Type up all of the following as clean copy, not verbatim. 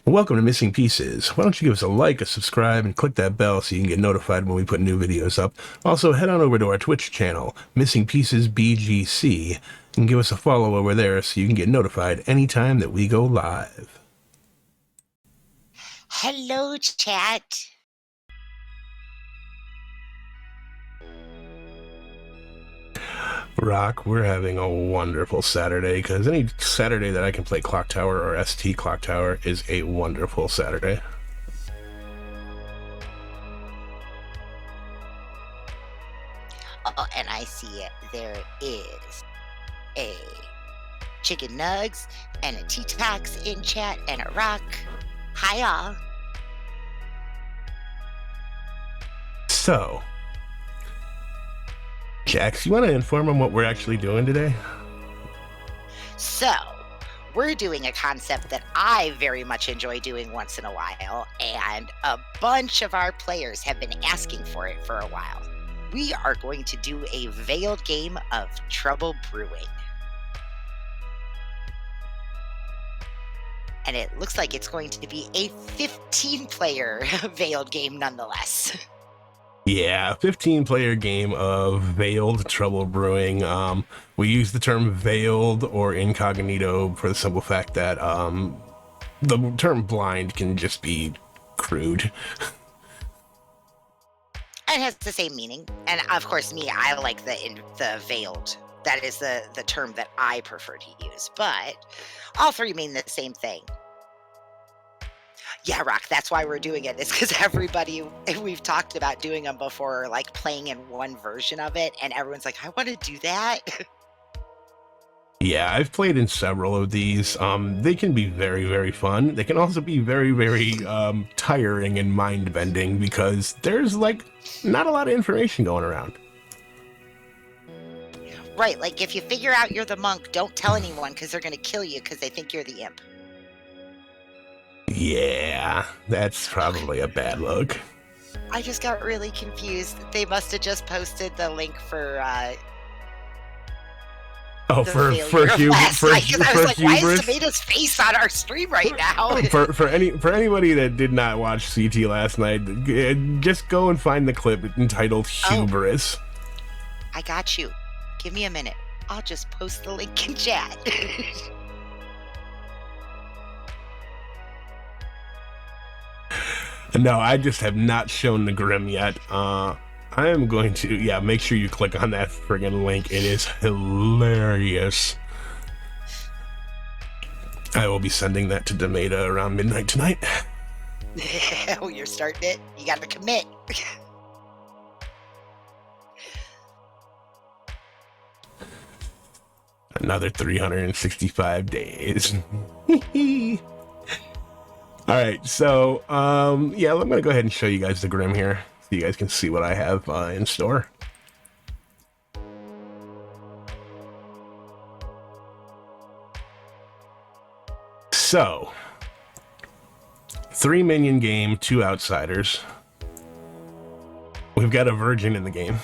Welcome to Missing Pieces. Why don't you give us a like, a subscribe, and click that bell so you can get notified when we put new videos up. Also, head on over to our Twitch channel, Missing Pieces BGC, and give us a follow over there so you can get notified anytime that we go live. Hello, chat. Rock, we're having a wonderful Saturday, because any Saturday that I can play Clocktower or ST Clocktower is a wonderful Saturday. Oh, and I see it. There is a chicken nugs and a T-Tox in chat and a rock. Hi, all. So, Jax, you want to inform them what we're actually doing today? So, we're doing a concept that I very much enjoy doing once in a while, and a bunch of our players have been asking for it for a while. We are going to do a veiled game of Trouble Brewing. And it looks like it's going to be a 15-player veiled game nonetheless. Yeah, 15-player game of veiled Trouble Brewing. We use the term veiled or incognito for the simple fact that the term blind can just be crude. It has the same meaning. And of course, I like the veiled. That is the term that I prefer to use. But all three mean the same thing. Yeah, Rock, that's why we're doing it. It's because everybody, we've talked about doing them before, like playing in one version of it, and everyone's like, I want to do that. Yeah, I've played in several of these. They can be very, very fun. They can also be very, very tiring and mind-bending because there's, like, not a lot of information going around. Right, like if you figure out you're the monk, don't tell anyone because they're going to kill you because they think you're the imp. Yeah, that's probably a bad look. I just got really confused. They must have just posted the link for for hubris. Why is hubris? Tomato's face on our stream right now? for anybody that did not watch CT last night, just go and find the clip entitled Hubris. I got you. Give me a minute. I'll just post the link in chat. No, I just have not shown the Grim yet. I am going to, make sure you click on that friggin' link. It is hilarious. I will be sending that to Demeta around midnight tonight. Oh, you're starting it? You gotta commit. Another 365 days. All right, so, I'm going to go ahead and show you guys the Grim here so you guys can see what I have in store. So, 3-minion game, 2 outsiders. We've got a virgin in the game.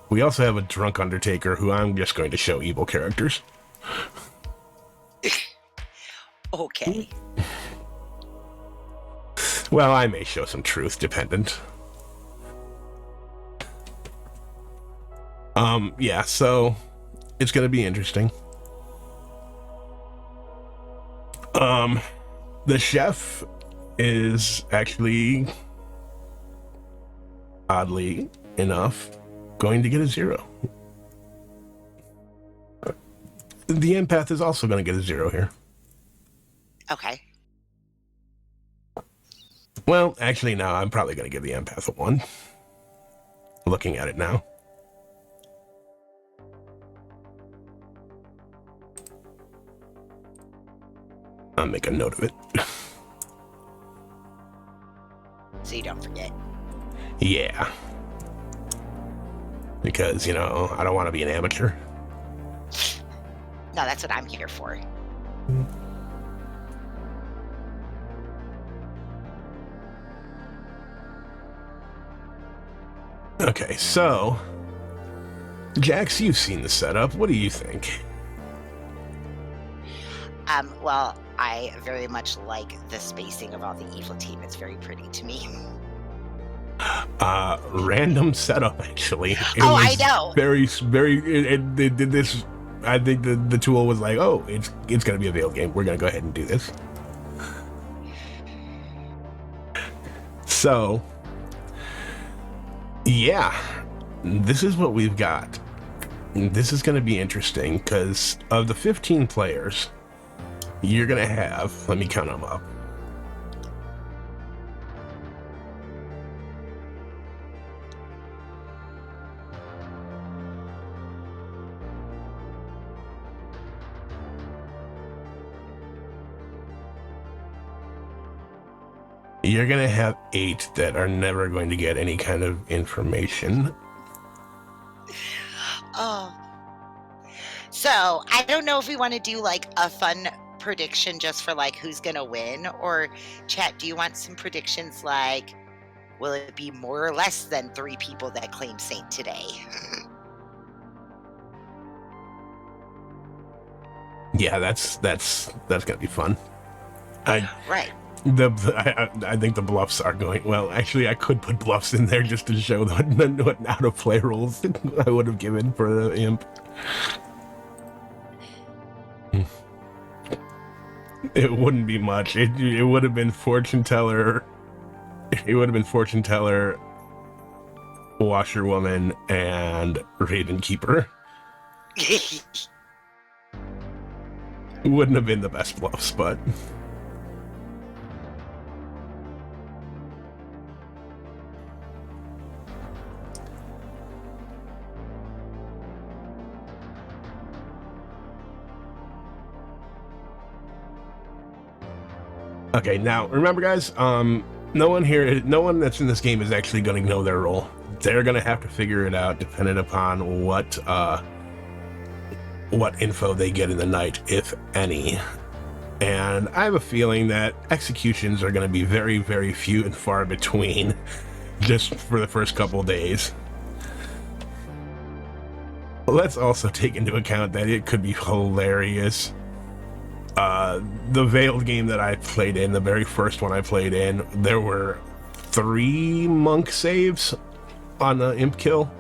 We also have a drunk undertaker who I'm just going to show evil characters. Okay. Well, I may show some truth dependent. So it's going to be interesting. The chef is actually, oddly enough, going to get a 0. The empath is also going to get a 0 here. Okay. Well, actually, no, I'm probably going to give the empath a 1. Looking at it now. I'll make a note of it. So you don't forget. Yeah. Because, I don't want to be an amateur. No, that's what I'm here for. Okay, so, Jax, you've seen the setup. What do you think? Well, I very much like the spacing of all the evil team. It's very pretty to me. Random setup, actually. I know. Very, they did this. I think the tool was like, oh, it's going to be a Veiled game. We're going to go ahead and do this. So, yeah, this is what we've got. This is going to be interesting because of the 15 players, you're going to have, let me count them up. You're going to have 8 that are never going to get any kind of information. Oh. So, I don't know if we want to do like a fun prediction just for like who's going to win, or chat, do you want some predictions like, will it be more or less than 3 people that claim Saint today? Yeah, that's going to be fun. Right. I think the bluffs are going well. Actually, I could put bluffs in there just to show what out of play rolls I would have given for the imp. It wouldn't be much. It would have been fortune teller. It would have been fortune teller, washerwoman, and raven keeper. Wouldn't have been the best bluffs, but. Okay, now remember, guys, no one that's in this game is actually going to know their role. They're going to have to figure it out depending upon what info they get in the night, if any. And I have a feeling that executions are going to be very, very few and far between just for the first couple days. Let's also take into account that it could be hilarious. The Veiled game that I played in, the very first one I played in, there were 3 monk saves on the imp kill.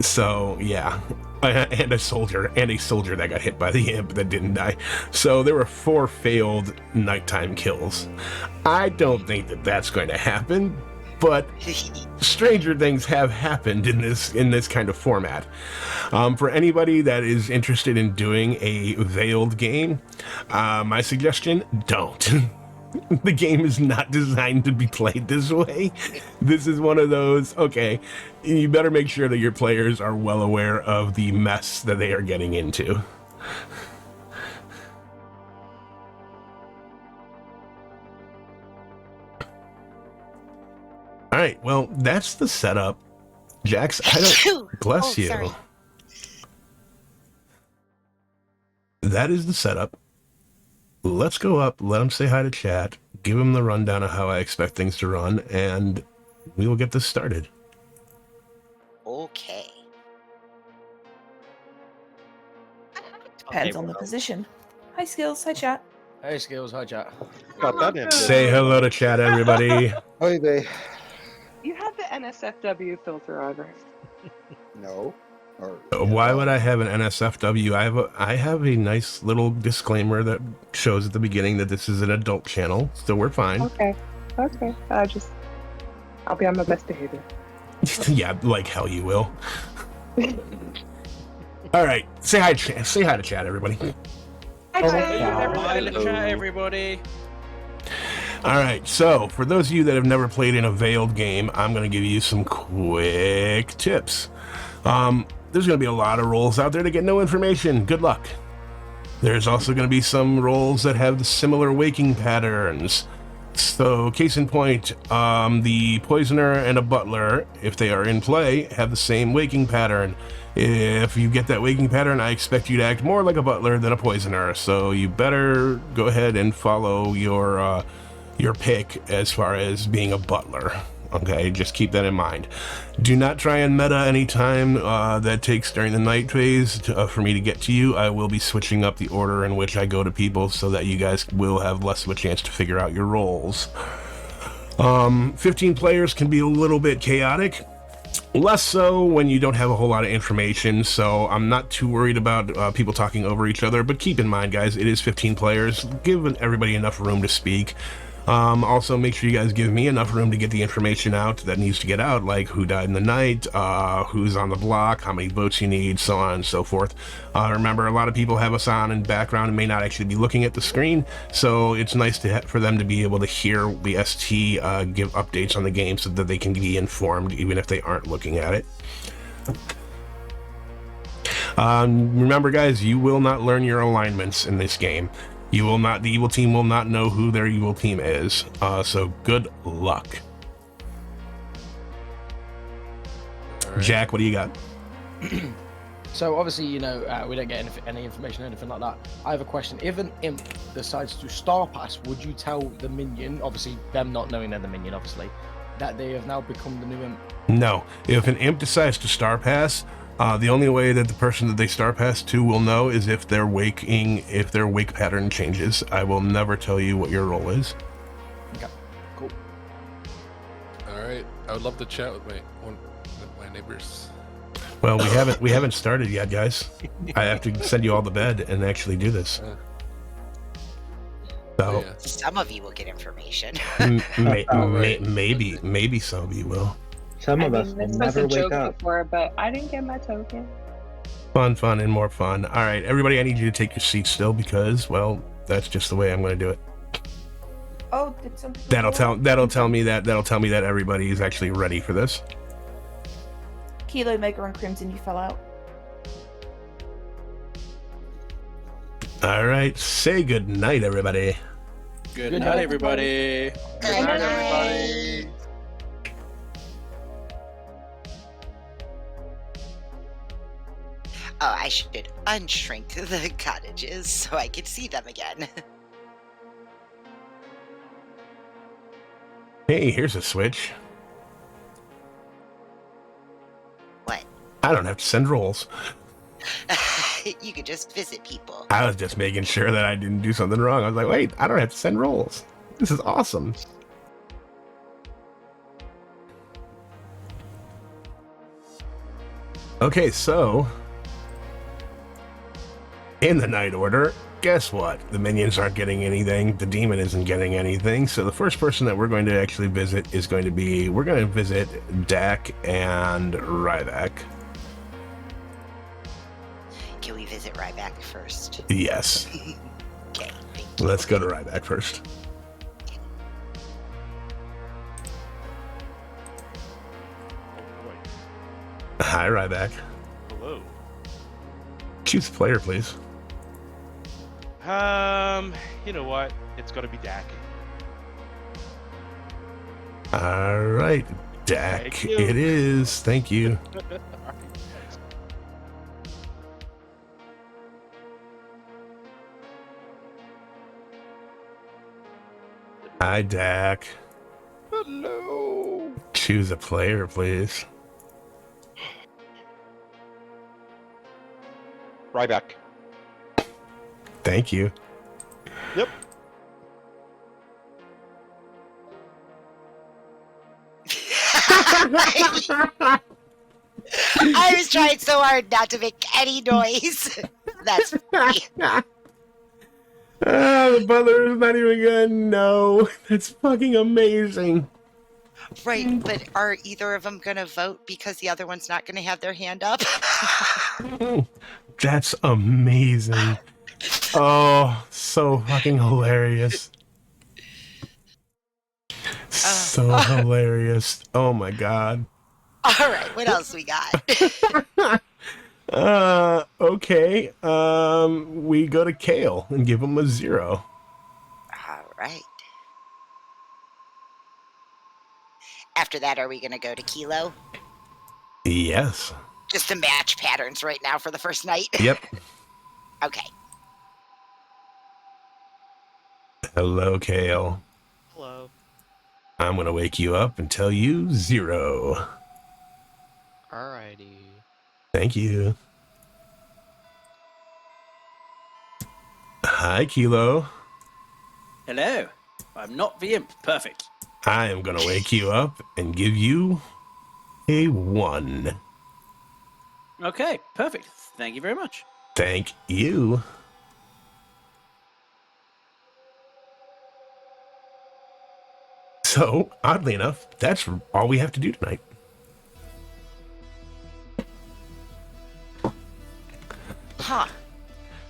So, yeah. And a soldier that got hit by the imp that didn't die. So there were 4 failed nighttime kills. I don't think that that's going to happen, but stranger things have happened in this kind of format. For anybody that is interested in doing a Veiled game, my suggestion, don't. The game is not designed to be played this way. This is one of those, okay, you better make sure that your players are well aware of the mess that they are getting into. All right, well, that's the setup. Jax, bless you. Sorry. That is the setup. Let's go up, let him say hi to chat, give him the rundown of how I expect things to run, and we will get this started. Okay. Depends on the position. Hi, Skills. Hi, chat. Hey, Skills. Hi, chat. Got that in. Say hello to chat, everybody. Hi there. You have the NSFW filter on, right? No. Why would I have an NSFW? I have a nice little disclaimer that shows at the beginning that this is an adult channel, so we're fine. Okay. I'll be on my best behavior. Yeah, like hell you will. All right, say hi to chat, everybody. Hi, Hi, chat, everybody. All right, so for those of you that have never played in a Veiled game, I'm going to give you some quick tips. There's going to be a lot of roles out there to get no information. Good luck. There's also going to be some roles that have similar waking patterns. So, case in point, the poisoner and a butler, if they are in play, have the same waking pattern. If you get that waking pattern, I expect you to act more like a butler than a poisoner. So you better go ahead and follow your pick as far as being a butler. Okay, just keep that in mind. Do not try and meta any time that takes during the night phase for me to get to you. I will be switching up the order in which I go to people so that you guys will have less of a chance to figure out your roles. 15 players can be a little bit chaotic. Less so when you don't have a whole lot of information, so I'm not too worried about people talking over each other, but keep in mind, guys, it is 15 players. Give everybody enough room to speak. Also, make sure you guys give me enough room to get the information out that needs to get out, like who died in the night, who's on the block, how many votes you need, so on and so forth. Remember, a lot of people have us on in background and may not actually be looking at the screen, so it's nice for them to be able to hear the ST give updates on the game so that they can be informed even if they aren't looking at it. Remember, guys, you will not learn your alignments in this game. You will not. The evil team will not know who their evil team is. So good luck. Right. Jack, what do you got? So obviously, you know, we don't get any information or anything like that. I have a question. If an imp decides to star pass, would you tell the minion, obviously them not knowing they're the minion, obviously, that they have now become the new imp? No. If an imp decides to star pass, the only way that the person that they star pass to will know is if their wake pattern changes. I will never tell you what your role is. Okay, cool. All right, I would love to chat with my neighbors. Well, we haven't started yet, guys. I have to send you all to bed and actually do this. So Yeah. Some of you will get information. maybe some of you will. Some of us will never wake up. Before, but I didn't get my token. Fun, and more fun. All right, everybody, I need you to take your seats still because, well, that's just the way I'm going to do it. Oh, did something? That'll tell me that everybody is actually ready for this. Kilo, Mega, and Crimson, you fell out. All right, say good night, everybody. Good night, everybody. Good night, everybody. Oh, I should unshrink the cottages so I can see them again. Hey, here's a switch. What? I don't have to send rolls. You could just visit people. I was just making sure that I didn't do something wrong. I was like, wait, I don't have to send rolls. This is awesome. Okay, so in the night order, guess what? The minions aren't getting anything. The demon isn't getting anything. So the first person that we're going to actually visit is going to be, we're going to visit Dak and Ryback. Can we visit Ryback first? Yes. Okay. Let's go to Ryback first. Hi, Ryback. Hello. Choose a player, please. You know what? It's gonna be Dak. All right, Dak. Thank you. It is. Thank you. Hi, Dak. Hello. Choose a player, please. Ryback. Thank you. Yep. I was trying so hard not to make any noise. That's funny. The butler is not even gonna know. That's fucking amazing. Right, but are either of them gonna vote because the other one's not gonna have their hand up? That's amazing. Oh, so fucking hilarious. So hilarious. Oh my god. All right, what else we got? Okay. We go to Kale and give him a 0. All right. After that, are we gonna go to Kilo? Yes. Just to match patterns right now for the first night? Yep. Okay. Hello, Kale. Hello. I'm going to wake you up and tell you 0. Alrighty. Thank you. Hi, Kilo. Hello. I'm not the imp. Perfect. I am going to wake you up and give you a 1. Okay, perfect. Thank you very much. Thank you. So, oddly enough, that's all we have to do tonight. Huh.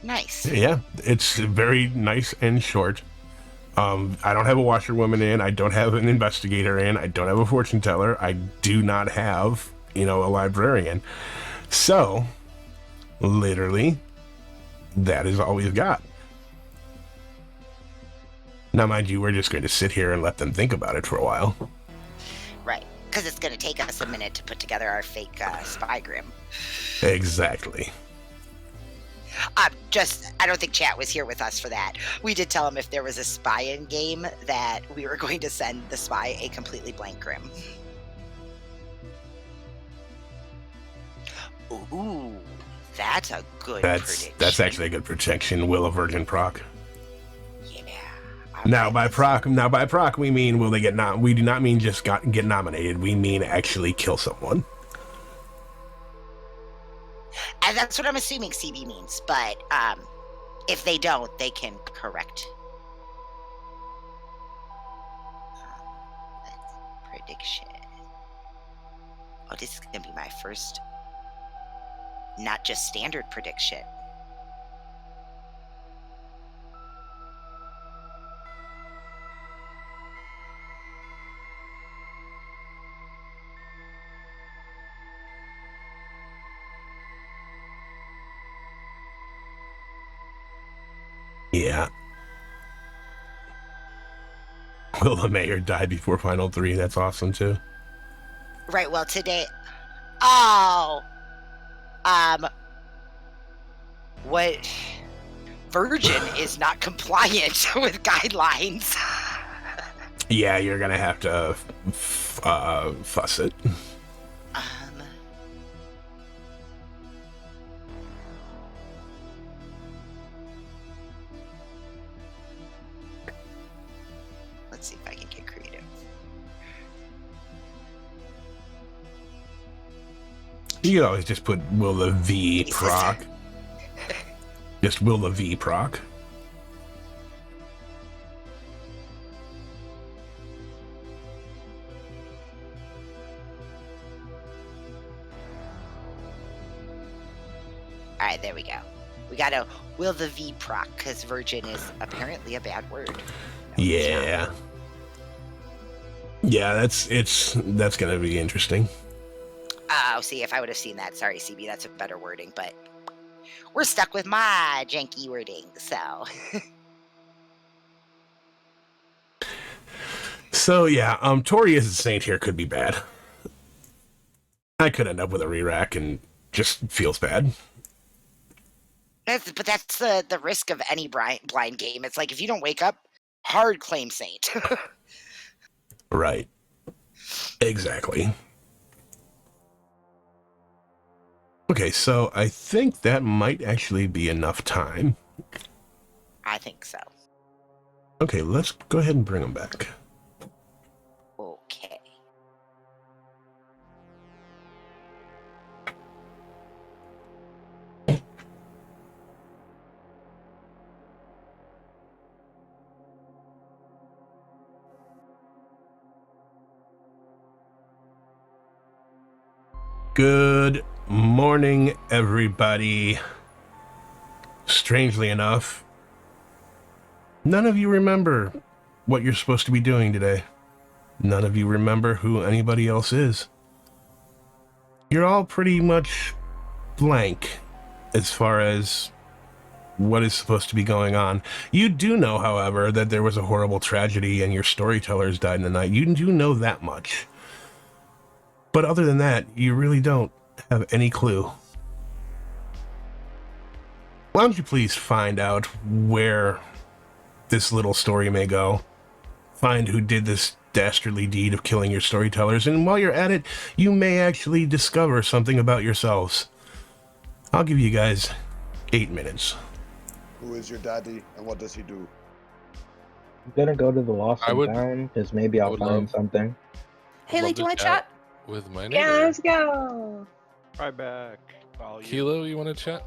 Nice. Yeah, it's very nice and short. I don't have a washerwoman in. I don't have an investigator in. I don't have a fortune teller. I do not have, a librarian. So, literally, that is all we've got. Now, mind you, we're just going to sit here and let them think about it for a while. Right. Because it's going to take us a minute to put together our fake spy grim. Exactly. I don't think chat was here with us for that. We did tell him if there was a spy in game that we were going to send the spy a completely blank grim. Ooh, that's a good prediction. That's actually a good protection. Will a virgin proc? Yeah. Now by proc, we mean will they get we do not mean just get nominated. We mean actually kill someone. And that's what I'm assuming CB means, but if they don't, they can correct. Prediction. Oh, this is going to be my first, not just standard prediction. Yeah. Will the mayor die before Final 3? That's awesome, too. Right, well, today... Oh! What... Virgin is not compliant with guidelines. Yeah, you're gonna have to fuss it. Let's see if I can get creative. You always just put will the V proc. Just will the V proc. All right, there we go. We gotta will the V proc because virgin is apparently a bad word. Yeah. Yeah, that's gonna be interesting. Oh, see, if I would have seen that, sorry, CB, that's a better wording, but we're stuck with my janky wording, so. So yeah, Tori as a saint here could be bad. I could end up with a re-rack and just feels bad. But that's the risk of any blind game. It's like if you don't wake up, hard claim saint. Right. Exactly. Okay, so I think that might actually be enough time. I think so. Okay, let's go ahead and bring them back. Okay. Good morning, everybody. Strangely enough, none of you remember what you're supposed to be doing today. None of you remember who anybody else is. You're all pretty much blank as far as what is supposed to be going on. You do know, however, that there was a horrible tragedy and your storytellers died in the night. You do know that much. But other than that, you really don't have any clue. Why don't you please find out where this little story may go? Find who did this dastardly deed of killing your storytellers, and while you're at it, you may actually discover something about yourselves. I'll give you guys 8 minutes. Who is your daddy and what does he do? I'm gonna go to the Lost I and would- Found because maybe I'll would find love- something. Haley, love do you to want to chat? with my neighbor? Yeah, let's go. Right back. Follow you. Kilo, you want to chat?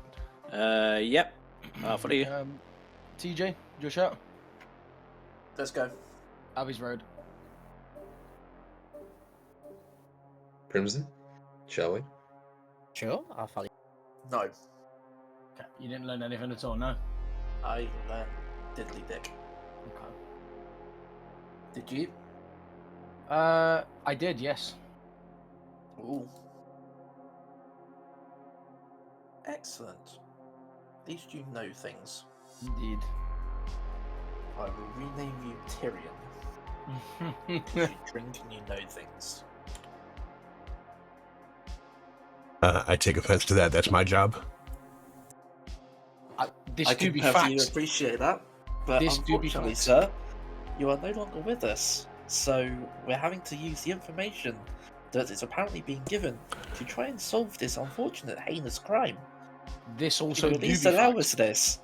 Yep. I'll follow you. TJ, your shout. Let's go. Abbey's Road. Crimson, shall we? Sure, I'll follow you. No, Okay. You didn't learn anything at all, no? I learned diddly dick. Okay. Did you? I did, yes. Ooh. Excellent. At least you know things. Indeed. I will rename you Tyrion. You drink and you know things. I take offense to that. That's my job. This I do can be perfectly facts. appreciate that, but This do be unfortunately, facts. sir, you are no longer with us. So we're having to use the information that is apparently being given to try and solve this unfortunate, heinous crime. This Can also you do at be least allow facts. us this?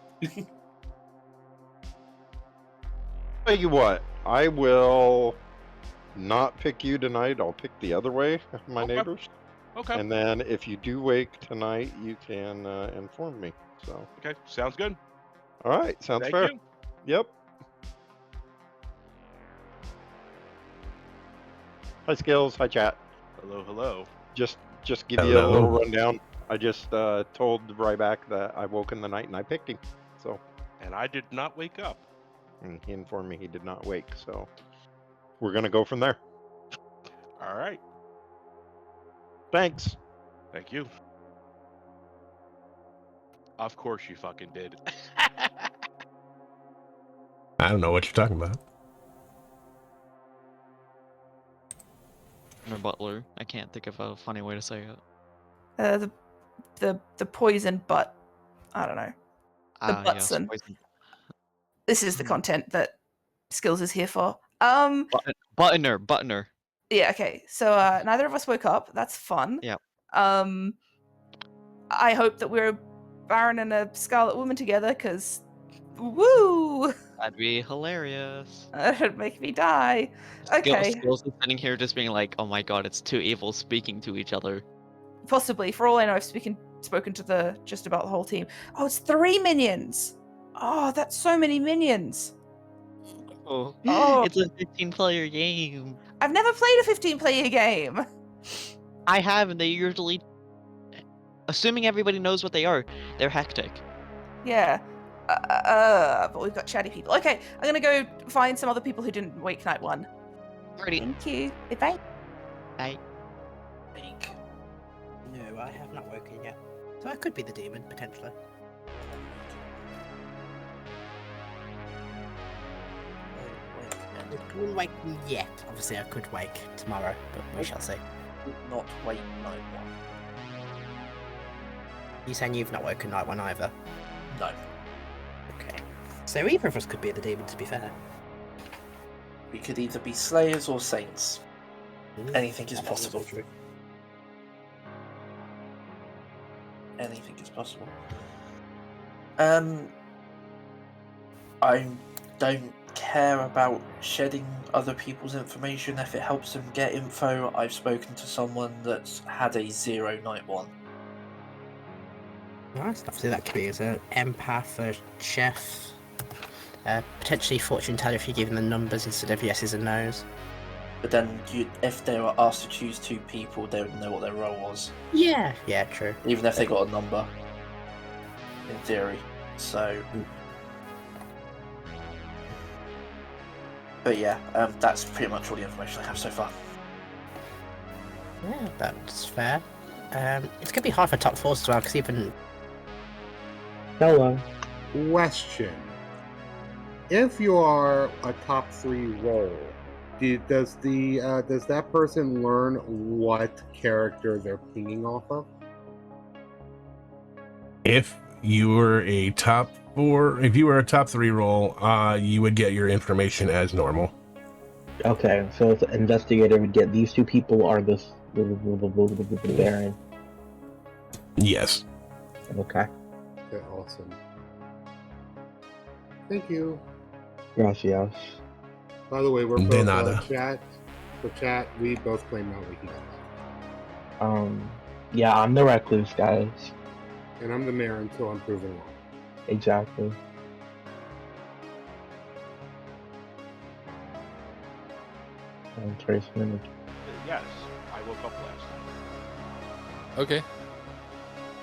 Tell you what, I will not pick you tonight. I'll pick the other way, my Okay. neighbors. Okay. And then if you do wake tonight, you can inform me. So, Okay. Sounds good. all right, sounds Thank fair. you. Yep. Hi, Skills. Hi, chat. Hello, hello. Just give you a Hello. little rundown. I just told Ryback that I woke in the night and I picked him. So, And I did not wake up. and he informed me he did not wake. So, we're gonna go from there. All right. Thanks. Thank you. Of course you fucking did. I don't know what you're talking about. Or butler. I can't think of a funny way to say it. The poison butt. I don't know. The Yes, Butson. poison. This is the content that Skills is here for. Buttoner. Yeah, okay. So neither of us woke up. That's fun. Yep. I hope that we're a Baron and a Scarlet Woman together, because woo! That'd be hilarious. It'd make me die. Okay. Skills is sitting here just being like, oh my god, it's two evils speaking to each other. Possibly. For all I know, I've spoken to just about the whole team. Oh, it's 3 minions. Oh, that's so many minions. Oh, Oh. it's a 15-player game. I've never played a 15-player game. I have, and they usually, assuming everybody knows what they are, they're hectic. Yeah. But we've got chatty people. Okay, I'm gonna go find some other people who didn't wake night one. Alrighty. Thank you. Bye. Bye. Eek. No, I have not woken yet. So I could be the demon, potentially. It wouldn't wake me yet. Obviously, I could wake tomorrow, but we shall see. Not wait night one. You saying you've not woken night one either? No. Okay. So either of us could be the demon, to be fair. We could either be slayers or saints. Anything is That possible. true. Anything is possible. I don't care about shedding other people's information if it helps them get info. I've spoken to someone that's had a 0 night one. Nice. Obviously, that could be as an empath, a chef, potentially fortune teller if you give them the numbers instead of yeses and nos. But then, if they were asked to choose 2 people, they would know what their role was. Yeah. Yeah, true. Even if they got a number. In theory. So. But yeah, that's pretty much all the information I have so far. Yeah, that's fair. It's gonna be hard for top 4s as well, because even... Hello. Question. If you are a top 3 role, does that person learn what character they're pinging off of? If you were a top 3 role, you would get your information as normal. Okay, so the investigator would get these two people are the Baron. Yes. Okay. Okay, awesome. Thank you. Gracias. By the way, we're De both nada. chat. For chat, we both claim not waking up. Yeah, I'm the recluse, guys. And I'm the mayor until I'm proven wrong. Exactly. Trace minute. Yes, I woke up last night. Okay.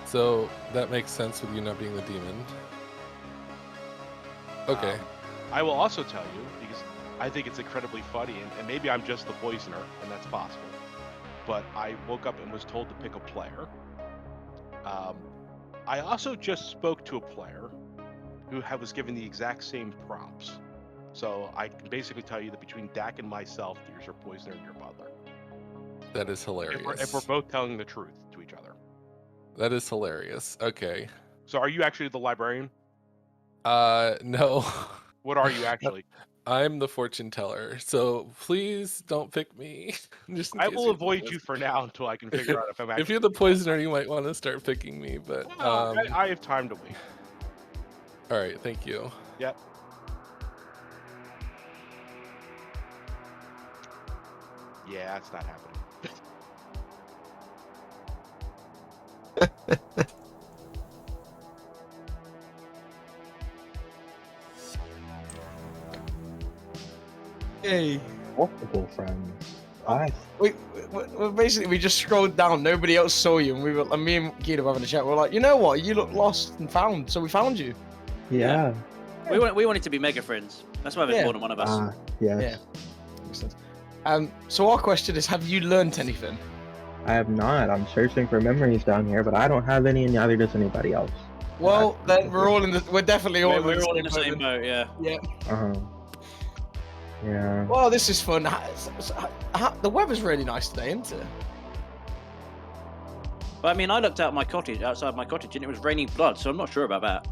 So that makes sense with you not being the demon. Okay. I will also tell you, because I think it's incredibly funny, and maybe I'm just the poisoner, and that's possible, but I woke up and was told to pick a player. I also just spoke to a player who was given the exact same prompts. So I can basically tell you that between Dak and myself, there's your poisoner and your butler. That is hilarious. If we're both telling the truth to each other. That is hilarious. Okay. So are you actually the librarian? No. What are you actually? I'm the fortune teller. So please don't pick me. Just in I case will you're avoid the you for now until I can figure out if I'm actually. If you're the poisoner, you might want to start picking me. But Well, I have time to wait. All right. Thank you. Yep. Yeah, it's not happening. Hey. Multiple friends. Basically, we just scrolled down. Nobody else saw you, and me and Guido were having a chat. We're like, you know what? You look lost and found, so we found you. Yeah. We wanted to be mega friends. That's why there's more than one of us. Yes. Yeah. Makes sense. So our question is, have you learned anything? I have not. I'm searching for memories down here, but I don't have any, and neither does anybody else. Well, then we're definitely all We're all in the same boat, yeah. Yeah. Yeah. Well, this is fun. The weather's really nice today, isn't it? But I mean, I looked out my cottage, outside my cottage, and it was raining blood, so I'm not sure about that.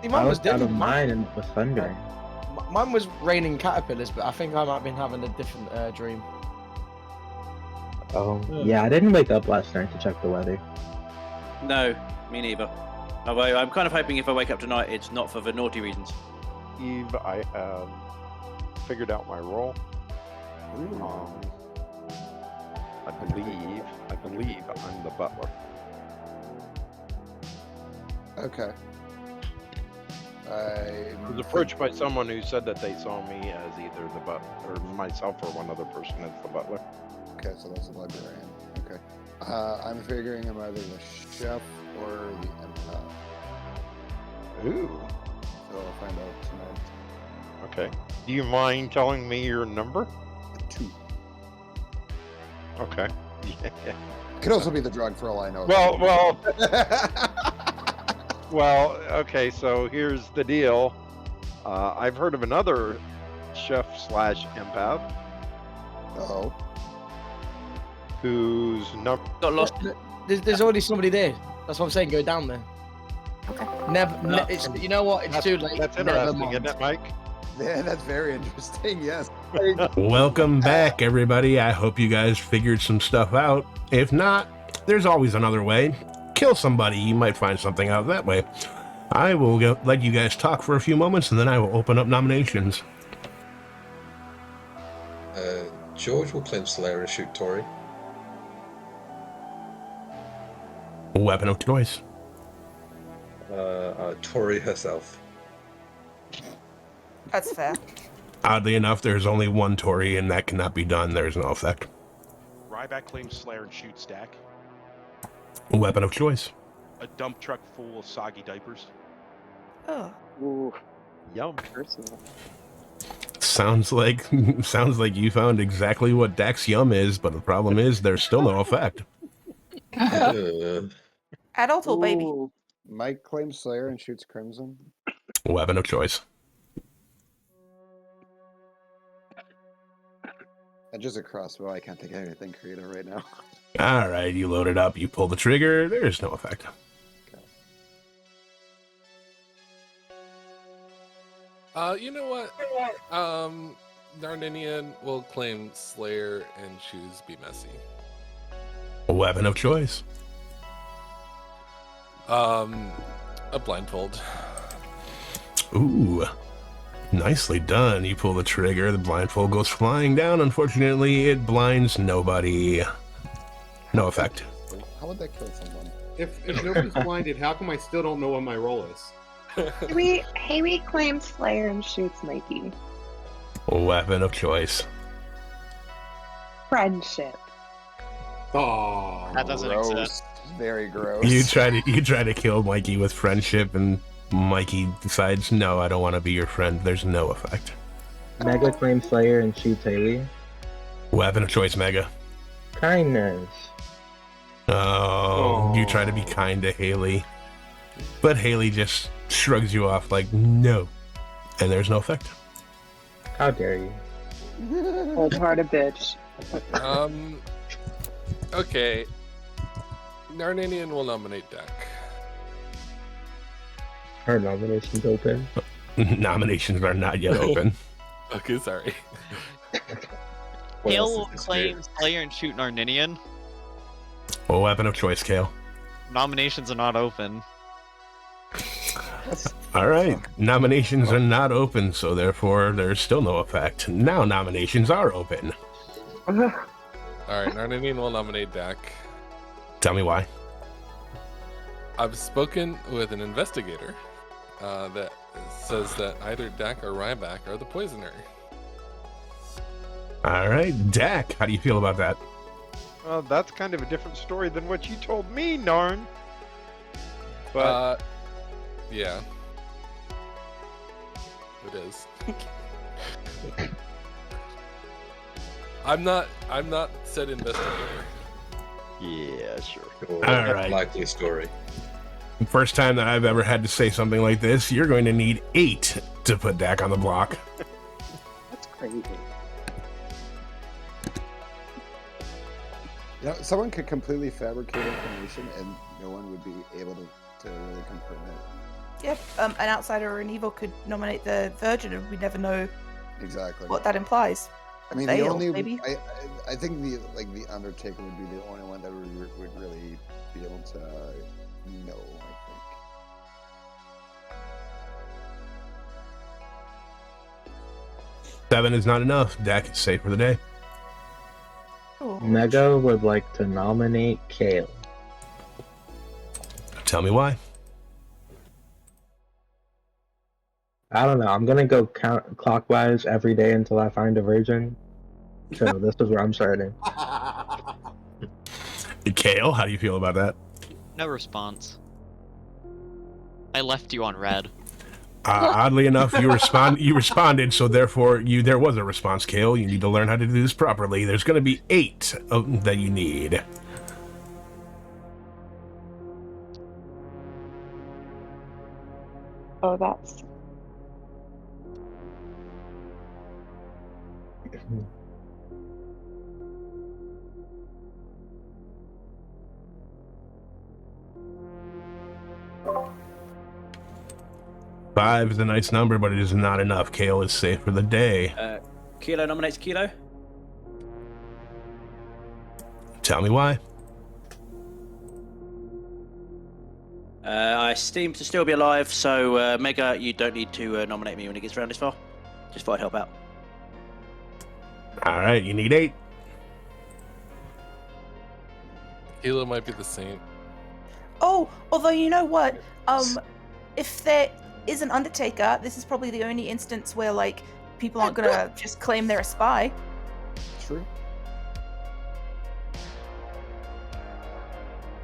See, mine I was looked out of different. mine and it was thundering. Mine was raining caterpillars, but I think I might have been having a different dream. Oh, yeah, I didn't wake up last night to check the weather. No, me neither. Although I'm kind of hoping if I wake up tonight, it's not for the naughty reasons. Eve, I have figured out my role. I believe I'm the butler. Okay. I was approached by someone who said that they saw me as either the butler, or myself, or one other person as the butler. Okay, so that's the librarian. Okay. I'm figuring I'm either the chef or the empath. Ooh. So I'll find out tonight. Okay. Do you mind telling me your number? 2. Okay. Yeah. Could also be the drug for all I know. Well, okay, so here's the deal. I've heard of another chef/empath. Oh. Whose number Got lost. There's already somebody there. That's what I'm saying. Go down there. Okay. It's, you know what? It's too late. That's Never interesting, mind. isn't it, Mike? Yeah, that's very interesting. Yes. Welcome back, everybody. I hope you guys figured some stuff out. If not, there's always another way. Kill somebody. You might find something out that way. I will let you guys talk for a few moments, and then I will open up nominations. George will claim Slayer and shoot Tori. Weapon of choice. Tori herself. That's fair. Oddly enough, there's only one Tory, and that cannot be done. There's no effect. Ryback claims Slayer and shoots Dak. Weapon of choice. A dump truck full of soggy diapers. Oh. Ooh. Yum. Personal. Sounds like you found exactly what Dax Yum is, but the problem is there's still no effect. Adult or baby? Ooh. Mike claims Slayer and shoots Crimson. Weapon of choice. And just a crossbow. I can't think of anything creative right now. All right, you load it up, you pull the trigger, there's no effect. You know what? Narninian will claim Slayer and choose Be Messy. Weapon of choice. A blindfold. Ooh. Nicely done. You pull the trigger, the blindfold goes flying down. Unfortunately, it blinds nobody. No effect. How would that kill someone? If nobody's blinded, how come I still don't know what my role is? Haley claims Slayer and shoots Mikey. Weapon of choice. Friendship. Oh, That doesn't gross. exist. Very gross. You try to kill Mikey with friendship, and Mikey decides, no, I don't want to be your friend. There's no effect. Mega claims Slayer and shoots Haley. Weapon of choice, Mega. Kindness. Oh, you try to be kind to Haley, but Haley just shrugs you off like, no, and there's no effect. How dare you? Cold-hearted bitch. Okay. Narninian will nominate Dak. Her nomination's open. Nominations are not yet open. Okay, sorry. Hale will claim Slayer and shoot Narninian. Weapon of choice, Kale. Nominations are not open. All right, nominations are not open, so therefore there's still no effect. Now nominations are open. Alright, Narninian will nominate Dak. Tell me why. I've spoken with an investigator that says that either Dak or Ryback are the poisoner. All right, Dak, how do you feel about that? Well, that's kind of a different story than what you told me, Narn. But yeah. It is. I'm not said investigator. Yeah, sure. All right. Likely story. First time that I've ever had to say something like this, you're going to need 8 to put Dak on the block. That's crazy. You know, someone could completely fabricate information and no one would be able to really confirm it. Yep, an outsider or an evil could nominate the Virgin, and we never know Exactly. what that implies. I mean, Fail, the only maybe? I think the Undertaker would be the only one that would really be able to know. I think. 7 is not enough. Dak is safe for the day. Mega would like to nominate Kale. Tell me why. I don't know. I'm gonna go clockwise every day until I find a virgin. So this is where I'm starting. Kale, how do you feel about that? No response. I left you on red. Oddly enough, you responded, so therefore there was a response, Kale. You need to learn how to do this properly. There's going to be 8 that you need. Oh, that's... Five is a nice number, but it is not enough. Kale is safe for the day. Kilo nominates Kilo. Tell me why. I seem to still be alive, so Mega, you don't need to nominate me when it gets round this far. Just thought I'd help out. All right, you need 8. Hilo might be the same. Oh, although you know what? If there is an Undertaker, this is probably the only instance where like people aren't gonna just claim they're a spy. True.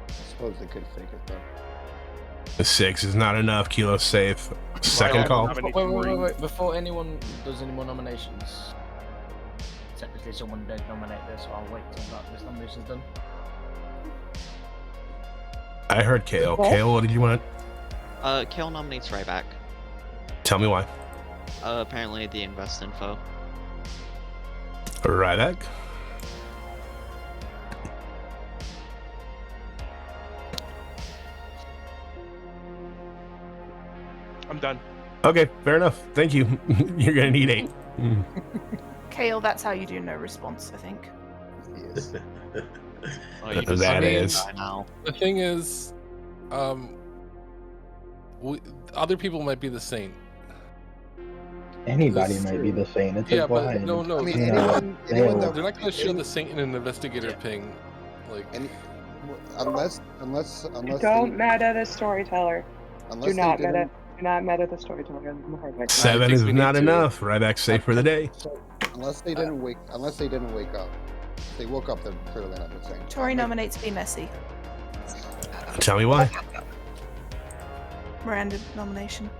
I suppose they could fake it though. The 6 is not enough. Kilo's safe. Second call. Wait. Before anyone does any more nominations, technically someone did nominate this, so I'll wait till this nomination's done. I heard Kale. Kale, what did you want? Kale nominates Ryback. Tell me why. Apparently the invest info. Ryback. I'm done. Okay, fair enough. Thank you. You're gonna need 8. Kale, that's how you do no response, I think. Yes. Oh, you That is. now. The thing is, other people might be the saint. Anybody This- might be the same. It's Yeah, a but blind. no. I mean, You know, anyone they'll- that They're not going to show any- the saint in an investigator Yeah. ping. Like, unless Don't meta the storyteller. unless Do not they meta. didn't, Do not meta the storyteller. I'm hard right now. 7 is not enough. Ryback's safe for the day. unless they didn't wake up. If they woke up, they're clearly not the same. Tori nominates Be Messy. Tell me why. Miranda nomination.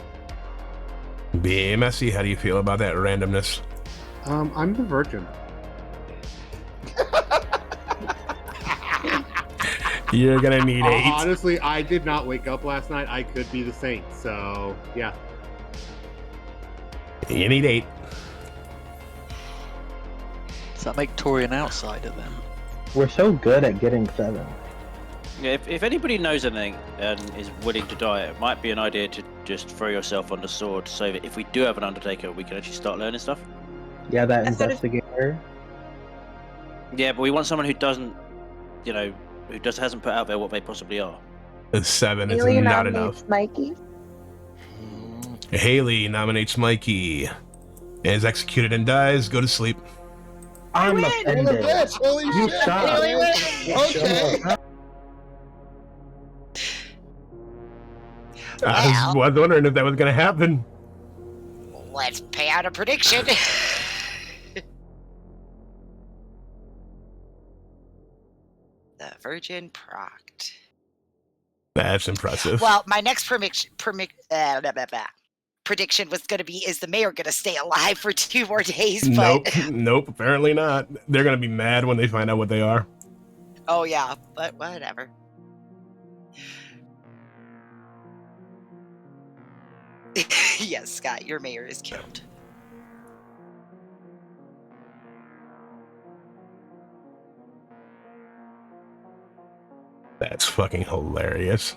Be messy. How do you feel about that randomness? I'm the virgin. You're gonna need 8. Honestly, I did not wake up last night. I could be the saint. So yeah. You need 8. Does that make Tori an outsider then? We're so good at getting 7. Yeah, if anybody knows anything and is willing to die, it might be an idea to just throw yourself on the sword so that if we do have an Undertaker, we can actually start learning stuff. Yeah, that investigator. Yeah, but we want someone who doesn't, who just hasn't put out there what they possibly are. 7 is Haley not nominates enough. Mikey. Haley nominates Mikey. Is executed and dies. Go to sleep. I'm offended. Holy You shit! suck. Haley wins! Okay. I was wondering if that was gonna happen. Let's pay out a prediction. The Virgin procced. That's impressive. Well, my next prediction was going to be, is the mayor going to stay alive for 2 more days? But Nope, apparently not. They're gonna be mad when they find out what they are. oh yeah, but whatever. Yes, Scott, your mayor is killed. That's fucking hilarious.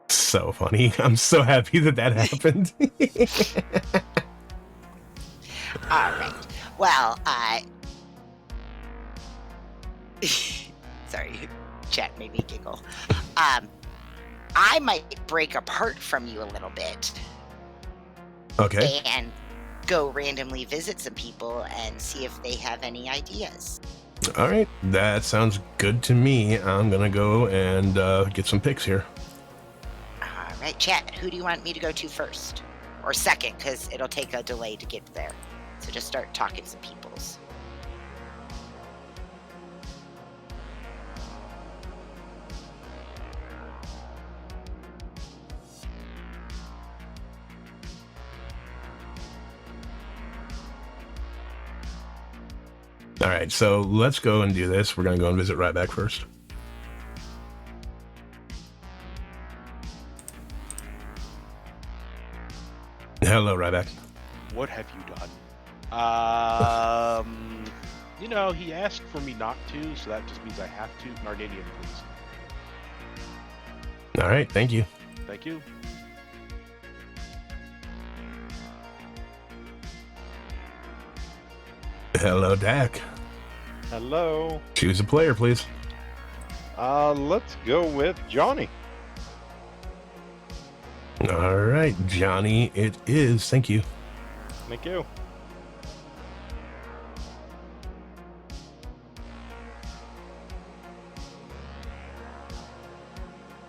So funny. I'm so happy that happened. All right. Well, sorry, chat made me giggle. I might break apart from you a little bit. Okay. And go randomly visit some people and see if they have any ideas. All right. That sounds good to me. I'm gonna go and get some picks here. All right, chat, who do you want me to go to first? Or second, because it'll take a delay to get there. So just start talking some peoples. All right, so let's go and do this. We're gonna go and visit Ryback first. Hello, Ryback. What have you done? He asked for me not to, so that just means I have to. Nardanian, please. All right, thank you. Thank you. Hello, Dak. Hello. Choose a player, please. Let's go with Johnny. All right, Johnny, it is. Thank you. Thank you.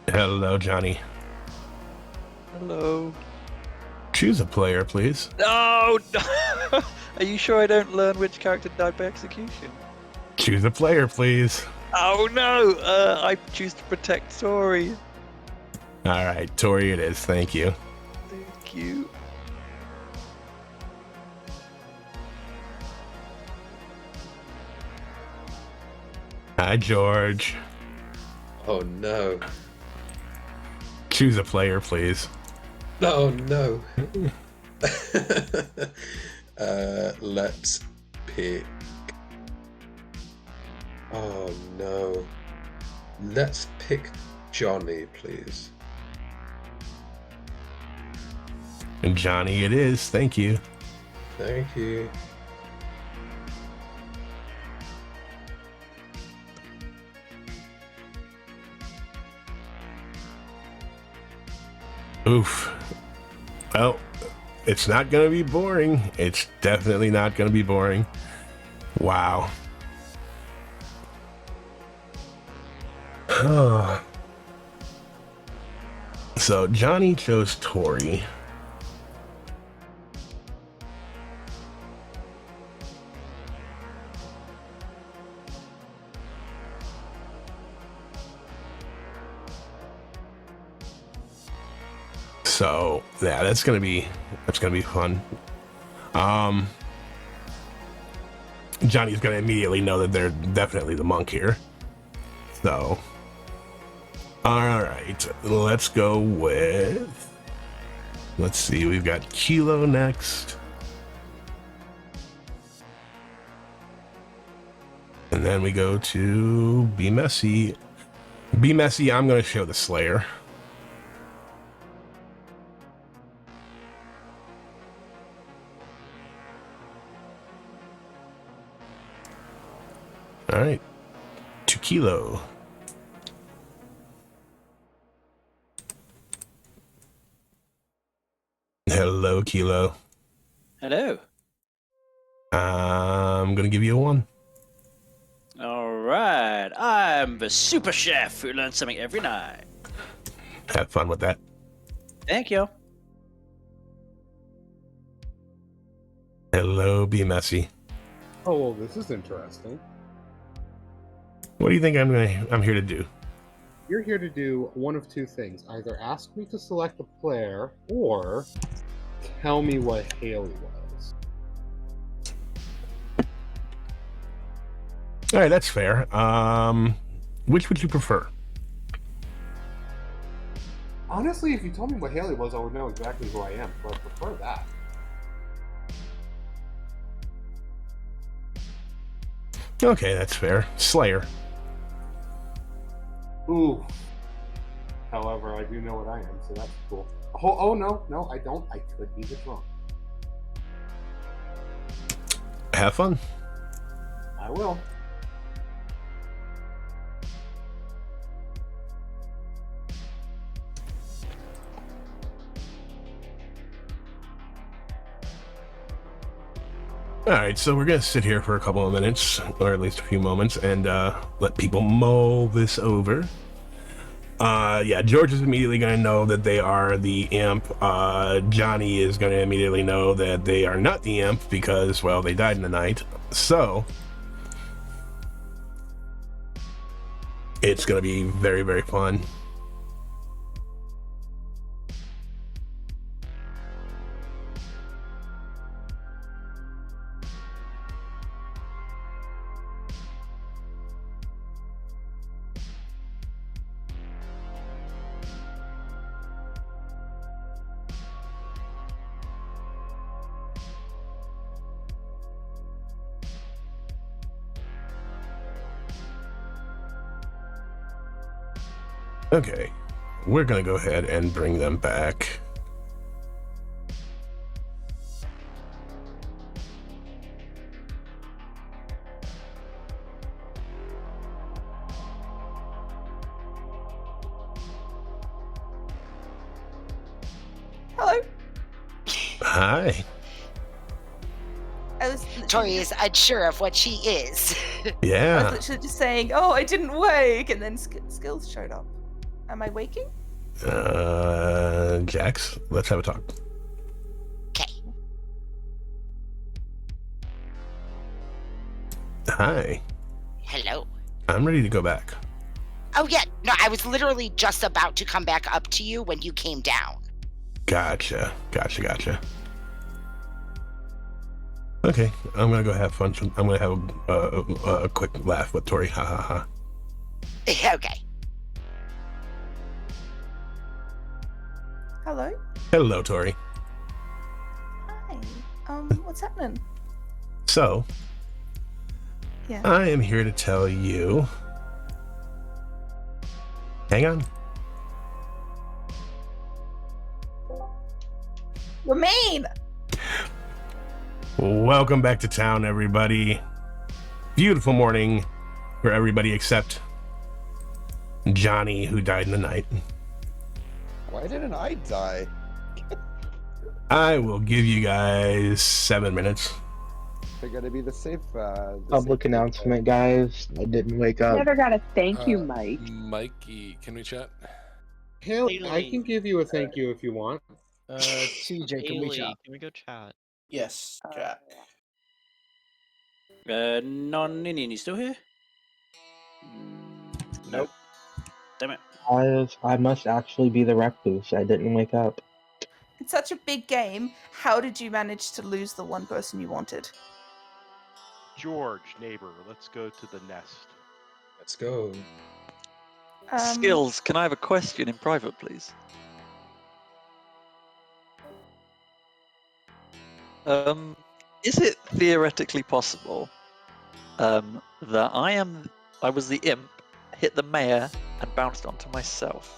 Hello, Johnny. Hello. Choose a player, please. No, no. Are you sure I don't learn which character died by execution? Choose a player, please. Oh no! I choose to protect Tori. All right, Tori, it is. Thank you. Thank you. Hi, George. Oh no. Choose a player, please. Oh no. Let's pick. Oh no. Let's pick Johnny, please. And Johnny, it is. Thank you. Thank you. Oof. Well, it's not going to be boring. It's definitely not going to be boring. Wow. So Johnny chose Tori. So yeah, that's gonna be fun. Johnny's gonna immediately know that they're definitely the monk here. So, all right, let's go with. Let's see, we've got Kilo next, and then we go to Be Messy. Be Messy. I'm gonna show the Slayer. All right, to Kilo. Hello, Kilo. Hello. I'm gonna give you a 1. All right. I'm the super chef who learns something every night. Have fun with that. Thank you. Hello, Be Messy. Oh, well, this is interesting. What do you think I'm here to do? You're here to do one of two things. Either ask me to select a player, or tell me what Haley was. All right, that's fair. Which would you prefer? Honestly, if you told me what Haley was, I would know exactly who I am, so I prefer that. Okay, that's fair. Slayer. Ooh. However, I do know what I am, so that's cool. Oh no, I don't. I could be the drunk. Have fun. I will. All right, so we're gonna sit here for a couple of minutes, or at least a few moments, and let people mull this over. Yeah, George is immediately gonna know that they are the imp. Johnny is gonna immediately know that they are not the imp because, well, they died in the night. So it's gonna be very, very fun. Okay, we're gonna go ahead and bring them back. Hello. Hi. I was Tori is unsure of what she is. I Yeah. was literally just saying, "Oh, I didn't wake," and then Skills showed up. Am I waking? Jax, let's have a talk. Okay. Hi. Hello. I'm ready to go back. Oh yeah, no, I was literally just about to come back up to you when you came down. Gotcha. Okay, I'm gonna go have fun. I'm gonna have a quick laugh with Tori. Ha ha ha. Okay. Hello. Hello, Tori. Hi. What's happening? So, Yeah. I am here to tell you. Hang on. Remain. Welcome back to town, everybody. Beautiful morning for everybody except Johnny, who died in the night. Why didn't I die? I will give you guys 7 minutes. They're gonna be the safe. Public announcement, guys. I didn't wake up. Never got a thank you, Mike. Mikey, can we chat? Haley, I can give you a thank you if you want. TJ, can we Haley, chat? can we go chat? Yes, Jack. Non-Indian, you still here? Nope. Damn it. I must actually be the recluse. I didn't wake up. It's such a big game. How did you manage to lose the one person you wanted? George, neighbor, let's go to the nest. Let's go. Skills, can I have a question in private, please? Is it theoretically possible that I was the imp, hit the mayor, and bounced onto myself?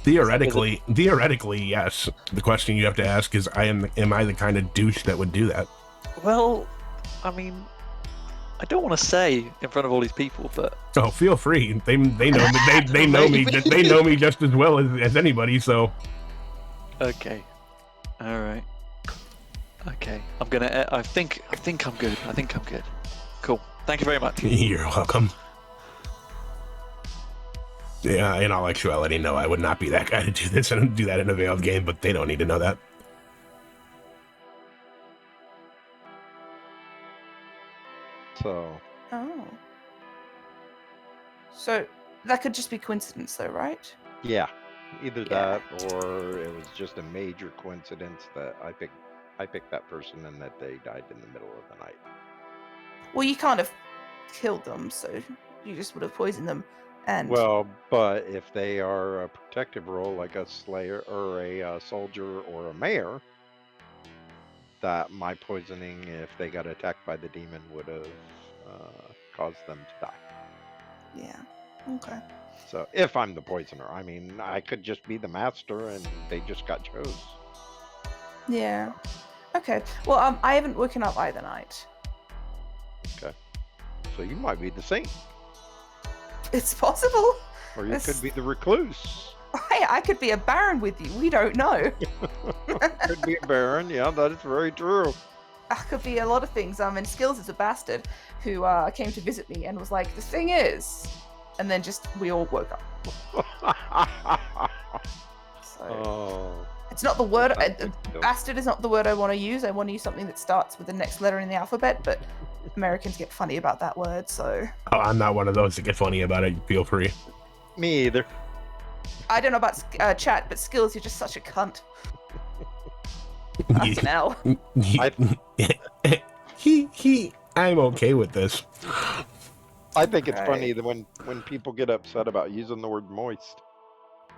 Theoretically, yes. The question you have to ask is, am I the kind of douche that would do that? Well, I mean, I don't want to say in front of all these people, but Oh, feel free. They know me. They know me. They know me just as well as anybody. So. okay, all right, okay. I'm gonna. I think I'm good. I think I'm good. Cool. Thank you very much. You're welcome. Yeah, in all actuality, no, I would not be that guy to do this and do that in a veiled game, but they don't need to know that. So. Oh. So that could just be coincidence, though, right? Yeah, either that or it was just a major coincidence that I picked that person and that they died in the middle of the night. Well, you can't have killed them, so you just would have poisoned them. And Well, but if they are a protective role like a slayer or a soldier or a mayor, that my poisoning, if they got attacked by the demon, would have caused them to die. yeah, okay. So if I'm the poisoner, I mean, I could just be the master and they just got chose. Yeah. Okay. Well, I haven't woken up either night. Okay. So you might be the saint. It's possible. Or you could be the recluse. Hey, I could be a baron with you. We don't know. Could be a baron. Yeah, that is very true. I could be a lot of things. And Skills is a bastard who came to visit me and was like, the thing is, and then just we all woke up. So it's not the word. Bastard is not the word I want to use. I want to use something that starts with the next letter in the alphabet, but Americans get funny about that word, so. Oh, I'm not one of those that get funny about it. Feel free. Me either. I don't know about chat, but Skills, you're just such a cunt. Fucking hell. I'm okay with this. I think it's funny that when people get upset about using the word moist.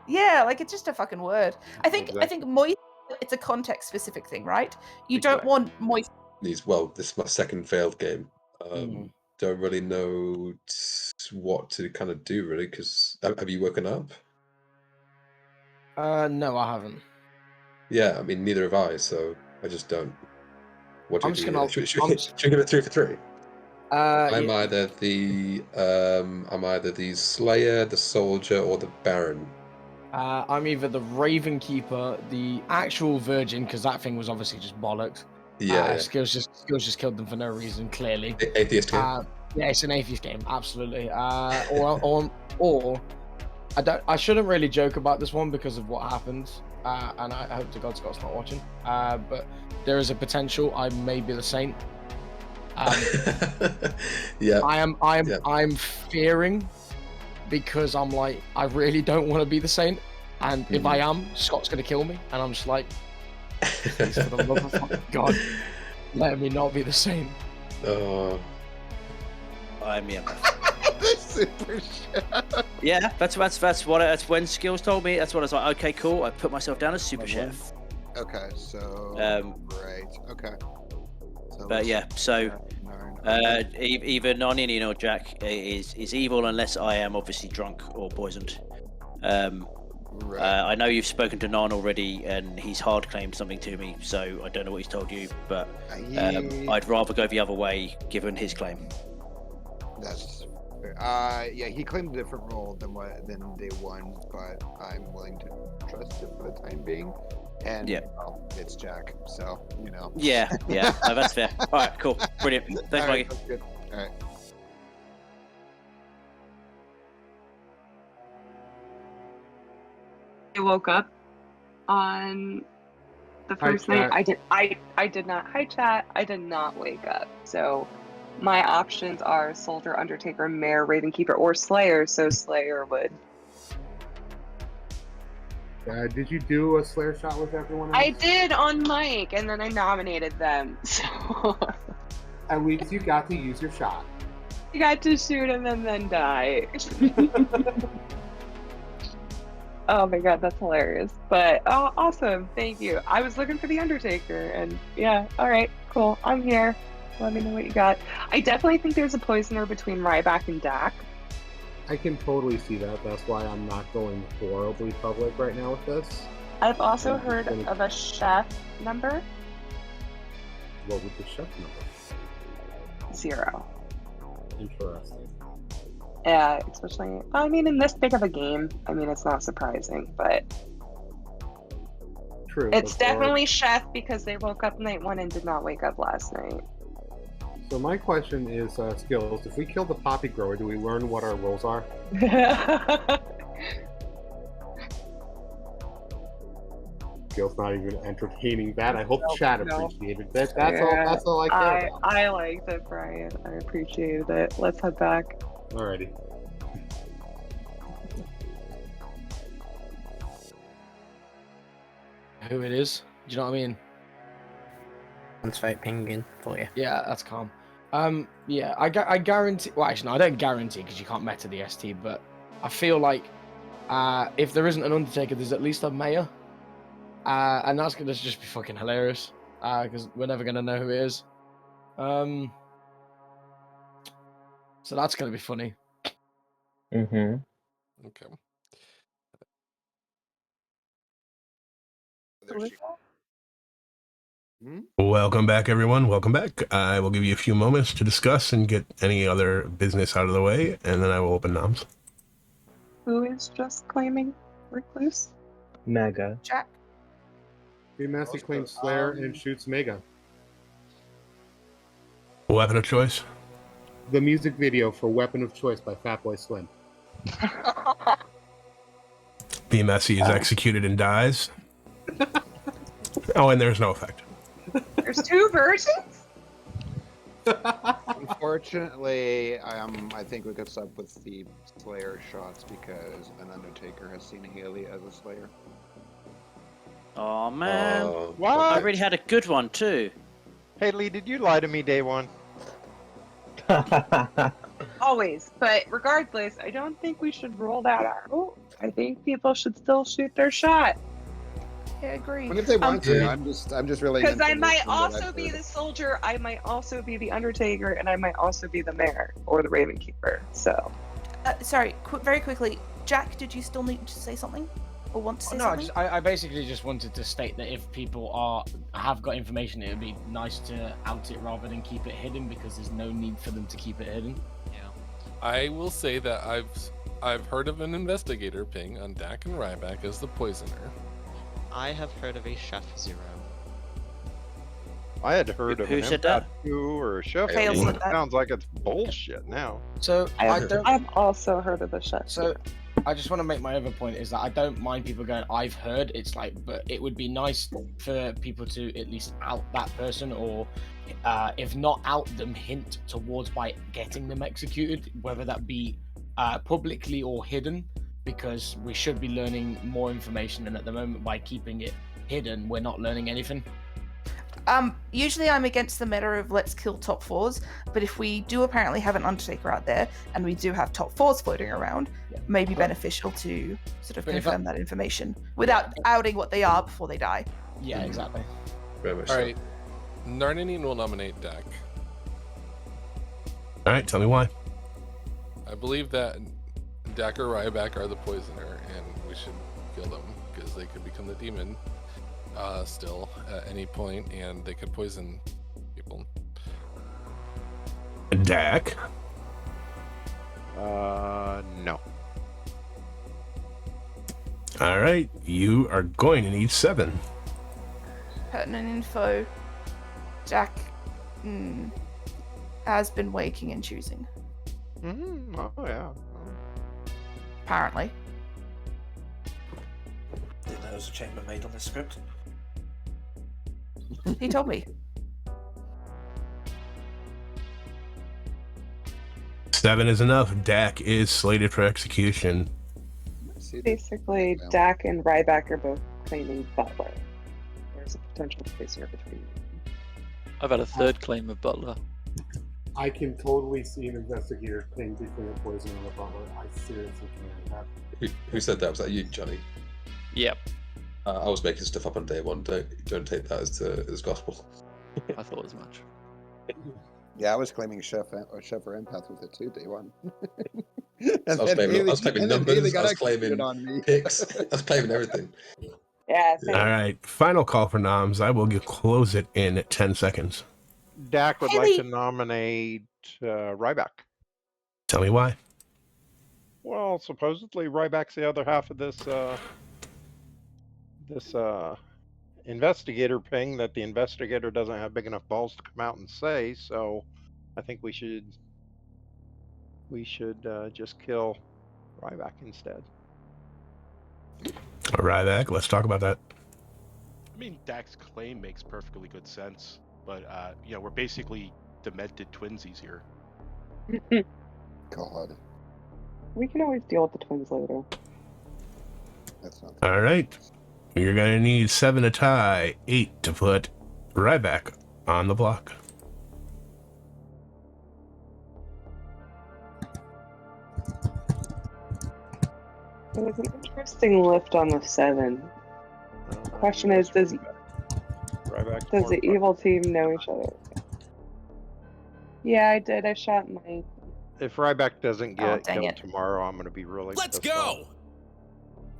Yeah, like it's just a fucking word. I think Exactly. moist. It's a context specific thing, right? You don't want moist. This is my second failed game. Don't really know what to kind of do, really, because have you woken up? No, I haven't. Yeah, I mean, neither have I, so I just don't. What do I'm we just do? gonna- Should we give it 3 for 3? I'm Yeah. either the Slayer, the Soldier, or the Baron. I'm either the Raven Keeper, the actual Virgin, because that thing was obviously just bollocks. Yeah. Skills just killed them for no reason, clearly. Atheist game. Yeah, it's an atheist game, absolutely. Or I shouldn't really joke about this one because of what happened, and I hope to God Scott's not watching. But there is a potential I may be the Saint. Yeah. I'm fearing because I'm like, I really don't want to be the Saint, and if I am, Scott's gonna kill me, and I'm just like, please, for the love of fucking God, let me not be the Saint. I'm yeah. Super chef. Yeah, that's when Skills told me. That's what I was like. Okay, cool. I put myself down as super chef. Okay, so right. Okay. So But yeah, so either Non-Indian or Jack is evil unless I am obviously drunk or poisoned. I know you've spoken to Nan already, and he's hard claimed something to me, so I don't know what he's told you, but I'd rather go the other way given his claim. That's fair. Yeah, he claimed a different role than day one, but I'm willing to trust it for the time being. And well, it's Jack, so you know. Yeah, no, that's fair. All right, cool, brilliant. Thanks, All right, Mikey. that's good. All right. I woke up on the Hi, first night. chat. I did not. Hi, chat. I did not wake up. So my options are Soldier, Undertaker, Mare, Ravenkeeper, or Slayer. So Slayer would. Did you do a Slayer shot with everyone else? I did on mic, and then I nominated them. So At least you got to use your shot. I got to shoot him and then die. Oh my god, that's hilarious. But awesome, thank you. I was looking for the Undertaker, and yeah, alright, cool, I'm here. Let me know what you got. I definitely think there's a poisoner between Ryback and Dak. I can totally see that. That's why I'm not going horribly public right now with this. I've also heard of a chef number. What would the chef number? 0. Interesting. Yeah, especially, I mean, in this big of a game, I mean, it's not surprising, but true. It's definitely chef because they woke up night 1 and did not wake up last night. So my question is, Skills, if we kill the poppy grower, do we learn what our roles are? Skills not even entertaining that. I hope chat appreciated that. That's all I care about. I liked it, Brian. I appreciated it. Let's head back. Alrighty. Who it is? Do you know what I mean? Let's vote Penguin for you. Yeah, that's calm. Yeah, I guarantee. Well, actually, no, I don't guarantee because you can't meta the ST. But I feel like if there isn't an Undertaker, there's at least a Mayor, and that's gonna just be fucking hilarious. Because we're never gonna know who it is. So that's gonna be funny. Mm-hmm. Okay. Welcome back, everyone. Welcome back. I will give you a few moments to discuss and get any other business out of the way, and then I will open noms. Who is just claiming Recluse? Mega. Jack. Massey claims Slayer and shoots Mega. Weapon of choice? The music video for Weapon of Choice by Fatboy Slim. BMSC is executed and dies. Oh, and there's no effect. There's 2 versions? Unfortunately, I think we could stop with the Slayer shots because an Undertaker has seen Haley as a Slayer. Oh man, What? I already had a good one too. Haley, did you lie to me day 1? Always. But regardless, I don't think we should rule that out. I think people should still shoot their shot. I agree. But if they want to, I'm just really. Because I might also be the Soldier, I might also be the Undertaker, and I might also be the Mayor or the Ravenkeeper. So. Sorry, very quickly, Jack, did you still need to say something? Or want to say No, something? I basically just wanted to state that if people have got information, it would be nice to out it rather than keep it hidden because there's no need for them to keep it hidden. Yeah. I will say that I've heard of an investigator ping on Dak and Ryback as the poisoner. I have heard of a Chef 0. I had heard of Who an said that? Empath or a chef. Fail said that. Sounds like it's bullshit now. So I've also heard of the chef. So I just want to make my other point is that I don't mind people going, I've heard. It's like, but it would be nice for people to at least out that person, or if not out them, hint towards by getting them executed, whether that be publicly or hidden, because we should be learning more information. And at the moment, by keeping it hidden, we're not learning anything. Usually I'm against the meta of let's kill top 4s, but if we do apparently have an Undertaker out there, and we do have top 4s floating around, it may be beneficial to sort of But if confirm that information without outing what they are before they die. Yeah, exactly. Very much All so. right, Narninin will nominate Dak. All right, tell me why. I believe that Dak or Ryback are the poisoner, and we should kill them because they could become the demon still at any point, and they could poison people. Dak. No. All right, you are going to need 7. Pertinent info. Jack has been waking and choosing. Oh yeah. Apparently. Didn't know there was a chambermaid on this script. He told me. 7 is enough. Dak is slated for execution. Basically, Dak and Ryback are both claiming Butler. There's a potential poisoner between them. I've had a third claim of Butler. I can totally see an investigator claim between a poison and a butler. I seriously can. Who said that? Was that you, Johnny? Yep. I was making stuff up on day one. Don't take that as gospel. I thought as much. Yeah, I was claiming chef or empath with it too, day one. I was claiming numbers. I was claiming on picks. I was claiming everything. Yeah. All right, final call for noms. I will close it in 10 seconds. Dak would like to nominate Ryback. Tell me why. Well, supposedly Ryback's the other half of this investigator ping that the investigator doesn't have big enough balls to come out and say. So, I think we should just kill Ryback instead. Ryback, let's talk about that. I mean, Dak's claim makes perfectly good sense, but we're basically demented twinsies here. God. We can always deal with the twins later. That's not. All right, you're gonna need 7 to tie, 8 to put Ryback on the block. There was an interesting lift on the 7. The question is, does the evil team know each other? Yeah, I did. I shot my. If Ryback doesn't get dang killed it. tomorrow, I'm going to be really Let's pissed off.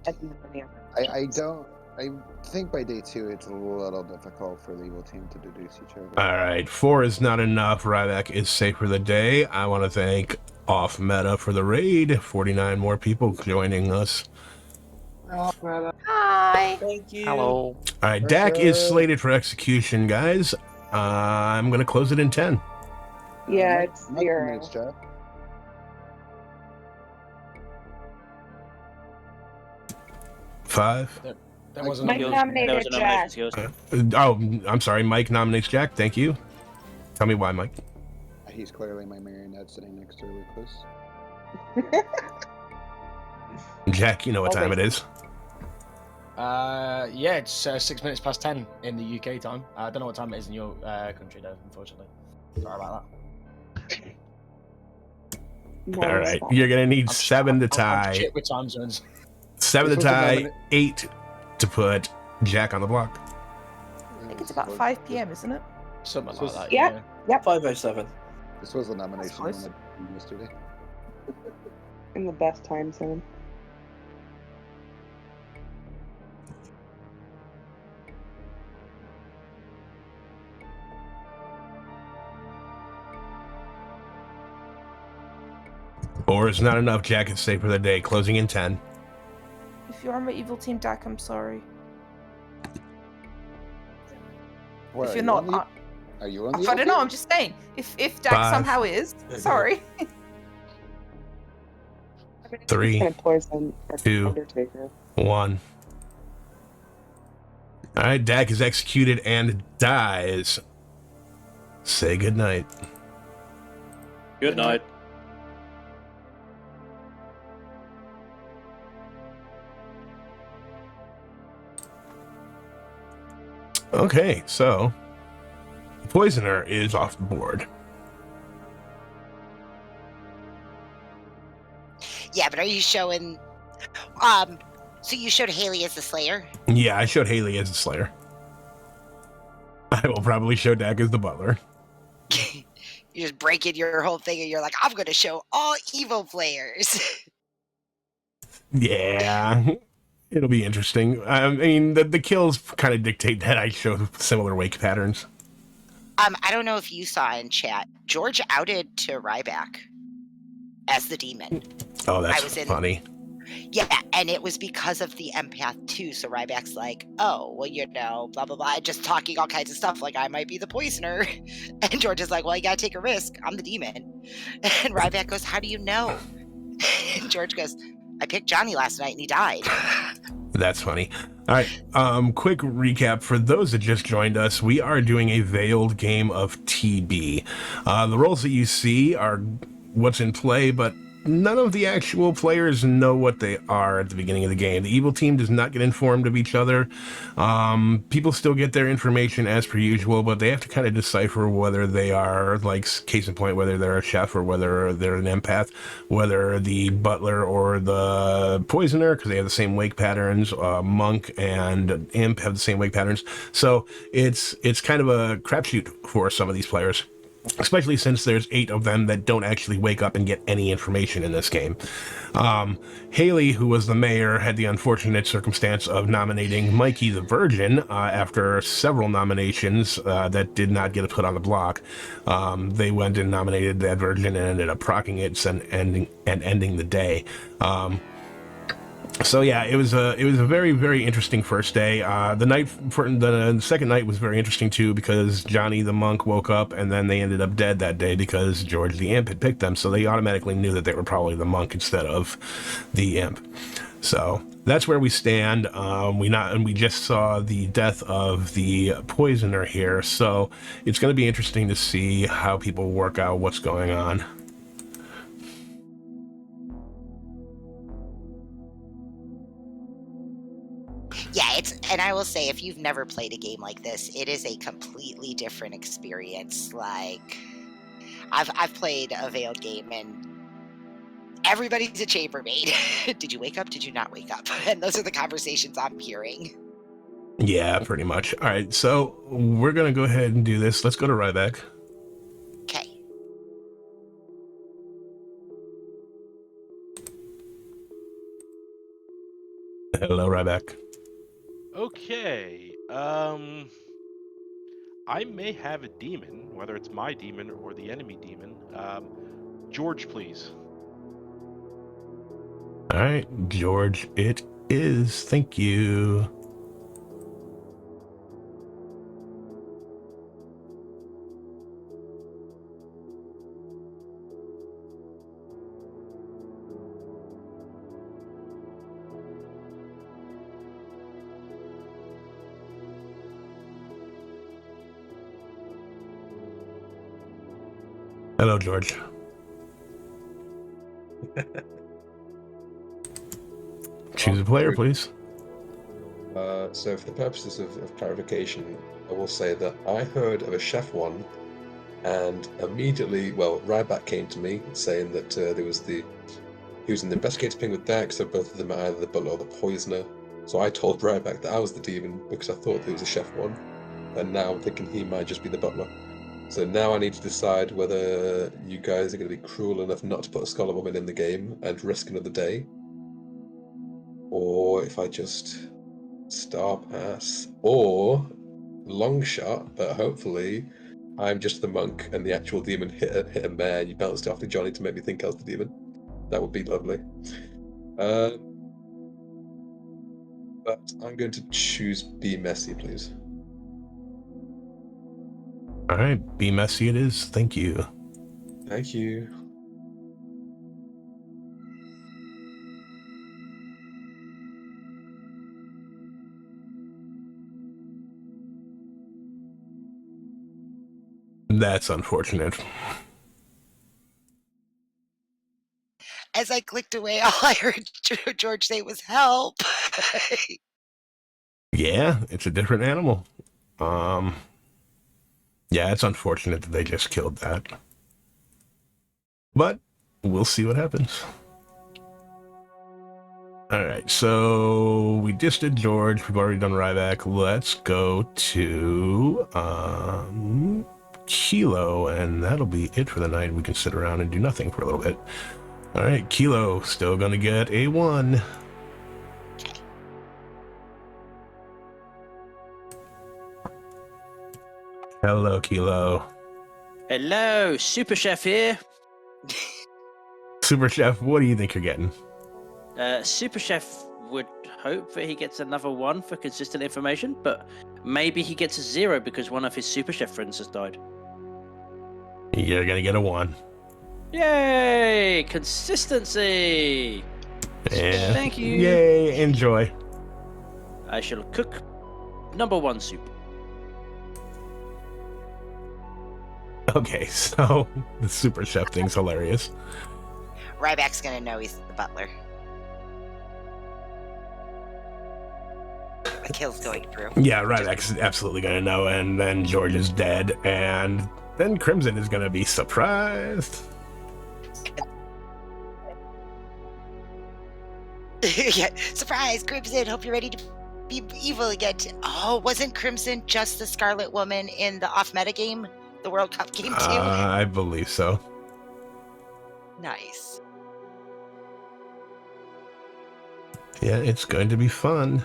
go! I think by day 2 it's a little difficult for the evil team to deduce each other. All right, 4 is not enough. Ryback is safe for the day. I want to thank Off Meta for the raid. 49 more people joining us. Hi. Thank you. Hello. All right, Dak is slated for execution, guys. I'm going to close it in 10. Yeah, it's 0. Jack. Five. That wasn't Mike nominated Jack. I'm sorry. Mike nominates Jack. Thank you. Tell me why, Mike. He's clearly my marionette sitting next to Lucas. Jack, you know what time it is. Yeah, it's 6 minutes past 10 in the UK time. I don't know what time it is in your country, though, unfortunately. Sorry about that. All right, you're gonna need 7 to tie. Shit with time zones. 7 to tie, 8 to put Jack on the block. I think it's about 5 p.m., isn't it? Something like that. Yep. Yep. 5:07. This was a nomination close. yesterday. In the best time zone. Or is not enough. Jack is safe for the day. Closing in 10. If you're on my evil team, Dak, I'm sorry. What, if are you're you not, on the- Are you on the I don't know. evil I'm just saying. If Dak 5. somehow is, sorry. 3, Gonna poison 2, Undertaker. 1. All right, Dak is executed and dies. Say goodnight. Good night. Okay, so the poisoner is off the board. Yeah, but are you showing? So you showed Haley as the Slayer? Yeah, I showed Haley as the Slayer. I will probably show Dak as the Butler. You just break in your whole thing, and you're like, I'm going to show all evil players. Yeah. It'll be interesting. I mean, the kills kind of dictate that I show similar wake patterns. I don't know if you saw in chat, George outed to Ryback as the demon. Oh, that's funny. Yeah, and it was because of the empath too. So Ryback's like, oh, well, blah, blah, blah, just talking all kinds of stuff like I might be the poisoner. And George is like, well, you gotta take a risk. I'm the demon. And Ryback goes, how do you know? And George goes, I picked Johnny last night and he died. That's funny. All right, quick recap for those that just joined us. We are doing a veiled game of TB. The roles that you see are what's in play, but none of the actual players know what they are at the beginning of the game. The evil team does not get informed of each other. People still get their information as per usual, but they have to kind of decipher whether they are, like, case in point, whether they're a chef or whether they're an empath, whether the butler or the poisoner, because they have the same wake patterns. Monk and imp have the same wake patterns. So it's kind of a crapshoot for some of these players, especially since there's 8 of them that don't actually wake up and get any information in this game. Haley, who was the mayor, had the unfortunate circumstance of nominating Mikey the Virgin after several nominations that did not get put on the block. They went and nominated that Virgin and ended up procking it and ending the day. So yeah, it was a very, very interesting first day. The second night was very interesting too, because Johnny the monk woke up and then they ended up dead that day because George the imp had picked them, so they automatically knew that they were probably the monk instead of the imp. So that's where we stand. We just saw the death of the poisoner here, so it's going to be interesting to see how people work out what's going on. Yeah, and I will say, if you've never played a game like this, it is a completely different experience. Like, I've played a veiled game and everybody's a chambermaid. Did you wake up? Did you not wake up? And those are the conversations I'm hearing. Yeah, pretty much. All right, so we're gonna go ahead and do this. Let's go to Ryback. Okay. Hello, Ryback. Okay. I may have a demon, whether it's my demon or the enemy demon. George, please. All right, George, it is. Thank you. Hello, George. Choose a player, please. So for the purposes of clarification, I will say that I heard of a chef one, and immediately, Ryback came to me saying that he was in the investigator ping with Dex, so both of them are either the butler or the poisoner. So I told Ryback that I was the demon because I thought there was a chef one, and now I'm thinking he might just be the butler. So now I need to decide whether you guys are going to be cruel enough not to put a scholar woman in the game and risk another day, or if I just star pass, or long shot, but hopefully I'm just the monk and the actual demon hit a mare and you bounced off to Johnny to make me think I was the demon. That would be lovely. But I'm going to choose Be Messy, please. All right, Be Messy it is. Thank you. Thank you. That's unfortunate. As I clicked away, all I heard George say was help. Yeah, it's a different animal. Yeah, it's unfortunate that they just killed that. But we'll see what happens. All right, so we just did George. We've already done Ryback. Let's go to Kilo, and that'll be it for the night. We can sit around and do nothing for a little bit. All right, Kilo, still going to get a 1. Hello, Kilo. Hello, Super Chef here. Super Chef, what do you think you're getting? Super Chef would hope that he gets another 1 for consistent information, but maybe he gets a 0 because one of his Super Chef friends has died. You're gonna get a 1. Yay! Consistency! Yeah. Thank you. Yay, enjoy. I shall cook number 1 soup. Okay, so the Super Chef thing's hilarious. Ryback's gonna know he's the butler. The kill's going through. Yeah, Ryback's absolutely gonna know, and then George is dead, and then Crimson is gonna be surprised. Yeah, surprise, Crimson. Hope you're ready to be evil again. Oh, wasn't Crimson just the Scarlet Woman in the off-meta game? The World Cup game, too? I believe so. Nice. Yeah, it's going to be fun.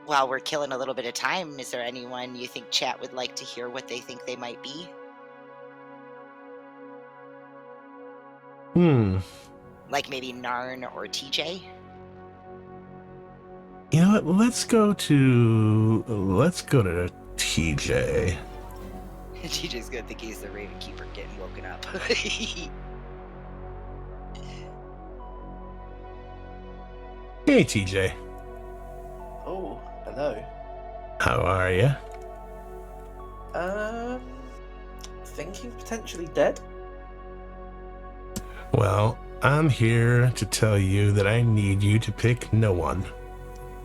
While we're killing a little bit of time, is there anyone you think chat would like to hear what they think they might be? Like maybe Narn or TJ? You know what? Let's go to TJ. TJ's gonna think he's the Raven Keeper getting woken up. Hey, TJ. Oh, hello. How are you? Thinking potentially dead? Well, I'm here to tell you that I need you to pick no one.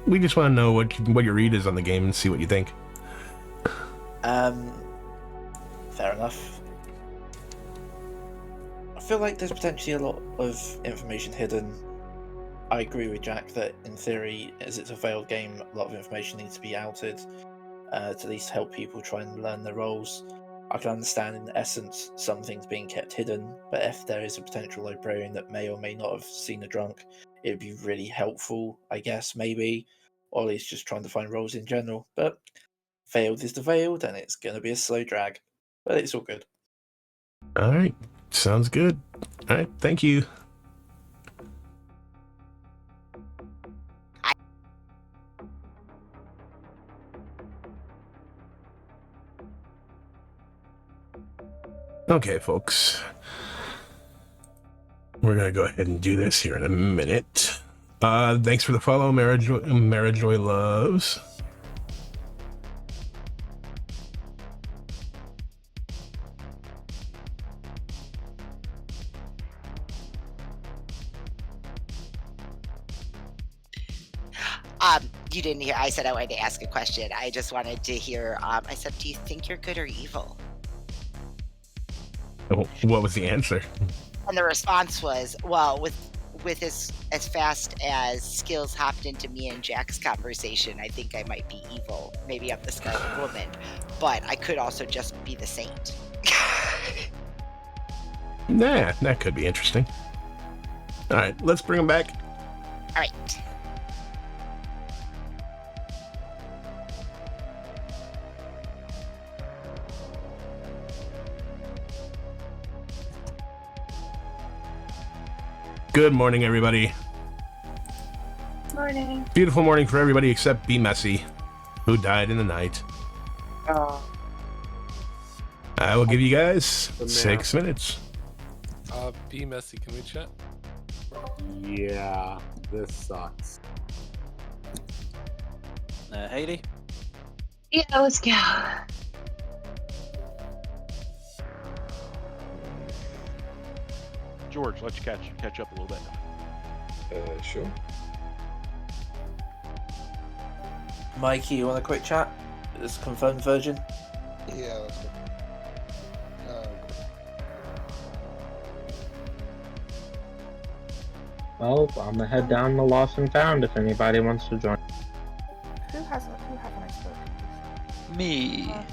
We just want to know what your read is on the game and see what you think. Fair enough. I feel like there's potentially a lot of information hidden. I agree with Jack that in theory, as it's a veiled game, a lot of information needs to be outed to at least help people try and learn their roles. I can understand in essence some things being kept hidden, but if there is a potential librarian that may or may not have seen a drunk, it would be really helpful, I guess, maybe, or at least just trying to find roles in general. But veiled is the veiled, and it's going to be a slow drag, but it's all good. All right. Sounds good. All right. Thank you. Okay, folks. We're going to go ahead and do this here in a minute. Thanks for the follow, Marijoy Loves. You didn't hear. I said I wanted to ask a question. I just wanted to hear. I said, do you think you're good or evil? What was the answer? And the response was, well, with as fast as Skills hopped into me and Jack's conversation, I think I might be evil. Maybe I'm the Scarlet Woman, but I could also just be the Saint. Nah, that could be interesting. All right, let's bring him back. All right. Good morning, everybody. Morning. Beautiful morning for everybody except Be Messy, who died in the night. Oh. I will give you guys 6 minutes. Be Messy, can we chat? Yeah, this sucks. Haley? Yeah, let's go. George, let you catch up a little bit. Sure. Mikey, you want a quick chat? This confirmed version? Yeah, let's go. Well, I'm gonna head down to Lost and Found if anybody wants to join. Who haven't I spoken Me. to?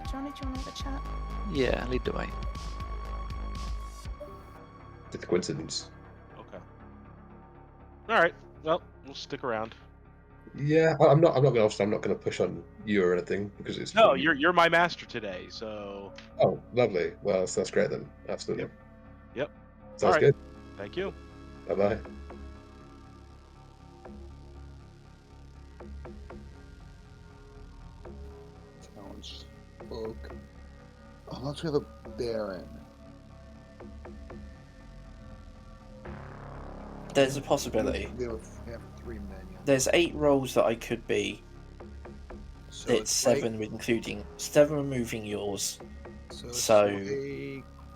Johnny, do you want to have a chat? Yeah, lead the way. It's a coincidence. Okay. All right. Well, we'll stick around. Yeah, I'm not. I'm not going. I'm not going to push on you or anything because it's. No, you're my master today. So. Oh, lovely. Well, that's great then. Absolutely. Yep. Sounds All right. good. Thank you. Bye bye. Townsfolk. Unless we have a Baron. There's a possibility. They have 3 minions. There's 8 roles that I could be. So it's 7 including 7 removing yours. So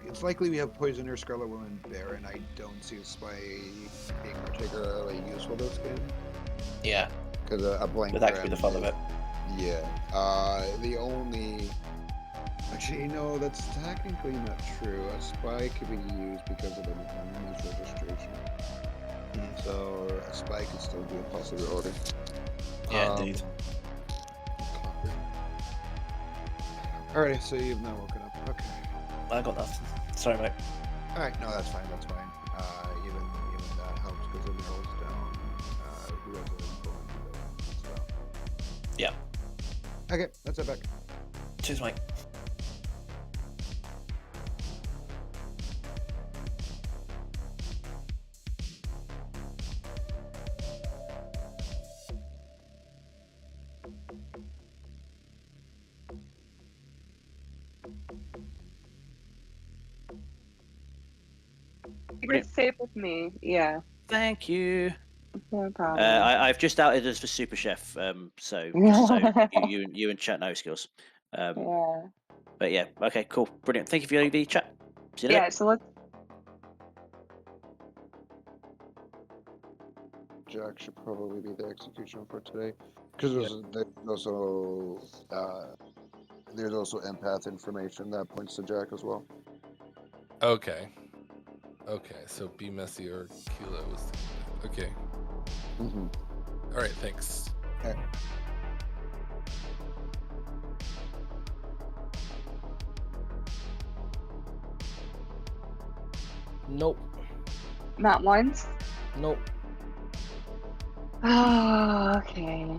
it's likely we have Poisoner, Scarlet Woman, Baron. I don't see a spy being particularly useful this game. Yeah. Because a blank. But that could be the fun of it. Yeah. The only. Actually, no, that's technically not true. A spy could be used because of an enemy's registration. So a spy could still be a possibility. Yeah, indeed. Alright, so you've now woken up. Okay. I got nothing. Sorry, mate. Alright, no, that's fine. That's fine. Even that helps because it narrows down who has an influence. So. Yeah. Okay, that's it back. Cheers, mate. You can stay with me. Yeah. Thank you. No problem. I've just outed us for Super Chef, so you and chat know skills. Yeah. But yeah, okay, cool, brilliant. Thank you for the chat. See you later. Yeah. So let's. Jack should probably be the executioner for today, because there's also empath information that points to Jack as well. Okay. Okay, so Be Messy or Kilo was... Okay. Alright, thanks. Okay. Nope. Not once. Nope. Oh, okay.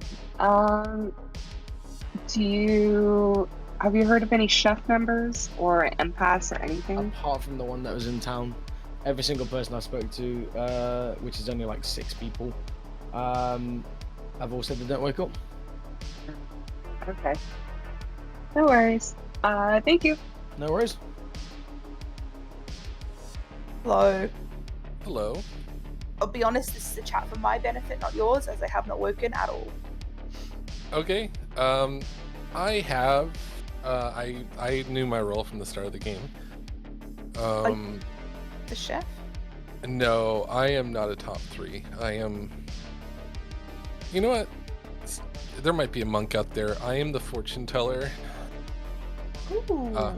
Have you heard of any chef members or empaths or anything? Apart from the one that was in town, every single person I spoke to, which is only like 6 people, I've all said they don't wake up. Okay. No worries. Thank you. No worries. Hello. Hello. I'll be honest, this is a chat for my benefit, not yours, as I have not woken at all. Okay. I have. I knew my role from the start of the game. The chef? No, I am not a top 3. I am. You know what? There might be a monk out there. I am the fortune teller. Ooh.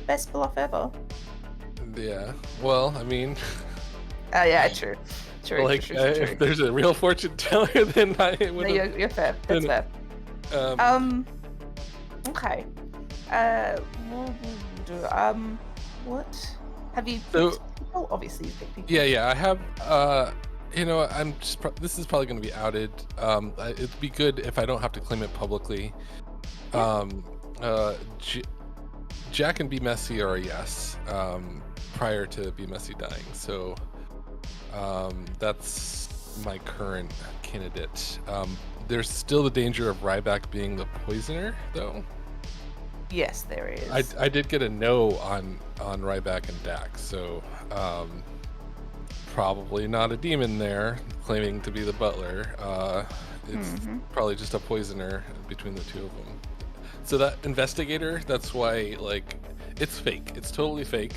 Best bluff ever. Yeah. Well, I mean. Oh yeah, true. True. Like, true. if there's a real fortune teller, then I would. No, you're fair. That's fair. Okay. What? Have you picked people? Obviously, you picked people. Yeah, I have. You know, I'm just. This is probably going to be outed. It'd be good if I don't have to claim it publicly. Jack and Be Messy are a yes. Prior to Be Messy dying, so that's my current candidate. There's still the danger of Ryback being the poisoner, though. Yes, there is. I did get a no on Ryback and Dax, so probably not a demon there claiming to be the butler. It's probably just a poisoner between the two of them. So that investigator, that's why, like, it's fake. It's totally fake.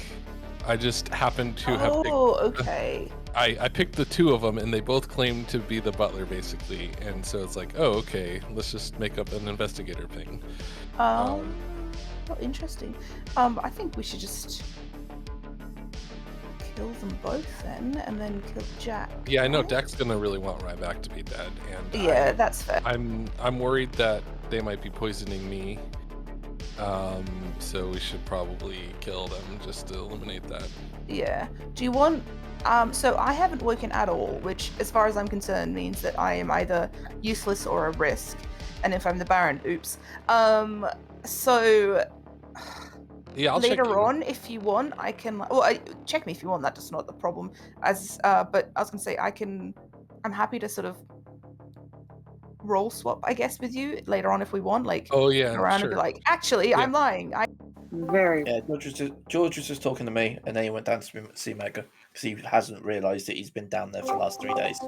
I just happened to have picked... Oh, okay. I picked the 2 of them, and they both claim to be the butler, basically. And so it's like, oh, okay, let's just make up an investigator thing. Oh, interesting. I think we should just kill them both then, and then kill Jack. Yeah, I know Dak's gonna really want Ryback to be dead, and yeah, that's fair. I'm worried that they might be poisoning me. So we should probably kill them just to eliminate that. Yeah. Do you want? So I haven't woken at all, which, as far as I'm concerned, means that I am either useless or a risk. And if I'm the Baron, oops. So Yeah, I'll check later you. on, if you want, I can. Well, check me if you want. That's not the problem. But I was gonna say I'm happy to sort of role swap, I guess, with you later on if we want. Like, Oh yeah, go around and be sure. like, actually, I'm lying. Yeah, George was just talking to me, and then he went down to see Mega because he hasn't realised that he's been down there for the last 3 days.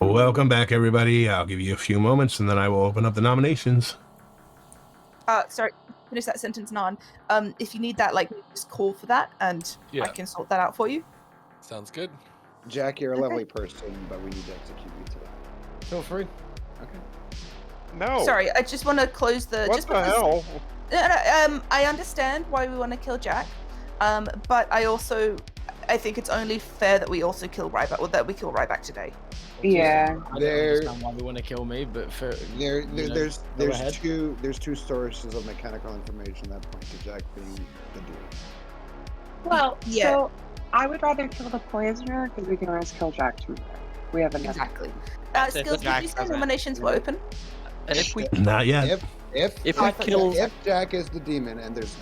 Welcome back, everybody. I'll give you a few moments, and then I will open up the nominations. Sorry, finish that sentence, Nan. If you need that, like, just call for that, and Yeah. I can sort that out for you. Sounds good. Jack, you're a lovely person, but we need to execute you today. Feel free. Okay. No. Sorry, I just want to close the. What just the because, hell? I understand why we want to kill Jack, but I think it's only fair that we also kill Ryback, or that we kill Ryback today. Yeah. I don't understand why they want to kill me, but There's ahead. two sources of mechanical information that point to Jack being the dude. Well, Yeah. so I would rather kill the poisoner because we can always kill Jack tomorrow. We have enough. Exactly. That's Skills, did you say nominations were open? And if we Not yet. If we kill If Jack is the demon and there's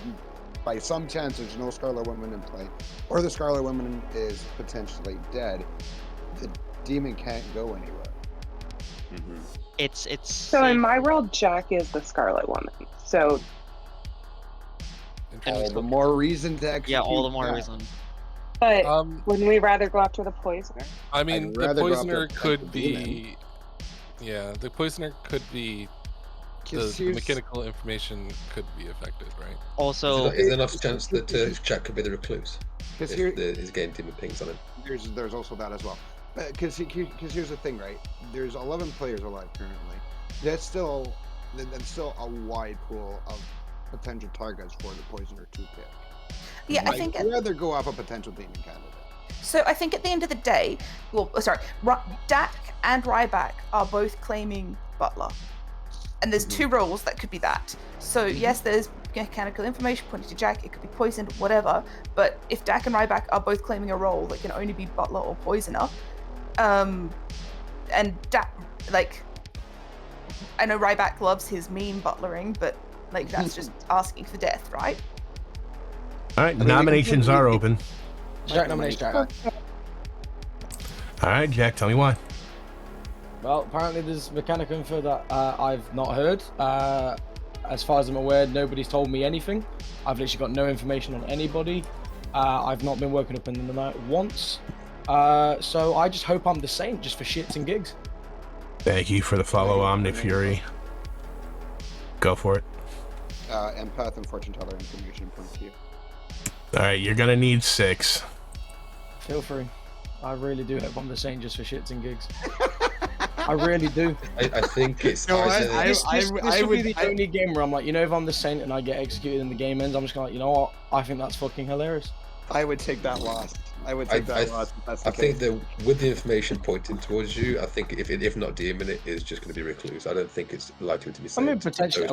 by some chance there's no Scarlet Woman in play, or the Scarlet Woman is potentially dead, the demon can't go anywhere. It's So in my world, Jack is the Scarlet Woman. So All the more reason to execute. yeah, all the more Jack. reason. but wouldn't we rather go after the poisoner? I mean, I'd the rather go poisoner after could the demon. be. Yeah, the poisoner could be. The 'Cause here's- mechanical information could be affected, right? Also, Is there enough chance that Jack could be the recluse? 'Cause If here- his game demon pings on him. There's also that as well. Because here's the thing, right? There's 11 players alive currently. That's still a wide pool of potential targets for the poisoner to pick. Yeah, I think. I'd rather go off a potential demon candidate. So I think at the end of the day, Dak and Ryback are both claiming Butler. And there's two roles that could be that. So yes, there's mechanical information pointing to Jack, it could be poisoned, whatever. But if Dak and Ryback are both claiming a role that can only be Butler or Poisoner, and Dak, like, I know Ryback loves his mean butlering, but like that's just asking for death, right? All right, nominations are open. Jack nominates Jack. All right, Jack, tell me why. Well, apparently there's mechanical info that I've not heard. As far as I'm aware, nobody's told me anything. I've literally got no information on anybody. I've not been woken up in the night once. So I just hope I'm the saint, just for shits and gigs. Thank you for the follow, Omnifury. Go for it. Empath and fortune teller information point to you. All right, you're gonna need 6. Feel free. I really do hope I'm the saint, just for shits and gigs. I really do. I think it's. This would be the only game where I'm like, if I'm the saint and I get executed and the game ends, I'm just gonna, you know what? I think that's fucking hilarious. I would take that loss. I would take that loss. If that's the I think case. that with the information pointing towards you, I think if not demon, it is just going to be recluse. I don't think it's likely to be. I mean, potentially.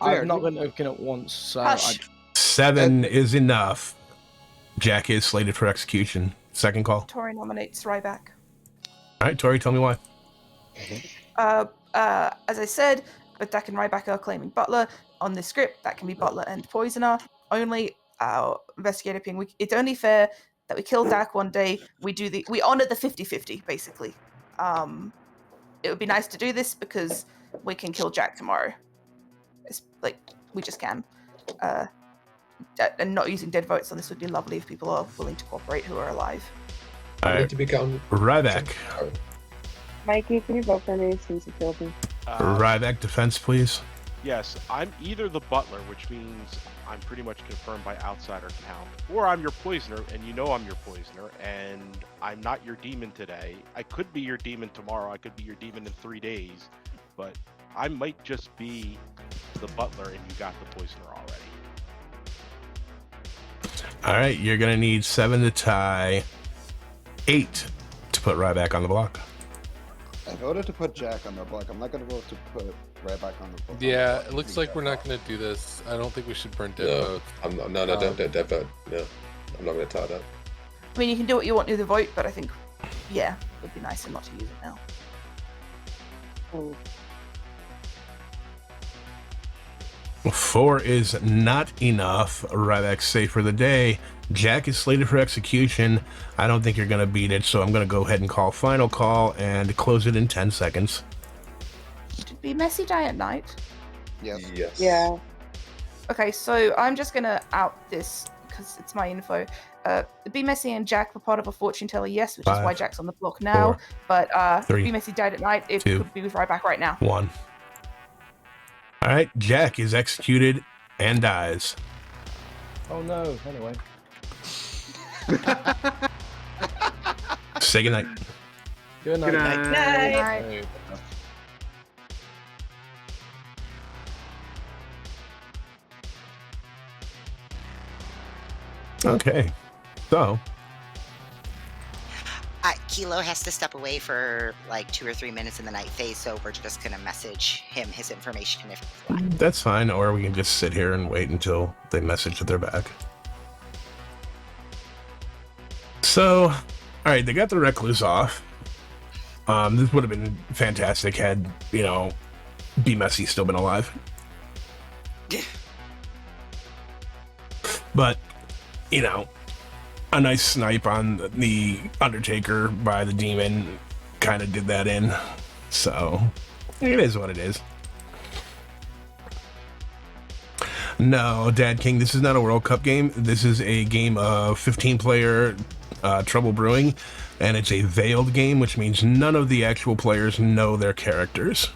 I've not been woken up once, so. 7 is enough. Jack is slated for execution. Second call. Tori nominates Ryback. All right, Tori, tell me why. As I said, but Dak and Ryback are claiming Butler. On this script, that can be Butler and Poisoner. Only our investigator ping. It's only fair that we kill Dak one day. We honor the 50-50, basically. It would be nice to do this because we can kill Jack tomorrow. It's like we just can. And not using dead votes on this would be lovely if people are willing to cooperate who are alive. All right, Ryback. Mikey, can you vote for me since you killed me? Ryback, defense, please. Yes, I'm either the butler, which means I'm pretty much confirmed by outsider count, or I'm your poisoner, and you know I'm your poisoner, and I'm not your demon today. I could be your demon tomorrow, I could be your demon in 3 days, but I might just be the butler and you got the poisoner already. All right, you're gonna need 7 to tie, 8 to put Ryback on the block. I voted to put Jack on the block. I'm not going to vote to put Ryback on the block. Yeah, it looks like we're not going to do this. I don't think we should burn dead No, votes. I'm not. No, don't dead vote. No, I'm not going to tie it up. I mean, you can do what you want with the vote, but I think, yeah, it would be nicer not to use it now. Oh. 4 is not enough. Ryback's safe for the day. Jack is slated for execution. I don't think you're going to beat it, so I'm going to go ahead and call final call and close it in 10 seconds. Did Be Messy die at night? Yes. Yes. Yeah. Okay, so I'm just going to out this because it's my info. Be Messy and Jack were part of a fortune teller, yes, which is why 5, Jack's on the block now. 4, But 3, Be Messy died at night. It 2, could be with Ryback right now. 1. All right, Jack is executed and dies. Oh no. Anyway. Say goodnight. Good night. Good night. Night. Okay, so Kilo has to step away for like 2 or 3 minutes in the night phase, so we're just gonna message him his information if that's fine, or we can just sit here and wait until they message that they're back. So, all right, they got the recluse off. This would have been fantastic had, you know, Be Messy still been alive. But, you know, a nice snipe on the Undertaker by the demon kind of did that in. So, it is what it is. No, Dad King, this is not a World Cup game. This is a game of 15-player Trouble Brewing, and it's a veiled game, which means none of the actual players know their characters.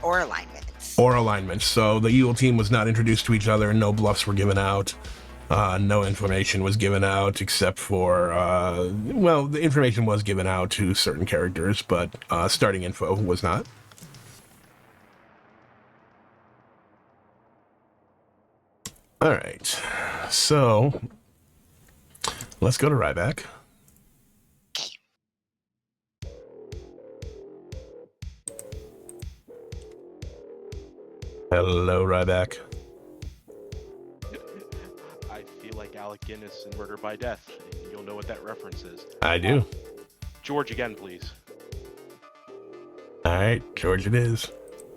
or alignments. Or alignments. So the evil team was not introduced to each other, and no bluffs were given out. No information was given out except for, well, the information was given out to certain characters, but starting info was not. All right, so let's go to Ryback. Hello, Ryback. I feel like Alec Guinness in Murder by Death. You'll know what that reference is. I do. George again, please. All right, George it is.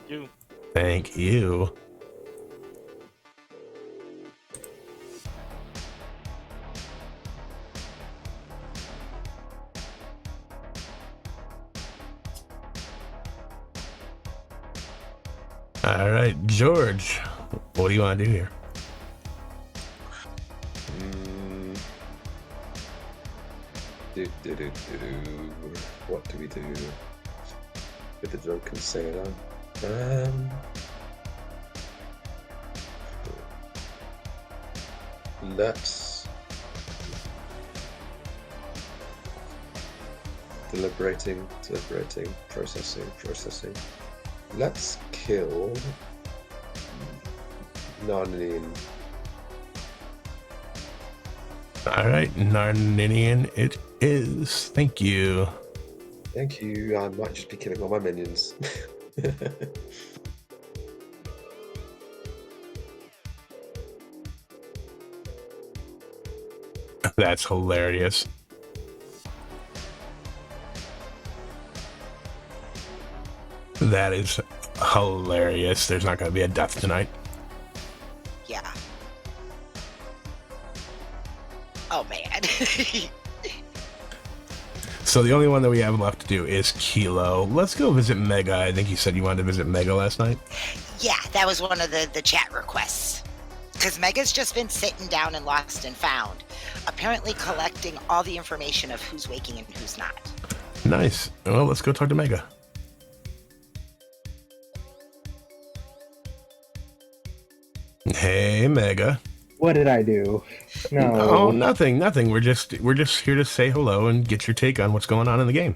You. Thank you. All right, George, what do you want to do here? What do we do with the drunken sailor? Let's deliberating, processing. Let's kill Narnian. All right, Narnian it is. Thank you. Thank you. I might just be killing all my minions. That's hilarious. That is hilarious. There's not going to be a death tonight. Yeah. Oh, man. So the only one that we have left to do is Kilo. Let's go visit Mega. I think you said you wanted to visit Mega last night. Yeah, that was one of the chat requests. Because Mega's just been sitting down and lost and found, apparently collecting all the information of who's waking and who's not. Nice. Well, let's go talk to Mega. Hey, Mega. What did I do? No. Oh, nothing. We're just here to say hello and get your take on what's going on in the game.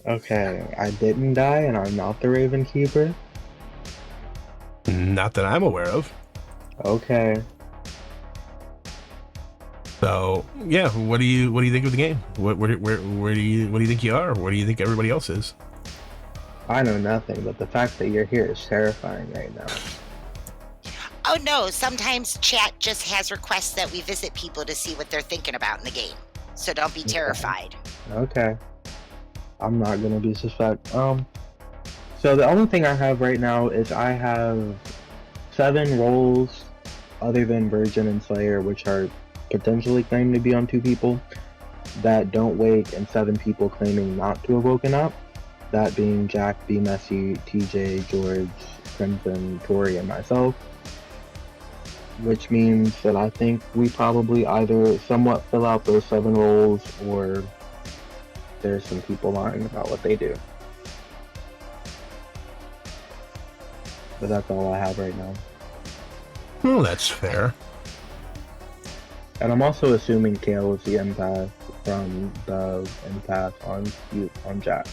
Okay, I didn't die, and I'm not the Raven Keeper. Not that I'm aware of. Okay. So yeah, what do you think of the game? Where do you think you are? Where do you think everybody else is? I know nothing, but the fact that you're here is terrifying right now. Oh no, sometimes chat just has requests that we visit people to see what they're thinking about in the game. So don't be terrified. Okay. I'm not gonna be suspect. So the only thing I have right now is I have 7 roles other than Virgin and Slayer, which are potentially claimed to be on 2 people that don't wake, and 7 people claiming not to have woken up. That being Jack, B. Messy, TJ, George, Crimson, Tori, and myself. Which means that I think we probably either somewhat fill out those 7 roles, or there's some people lying about what they do. But that's all I have right now. Well, that's fair. And I'm also assuming Kale is the empath from the empath on Jack.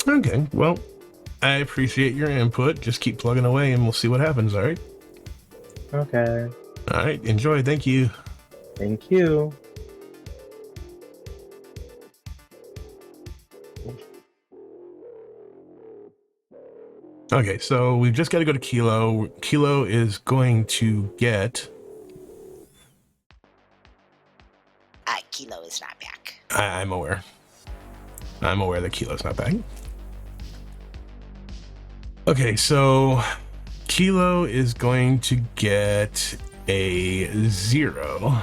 Okay, well, I appreciate your input. Just keep plugging away and we'll see what happens, all right? Okay. All right, enjoy. Thank you. Thank you. Okay, so we've just got to go to Kilo. Kilo is going to get... Kilo is not back. I'm aware. I'm aware that Kilo's not back. Okay, so Kilo is going to get a 0,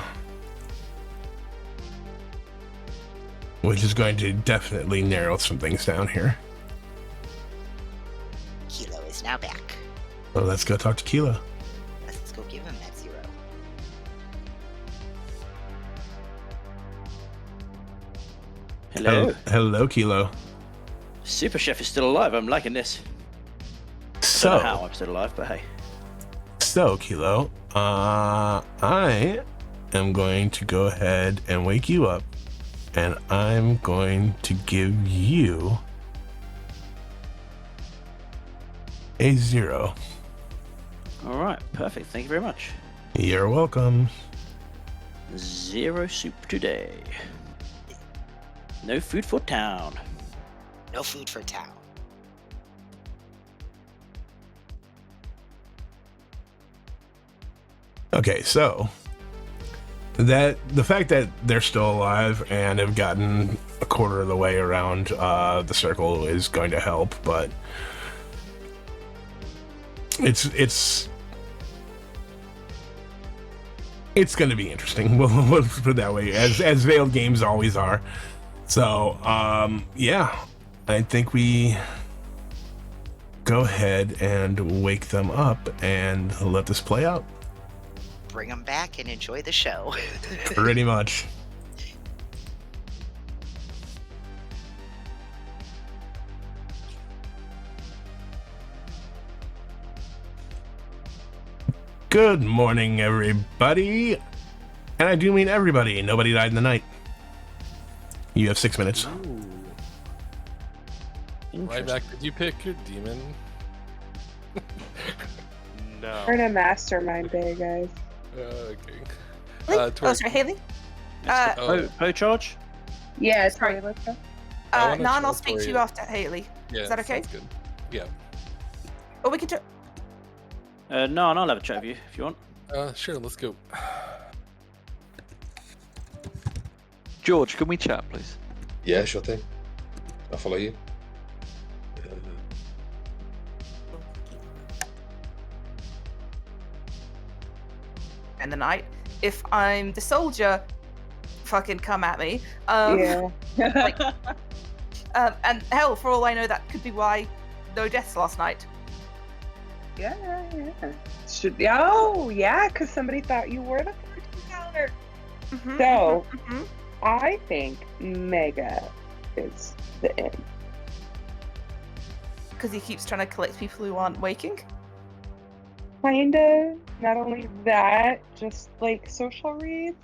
which is going to definitely narrow some things down here. Kilo is now back. So let's go talk to Kilo. Let's go give him that 0. Hello. Hello, Kilo. Super Chef is still alive. I'm liking this. I don't know how I'm still alive, but hey. So, Kilo, I am going to go ahead and wake you up, and I'm going to give you a 0. All right, perfect. Thank you very much. You're welcome. 0 soup today. No food for town. No food for town. Okay, so that the fact that they're still alive and have gotten a quarter of the way around the circle is going to help, but it's going to be interesting. We'll put it that way, as Veiled games always are. So, yeah, I think we go ahead and wake them up and let this play out. Bring them back and enjoy the show. Pretty much. Good morning, everybody. And I do mean everybody. Nobody died in the night. You have 6 minutes. Ryback, did you pick your demon? No. We're in a mastermind day, guys. Okay. Oh, sorry, Haley? Poe charge? Yeah, sorry, let's go. Nan, I'll speak to you after Haley. Yeah, Is that okay? sounds good. Yeah. Or we can do... No, and I'll have a chat with you if you want. Sure, let's go. George, can we chat, please? Yeah, sure thing. I'll follow you. And the night. If I'm the soldier, fucking come at me. Yeah. And hell, for all I know, that could be why no deaths last night. Yeah. Oh, yeah, because somebody thought you were the fortune teller. So, I think Mega is the imp. Because he keeps trying to collect people who aren't waking? Kinda. Not only that, just like social reads.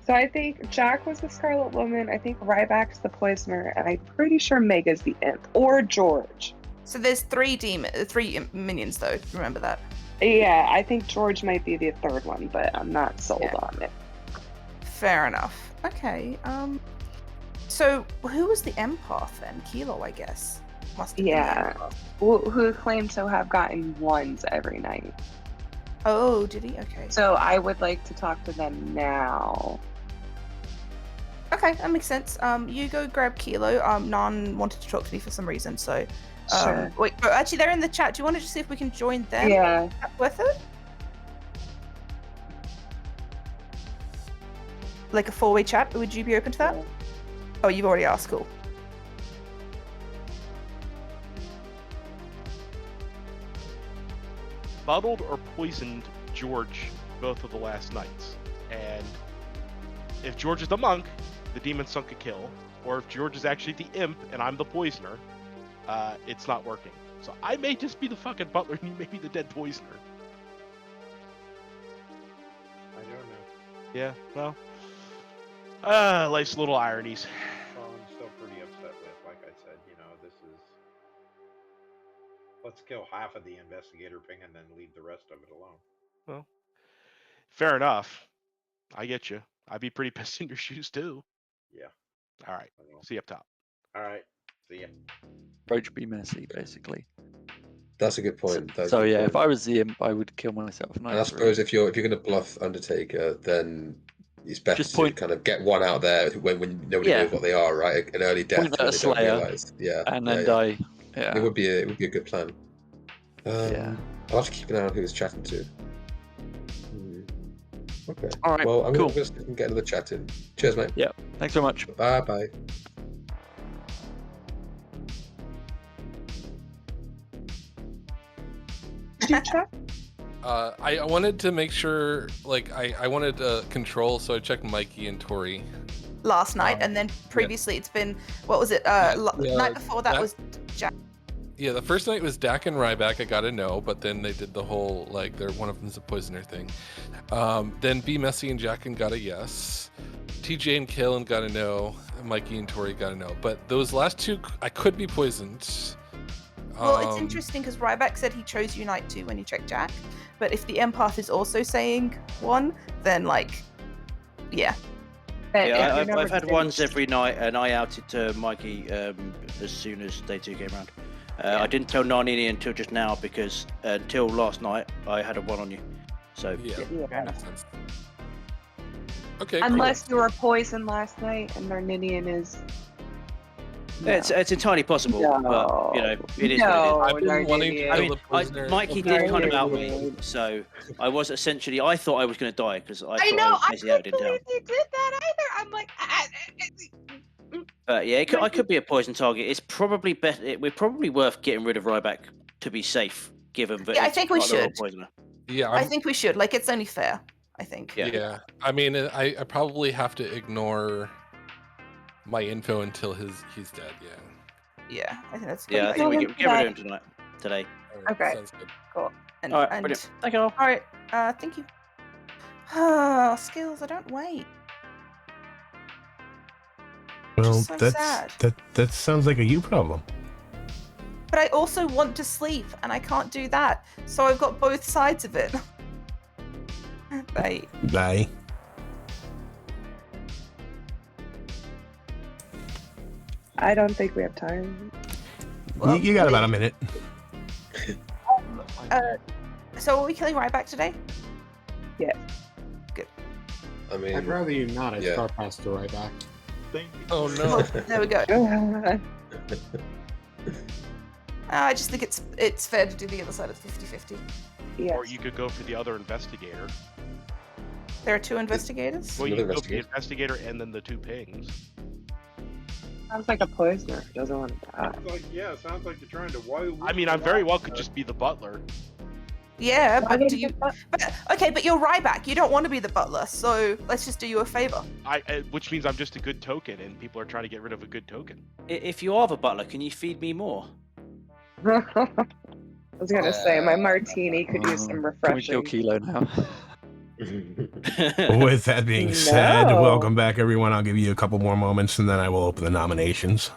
So I think Jack was the Scarlet Woman, I think Ryback's the Poisoner, and I'm pretty sure Mega's the imp. Or George. So there's three minions though. Remember that. Yeah, I think George might be the third one, but I'm not sold on it. Fair enough. Okay. So who was the empath then? Kilo, I guess. Must have been the empath. Who claimed to have gotten ones every night. Oh, did he? Okay. So I would like to talk to them now. Okay, that makes sense. You go grab Kilo. Nan wanted to talk to me for some reason, so. Sure. Wait, but actually, they're in the chat. Do you want to just see if we can join them? Yeah. With it? Like a four-way chat? Would you be open to that? Oh, you've already asked. Cool. Bottled or poisoned George both of the last nights. And if George is the monk, the demon sunk a kill. Or if George is actually the imp and I'm the poisoner, it's not working. So I may just be the fucking butler and you may be the dead poisoner. I don't know. Yeah, well. Life's little ironies. Well, I'm still pretty upset with, like I said, this is... Let's kill half of the investigator ping and then leave the rest of it alone. Well, fair enough. I get you. I'd be pretty pissed in your shoes too. Yeah. All right. See you up top. All right. See ya. Approach be messy, basically. That's a good point. That's So a good yeah, point. if I was the imp, I would kill myself. And I suppose if you're going to bluff Undertaker, then it's better Just to kind of get one out there when nobody knows what they are, right? An early death Point when at they a don't Slayer, realize. Yeah. and then die. Yeah. It would be a good plan. Yeah. I'll have to keep an eye on who he's chatting to. Okay. All right. Well, I'm cool. going to get another chat in. Cheers, mate. Yeah. Thanks very much. Bye bye. I wanted to make sure, like, I wanted control, so I checked Mikey and Tori. Last night, and then previously it's been, what was it? Night before that was Jack. Yeah, the first night was Dak and Ryback, I got a no, but then they did the whole, like, one of them's a poisoner thing. Then B. Messy and Jack got a yes. TJ and Kalen got a no. Mikey and Tori got a no. But those last two, I could be poisoned. Well, it's interesting because Ryback said he chose Unite 2 when he checked Jack. But if the empath is also saying 1, then, like, yeah. Yeah, I've had ones every night, and I outed to Mikey as soon as day 2 came around. I didn't tell Narnini until just now because until last night I had a 1 on you. So yeah. Makes sense. Okay. Unless you were poisoned last night and Narninian is. No. It's entirely possible, but it is. No, what it is. I've been wanting to kill the poisoner. Mikey did kind of out me, so I was essentially. I thought I was going to die because I know. thought I was I couldn't believe you did that either. I'm like. Yeah, I could be a poison target. It's probably better. We're probably worth getting rid of Ryback to be safe, given that. Yeah, I think we should. Poisoner. Yeah, I think we should. Like, it's only fair. I think. Yeah. I mean, I probably have to ignore my info until he's dead. Yeah. Yeah, I think that's. Yeah, I think we get rid of him today. Right, okay. Sounds good. Cool. And, all right, brilliant. Thank you all. All right. Thank you. Skills. I don't wait. Well, so sad. that sounds like a you problem. But I also want to sleep, and I can't do that. So I've got both sides of it. Bye. Bye. I don't think we have time. Well, you got about a minute. So are we killing Ryback today? Yeah. Good. I mean, I'd rather you not. I'd yeah. start past the right back. Oh no. There we go. I just think it's fair to do the other side of 50-50. Yes. Or you could go for the other investigator. There are 2 investigators? Well, you could go for the investigator and then the 2 pings. Sounds like a poisoner who doesn't want to die. It sounds like you're trying to I mean, I very well could just be the butler. Yeah, but do you? But you're Ryback. You don't want to be the butler, so let's just do you a favor. Which means I'm just a good token, and people are trying to get rid of a good token. If you are the butler, can you feed me more? I was gonna say my martini could use some refreshing. Can we kill Kilo now? With that being said, welcome back, everyone. I'll give you a couple more moments, and then I will open the nominations.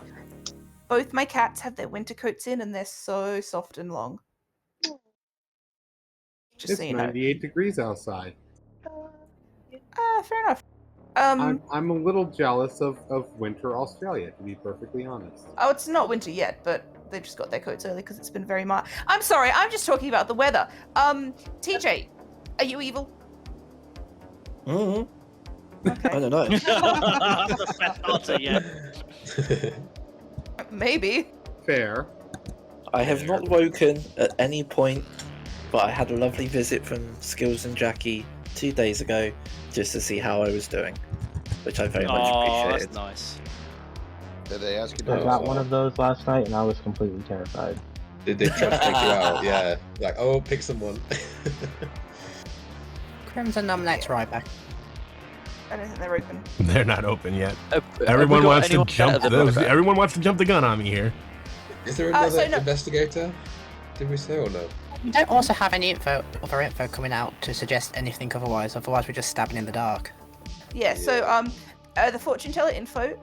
Both my cats have their winter coats in, and they're so soft and long. Just It's so you know. 98 degrees outside. Fair enough. I'm a little jealous of winter Australia, to be perfectly honest. Oh, it's not winter yet, but they've just got their coats early because it's been very mild. I'm sorry, I'm just talking about the weather. TJ, are you evil? I don't know. That's the best answer yet. Maybe. Fair. I have not woken at any point, but I had a lovely visit from Skills and Jackie 2 days ago just to see how I was doing, which I very much appreciated. That's nice. Did they ask you to I got one of those last night, and I was completely terrified. Did they try to take you out? Yeah. Like, oh, pick someone. Crimson nominates Ryback. I don't think they're open. They're not open yet. Have Everyone we got wants to anyone jump. better than Ryback? Everyone wants to jump the gun on me here. Is there another so no- investigator? Did we say or no? We don't also have any other info coming out to suggest anything otherwise. Otherwise, we're just stabbing in the dark. Yeah. So the fortune teller info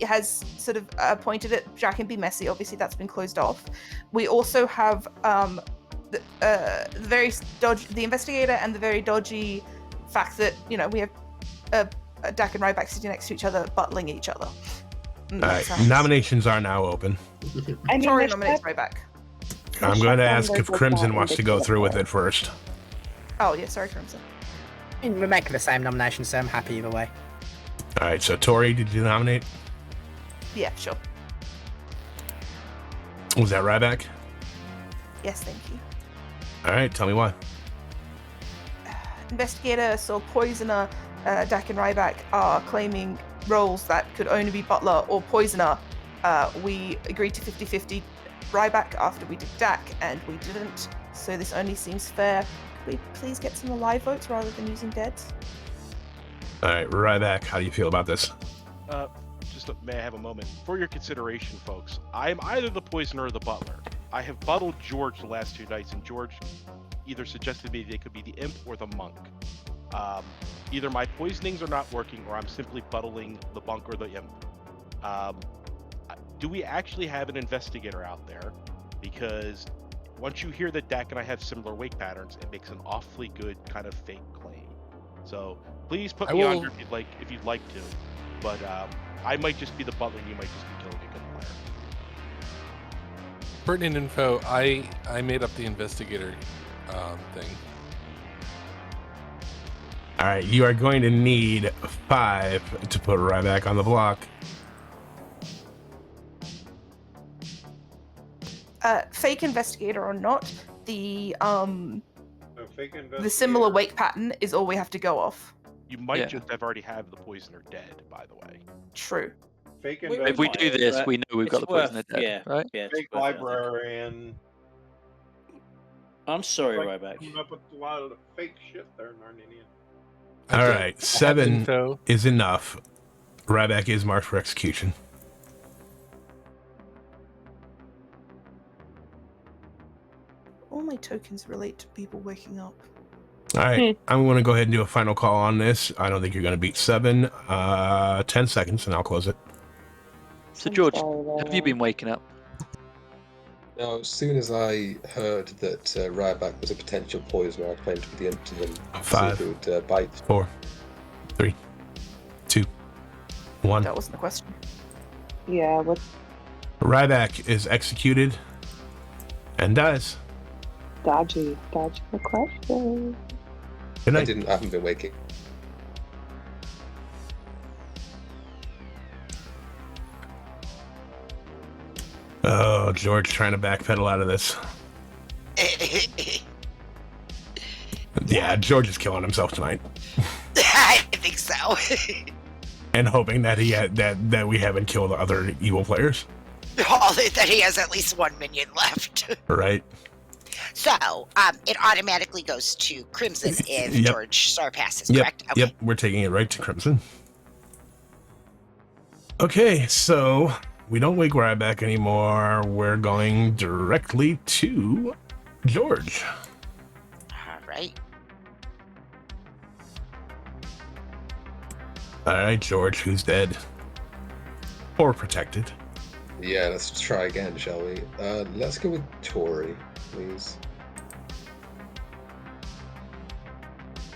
it has sort of pointed at Jack and Be Messy. Obviously, that's been closed off. We also have the investigator and the very dodgy fact that we have Dak and Ryback sitting next to each other, buttling each other. All right, nominations are now open. I mean, Tori there's nominates that- Ryback. I'm going to ask if numbers Crimson like wants that to go through with it first. Oh yeah, sorry, Crimson. We're making the same nomination, so I'm happy either way. All right, so Tori, did you nominate? Yeah, sure. Was that Ryback? Yes, thank you. All right, tell me why. Investigator, so Poisoner, Dak and Ryback are claiming roles that could only be Butler or Poisoner. We agreed to 50-50 Ryback after we did Dak, and we didn't. So this only seems fair. Could we please get some live votes rather than using deads? All right, Ryback, how do you feel about this? May I have a moment? For your consideration, folks, I am either the poisoner or the butler. I have buttled George the last 2 nights, and George either suggested to me they could be the imp or the monk. Either my poisonings are not working, or I'm simply buttling the monk or the imp. Do we actually have an investigator out there? Because once you hear that Dak and I have similar wake patterns, it makes an awfully good kind of fake claim. So please put me on if you'd like to. But I might just be the butler, and you might just be killing a good player. Pertinent info, I made up the investigator thing. All right, you are going to need 5 to put Ryback on the block. Fake investigator or not, the similar wake pattern is all we have to go off. You might just have already have the poisoner dead, by the way. True. Fake If we do this, we know we've got the poisoner dead, right? Yeah, Fake librarian. I'm sorry, Like, Ryback. coming up with a lot of fake shit there, Narninian. All right, 7 is enough. Ryback is marked for execution. All my tokens relate to people waking up. All right, I'm going to go ahead and do a final call on this. I don't think you're going to beat 7. 10 seconds, and I'll close it. So, George, have you been waking up? Now, as soon as I heard that Ryback was a potential poisoner, I claimed to be the imp to him. 5, See if he would bite. 4, 3, 2, 1. That wasn't the question. Yeah, what? Ryback is executed and dies. Dodgy the question. Good night. I haven't been waking. Oh, George trying to backpedal out of this. Yeah, George is killing himself tonight. I think so. And hoping that that we haven't killed other evil players. That he has at least 1 minion left. Right. So, it automatically goes to Crimson if Yep. George Star passes, Yep, correct? Okay. Yep, we're taking it right to Crimson. Okay, so we don't wake Ryback anymore. We're going directly to George. All right. All right, George, who's dead? Or protected. Yeah, let's try again, shall we? Let's go with Tori, please.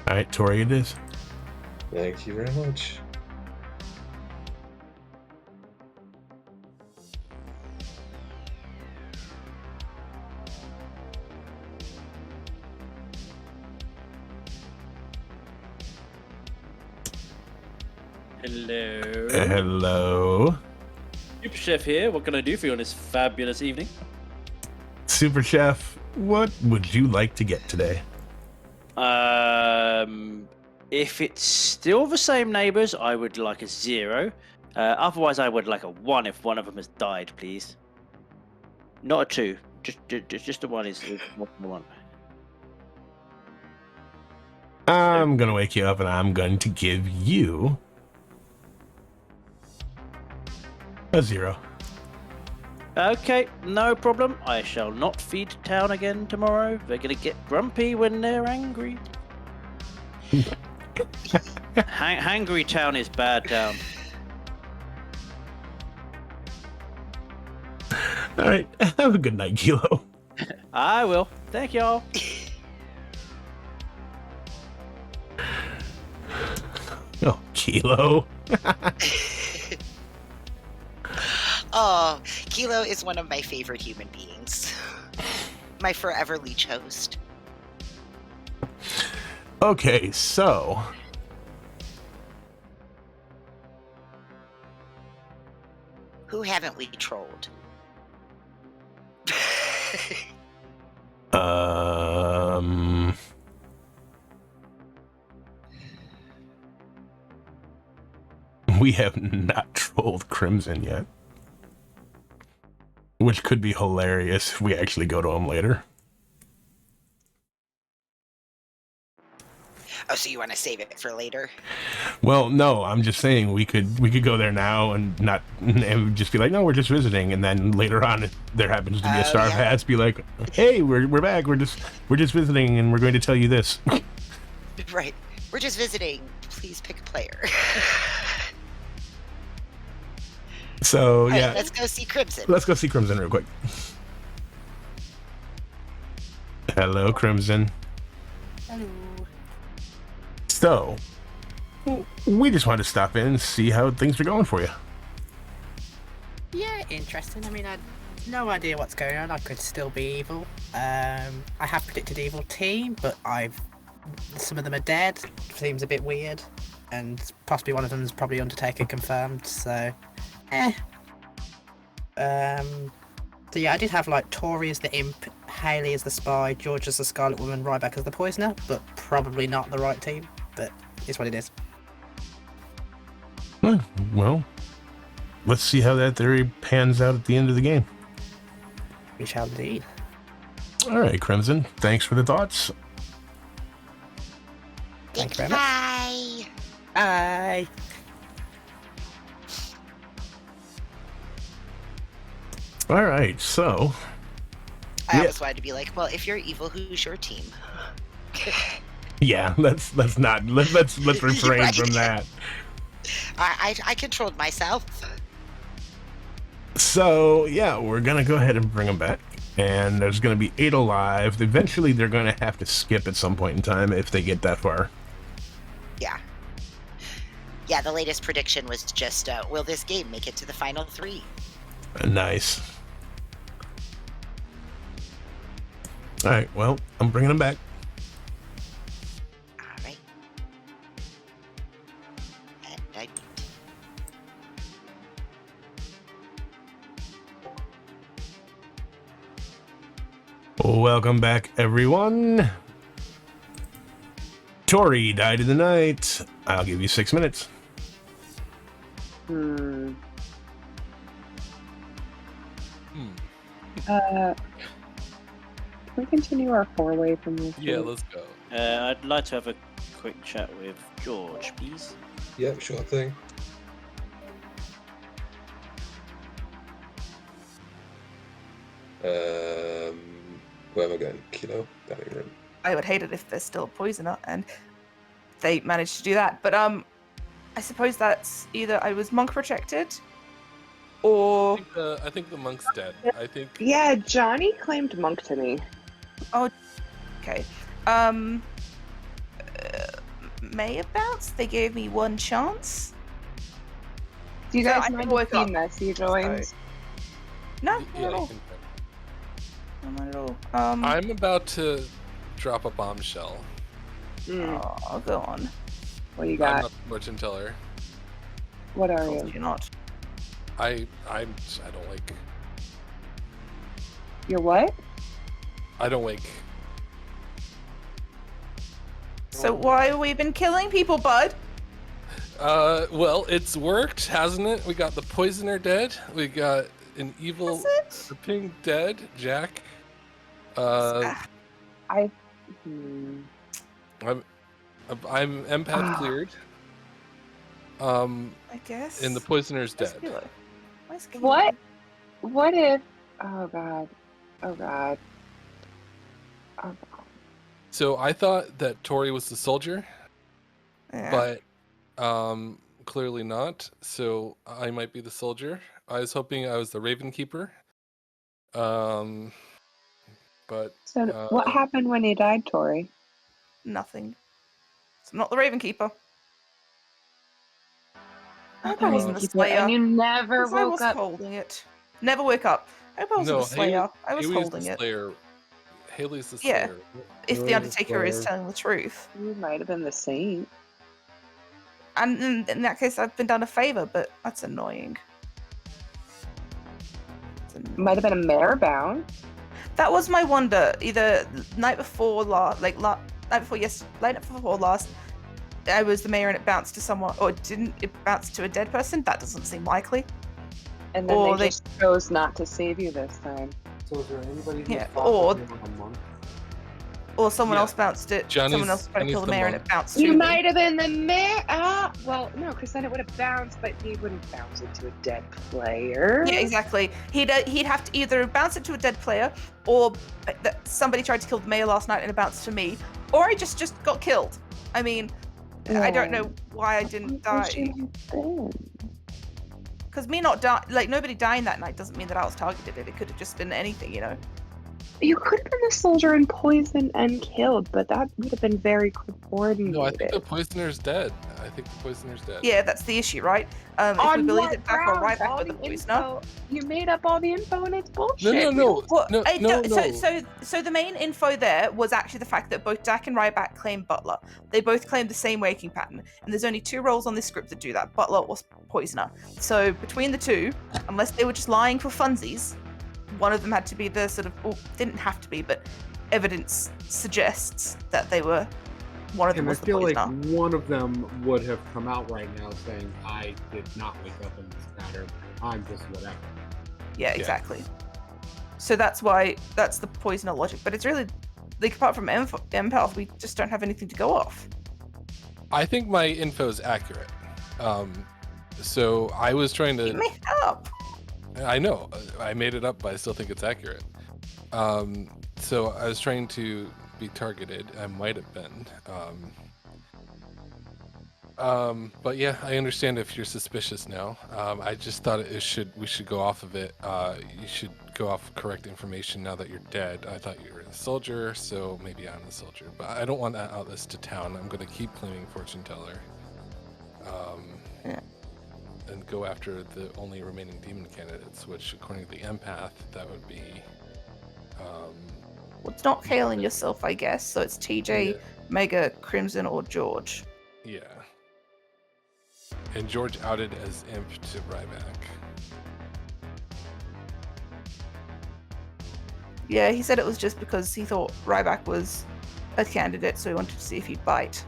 All right, Tori it is. Thank you very much. Hello. Hello. Super Chef here. What can I do for you on this fabulous evening? Super Chef, what would you like to get today? If it's still the same neighbours, I would like a 0. Otherwise, I would like a 1 if one of them has died, please. Not a 2. Just a 1 is more than 1. I'm gonna wake you up and I'm going to give you a 0. Okay, no problem. I shall not feed town again tomorrow. They're gonna get grumpy when they're angry. Hangry town is bad town. All right, have a good night, Kilo. I will. Thank y'all. Oh, Kilo. Oh, Kilo is one of my favorite human beings. My forever leech host. Okay, so Who haven't we trolled? We have not trolled Crimson yet, which could be hilarious if we actually go to him later. Oh, so you want to save it for later? Well, no, I'm just saying we could go there now and not and just be like, no, we're just visiting, and then later on, if there happens to be a star of hats, be like, hey, we're back, we're just visiting, and we're going to tell you this. Right, we're just visiting. Please pick a player. So All right, yeah, let's go see Crimson. Let's go see Crimson real quick. Hello, Crimson. Hello. So, we just wanted to stop in and see how things are going for you. Yeah, interesting. I mean, I had no idea what's going on. I could still be evil. I have predicted evil team, but some of them are dead. Seems a bit weird, and possibly one of them is probably Undertaker confirmed. So, So yeah, I did have like Tori as the imp, Hayley as the spy, George as the Scarlet Woman, Ryback as the poisoner, but probably not the right team. But it's what it is. Well, let's see how that theory pans out at the end of the game. We shall indeed. All right, Crimson. Thanks for the thoughts. Thank you very much. Bye. Bye. All right, so I always wanted to be like, well, if you're evil, who's your team? yeah, let's refrain Right. from that. I controlled myself. So yeah, we're gonna go ahead and bring them back, and there's gonna be 8 alive. Eventually, they're gonna have to skip at some point in time if they get that far. Yeah. Yeah, the latest prediction was just, will this game make it to the final 3? Nice. All right, well, I'm bringing them back. All right. And I beat. Welcome back, everyone. Tori died in the night. I'll give you 6 minutes. Can we continue our 4-way from this? Yeah, let's go. I'd like to have a quick chat with George, please. Yeah, sure thing. Where am I going? Kilo? Dining room. I would hate it if there's still a poisoner and they managed to do that. But I suppose that's either I was monk protected, Or I think the monk's dead. I think. Yeah, Johnny claimed monk to me. Oh, okay. May have bounced. They gave me one chance. Do you So guys I mind can if wake he up. messy joins? No, Yeah, not at you all. can- No, not at all. I'm about to drop a bombshell. Oh, go on. What do you I'm got? not the fortune teller. What are Of course you? you're not. I don't like. You're what? I don't wake. So why have we been killing people, bud? Well, it's worked, hasn't it? We got the poisoner dead. We got an evil the ping dead, Jack. I'm empath cleared. I guess. And the poisoner's Where's dead. Kilo? Where's Kilo? What? What if? Oh god. Oh god. Oh god. So I thought that Tori was the soldier, but clearly not. So I might be the soldier. I was hoping I was the Raven Keeper. But So what happened when he died, Tori? Nothing. So I'm not the Raven Keeper. I hope I Raven wasn't the Keeper, Slayer. and you never 'cause I woke was up. holding it. Never wake up. I hope I wasn't no, the Slayer. I was Haley's holding the it. Slayer. Haley's the Yeah. Slayer. If the Undertaker is telling the truth. You might have been the saint. And in that case, I've been done a favor, but that's annoying. Might have been a mare bound. That was my wonder. Either night before last, night before last, I was the mayor and it bounced to someone, or didn't it bounce to a dead person? That doesn't seem likely. And then Or they just chose not to save you this time. So is there anybody who's Yeah, thought that they were a monk? Or someone Yeah. else bounced it. Johnny's- someone else tried to kill the Johnny's the mayor and monk. it bounced to You me. might have been the mare. Well, no, because then it would have bounced, but he wouldn't bounce it to a dead player. Yeah, exactly. He'd have to either bounce it to a dead player, or that somebody tried to kill the mayor last night and it bounced to me, or I just got killed. I mean, I don't know why I didn't die. Because me not die, like nobody dying that night doesn't mean that I was targeted. It could have just been anything, you know. You could have been the soldier and poisoned and killed, but that would have been very coordinated. No, I think the poisoner's dead. Yeah, that's the issue, right? If we On believe what that Jack or grounds? right back All with the the poisoner. info- You made up all the info and it's bullshit. No. Well, No. So the main info there was actually the fact that both Dak and Ryback claimed Butler. They both claimed the same waking pattern, and there's only 2 roles on this script that do that: Butler or Poisoner. So between the two, unless they were just lying for funsies, one of them had to be the sort of, well, didn't have to be, but evidence suggests that they were. One of them And I was the feel like poisoner. one of them would have come out right now saying, I did not wake up in this pattern. I'm just whatever. Yeah, exactly. So that's why that's the poisoner logic. But it's really, like, apart from empath, we just don't have anything to go off. I think my info is accurate. So I was trying to. You made it up. I know I made it up, but I still think it's accurate. So I was trying to be targeted. I might have been. But yeah, I understand if you're suspicious now. I just thought we should go off of it. You should go off correct information now that you're dead. I thought you were the soldier, so maybe I'm the soldier. But I don't want that out this to town. I'm going to keep claiming fortune teller. And go after the only remaining demon candidates, which according to the empath, that would be. Well, it's not hailing yourself, I guess. So it's TJ, Mega, Crimson, or George. Yeah. And George outed as imp to Ryback. Yeah, he said it was just because he thought Ryback was a candidate, so he wanted to see if he'd bite.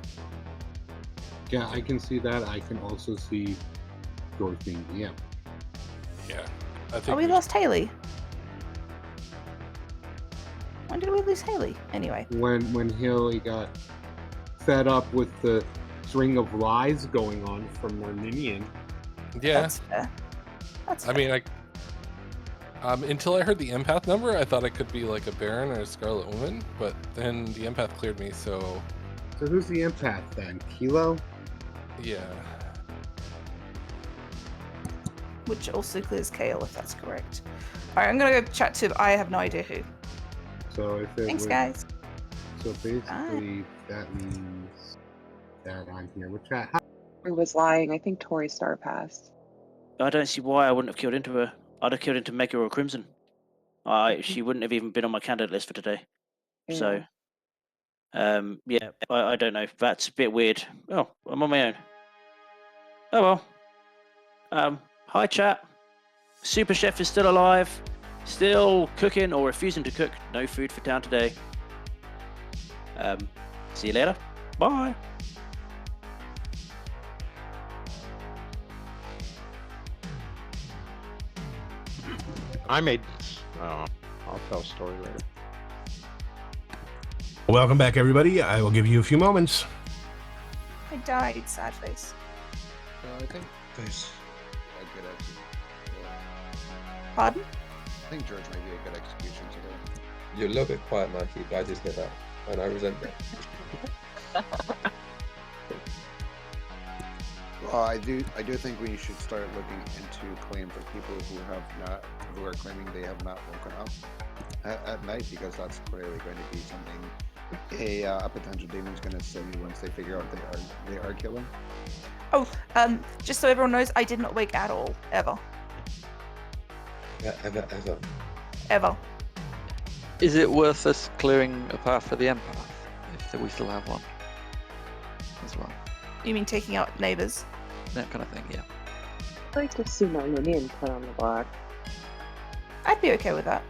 Yeah, I can see that. I can also see George being the imp. Yeah. I think Oh, we lost Haley. When did we lose Haley? Anyway. When Haley got fed up with the string of lies going on from Arminian. Yeah. That's fair. I mean, until I heard the empath number, I thought it could be like a Baron or a Scarlet Woman, but then the empath cleared me, so. So who's the empath then? Kilo? Yeah. which also clears Kale if that's correct. All right, I'm gonna go chat to. I have no idea who. So if it Thanks, was, guys. So basically, that means that I'm here with chat. I was lying. I think Tori Star passed. I don't see why I wouldn't have killed into her. I'd have killed into Mega or Crimson. She wouldn't have even been on my candidate list for today. So, yeah, I don't know. That's a bit weird. Oh, I'm on my own. Oh well. Hi chat. Super Chef is still alive, still cooking or refusing to cook. No food for town today. See you later. Bye. I made. Oh, I'll tell a story later. Welcome back, everybody. I will give you a few moments. I died, sad face. I think there's a good execution. Pardon? I think George might be a good execution today. You're a little bit quiet, Mikey, but I did hear that, and I resent that. Well, I do think we should start looking into claims of people who are claiming they have not woken up at night, because that's clearly going to be something a potential demon's going to say once they figure out they are killing. Oh, just so everyone knows, I did not wake at all, ever. Ever. Is it worth us clearing a path for the empath if we still have one as well? You mean taking out neighbors? That kind of thing, yeah. I'd like to see my Linian put on the block. I'd be okay with that.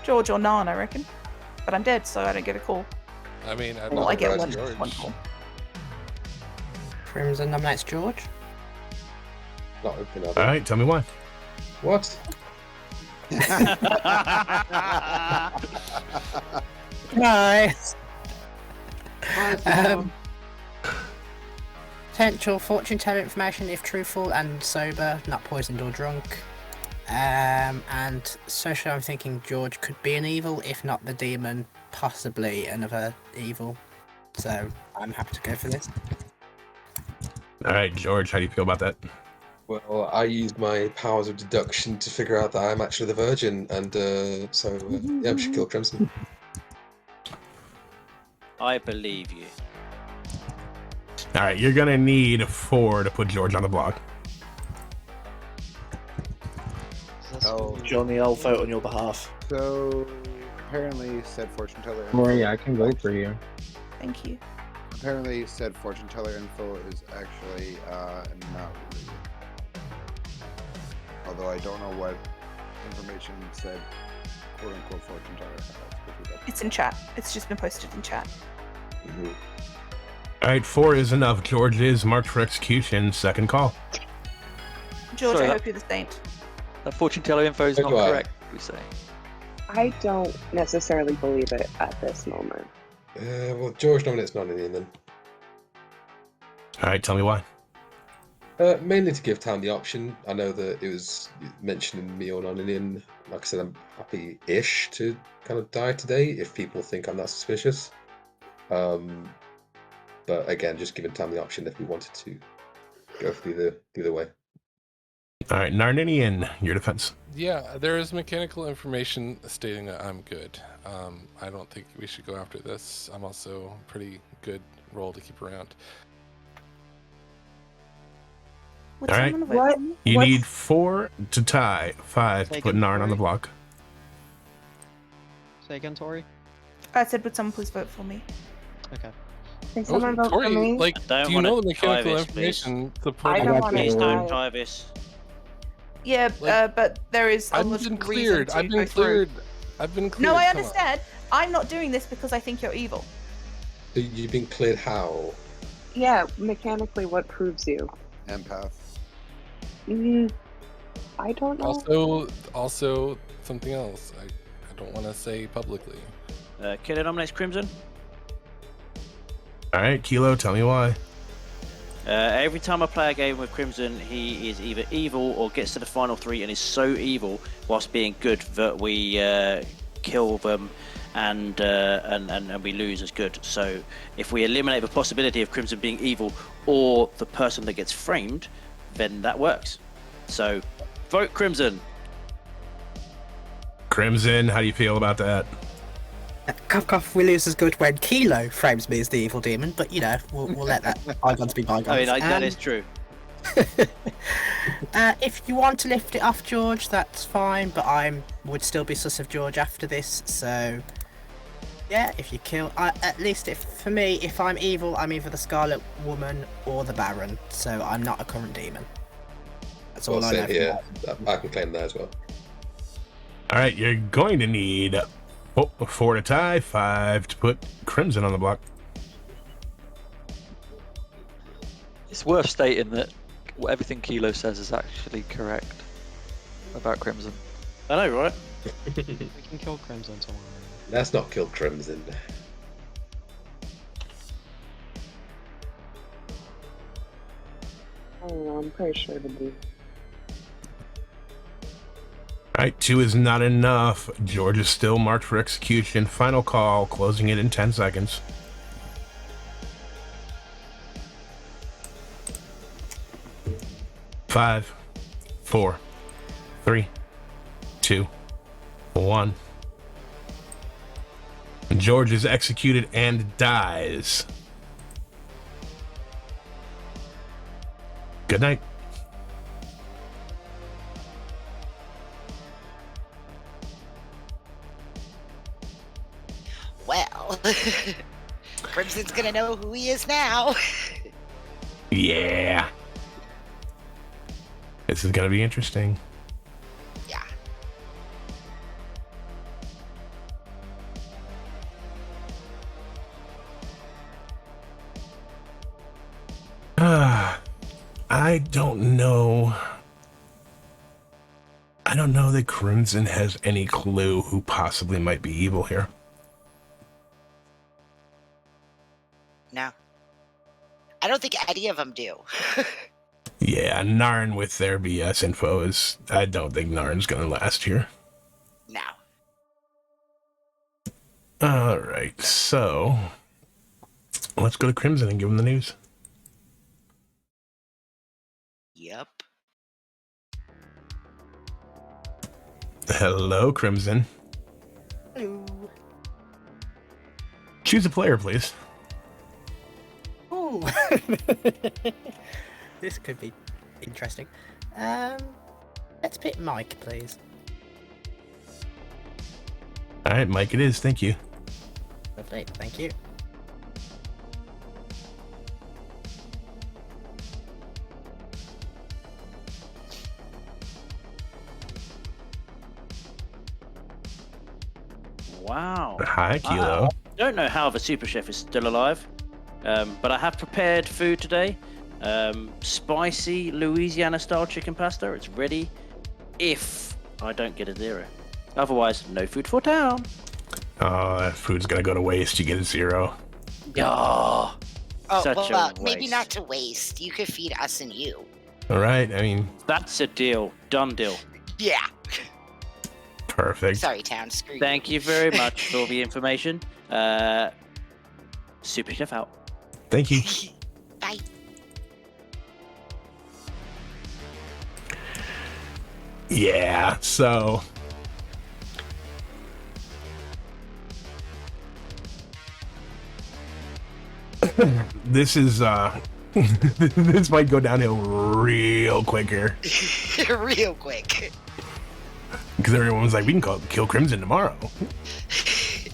George or Nan, I reckon. But I'm dead, so I don't get a call. I mean, Well, I get George. one call. Crimson nominates George. Not open up. All right, tell me why. What? Nice. Potential fortune teller information if truthful and sober, not poisoned or drunk. And socially, I'm thinking George could be an evil, if not the demon, possibly another evil. So I'm happy to go for this. All right, George, how do you feel about that? Well, I used my powers of deduction to figure out that I'm actually the Virgin, and yeah, we should kill Crimson. I believe you. All right, you're gonna need 4 to put George on the block. Oh, Johnny, I'll vote on your behalf. So apparently, said fortune teller. Rory, I can vote for you. Thank you. Apparently, said fortune teller info is actually not real. Although I don't know what information said quote unquote fortune teller has. It's in chat. It's just been posted in chat. Mm-hmm. All right, 4 is enough. George is marked for execution. Second call. George, Sorry, I hope you're the saint. That fortune teller info is not correct, we say. I don't necessarily believe it at this moment. Well, George nominates non-Indian then. All right, tell me why. Mainly to give Town the option. I know that it was mentioning me or non-Indian. Like I said, I'm happy-ish to kind of die today if people think I'm that suspicious. But again, just giving Town the option if we wanted to go for the other way. All right, Narninian, your defense. Yeah, there is mechanical information stating that I'm good. I don't think we should go after this. I'm also a pretty good role to keep around. Would All right, someone vote for me? you need 4 to tie, 5 to Take put it, Narn on the Tori. block. Say again, Tori. I said, would someone please vote for me? Okay. Can someone vote for Tori, me? like, Don't do you wanna know the mechanical try this, please. information to put I on don't the want to Please don't die. try this. Yeah, but there is a I've lot been of cleared. reason I've to been go through. cleared. I've been cleared. No, I Come on. understand. I'm not doing this because I think you're evil. You've been cleared how? Yeah, mechanically, what proves you? Empath. I don't know. Also something else. I don't want to say publicly. Killer nominates Crimson. All right, Kilo, tell me why. Every time I play a game with Crimson, he is either evil or gets to the final 3 and is so evil whilst being good that we kill them and we lose as good. So if we eliminate the possibility of Crimson being evil or the person that gets framed, then that works. So, vote Crimson. Crimson, how do you feel about that? Cough cough Williams is good when Kilo frames me as the evil demon, but you know, we'll let that bygones be bygones. I mean, that is true. If you want to lift it off George, that's fine, but I would still be sus of George after this, so yeah, if you kill, at least for me, if I'm evil, I'm either the Scarlet Woman or the Baron, so I'm not a current demon. That's all I know. Here. I can claim that as well. Alright, you're going to need 4 to tie, 5 to put Crimson on the block. It's worth stating that everything Kilo says is actually correct about Crimson. I know, right? We can kill Crimson tomorrow. Let's not kill Crimson. I don't know, I'm pretty sure it'll be. Alright, 2 is not enough. George is still marked for execution. Final call, closing it in 10 seconds. Five, 4, 3, 2, 1. George is executed and dies. Good night. Well, Crimson's gonna know who he is now. Yeah. This is gonna be interesting. Yeah. I don't know. I don't know that Crimson has any clue who possibly might be evil here. No. I don't think any of them do. Yeah, Narn with their BS info is... I don't think Narn's gonna last here. No. Alright, so... let's go to Crimson and give him the news. Yep. Hello, Crimson. Hello. Choose a player, please. Ooh. This could be interesting. Let's pick Mike, please. Alright, Mike it is, thank you. Lovely, thank you. Wow. Hi, Kilo. I don't know how the super chef is still alive, but I have prepared food today. Spicy Louisiana-style chicken pasta. It's ready if I don't get a 0. Otherwise, no food for town. Oh, that food's gonna go to waste. You get a 0. Yeah. Oh, Such well, a maybe waste. not to waste. You could feed us and you. Alright, I mean... That's a deal. Done deal. Yeah. Perfect. Sorry, town. Screw Thank you very much for the information. Super chef out. Thank you. Bye. Yeah, so... this is, this might go downhill real quick here. Real quick. Because everyone's like, we can kill Crimson tomorrow.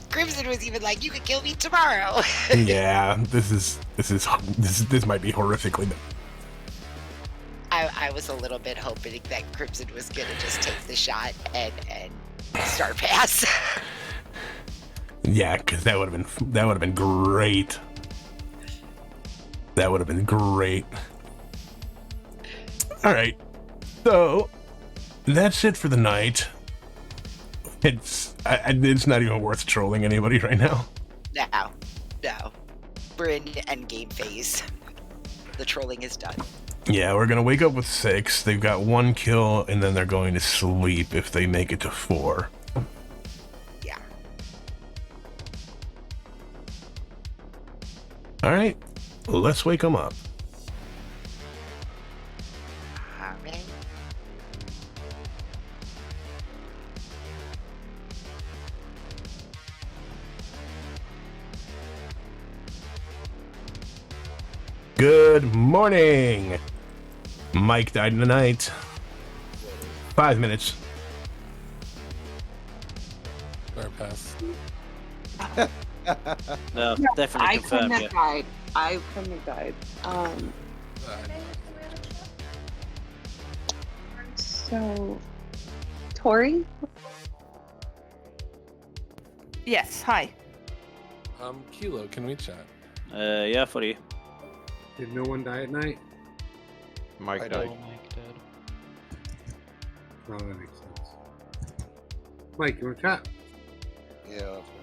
Crimson was even like, you could kill me tomorrow. Yeah, this might be horrifically bad. I was a little bit hoping that Crimson was gonna just take the shot and start pass. Yeah, because that would have been great. That would have been great. All right, so that's it for the night. It's not even worth trolling anybody right now. No. We're in endgame phase. The trolling is done. Yeah, we're gonna wake up with 6. They've got 1 kill, and then they're going to sleep if they make it to 4. Yeah. All right, let's wake them up. Alright. Good morning. Mike died tonight. 5 minutes. Or pass. No, No, definitely I couldn't confirmed. have Yeah. died. I couldn't have died. So, Tori? Yes, hi. Kilo, can we chat? Yeah, for you. Did no one die at night? Mike I died. died. Oh, that makes sense. Mike, you want to chat? Yeah. That's fine.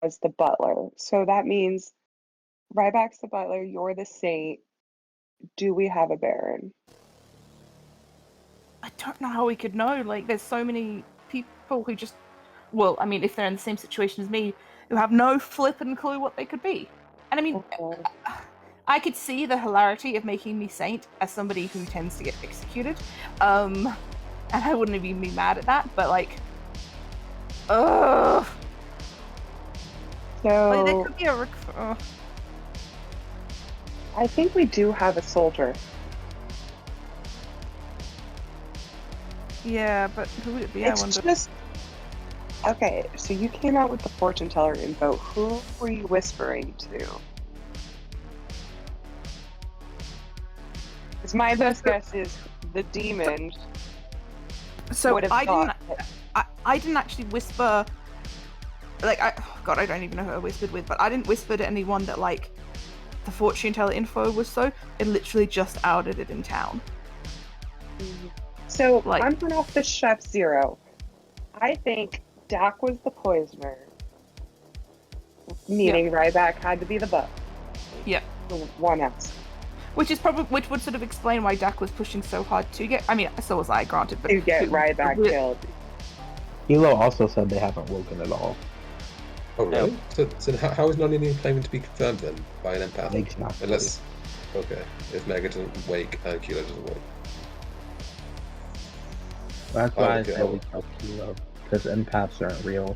As the butler. So that means Ryback's the butler, you're the saint. Do we have a baron? I don't know how we could know. Like, there's so many people who just, well, I mean, if they're in the same situation as me, who have no flippin' clue what they could be. And I mean, I could see the hilarity of making me saint as somebody who tends to get executed. And I wouldn't even be mad at that, but like, ugh. So Like, there could be a I think we do have a soldier. Yeah, but who would it be? I It's wonder. just okay. So you came out with the fortune teller info. Who were you whispering to? Because my best guess is the demon. So would have I thought didn't. I didn't actually whisper. Like, God, I don't even know who I whispered with, but I didn't whisper to anyone that like the fortune teller info was so. It literally just outed it in town. So I'm going off the chef zero. I think Dak was the poisoner, meaning Ryback had to be the butt. Yeah. The one else. Which would sort of explain why Dak was pushing so hard to get. I mean, so was I, granted, but to get Ryback killed. Hilo also said they haven't woken at all. Oh, really? So how is non-Indian claiming to be confirmed then by an empath? Exactly. Unless, okay, if Mega doesn't wake and Kilo doesn't wake. That's why I okay. said we killed Kilo, because empaths aren't real.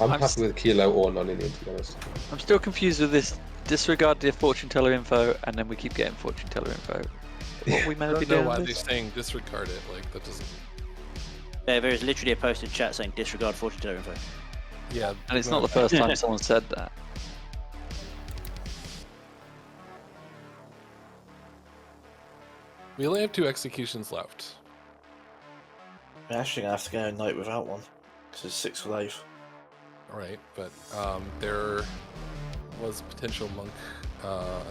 I'm happy with Kilo or non-Indian, to be honest. I'm still confused with this. Disregard the fortune teller info, and then we keep getting fortune teller info. What we meant to I be don't know doing why with they're this? saying disregard it. Like, that doesn't. Yeah, there is literally a post in chat saying disregard fortune teller info. Yeah. And it's not the first time someone said that. We only have 2 executions left. We're actually gonna have to go a night without one, because it's 6 for life. Right, but there was a potential monk. So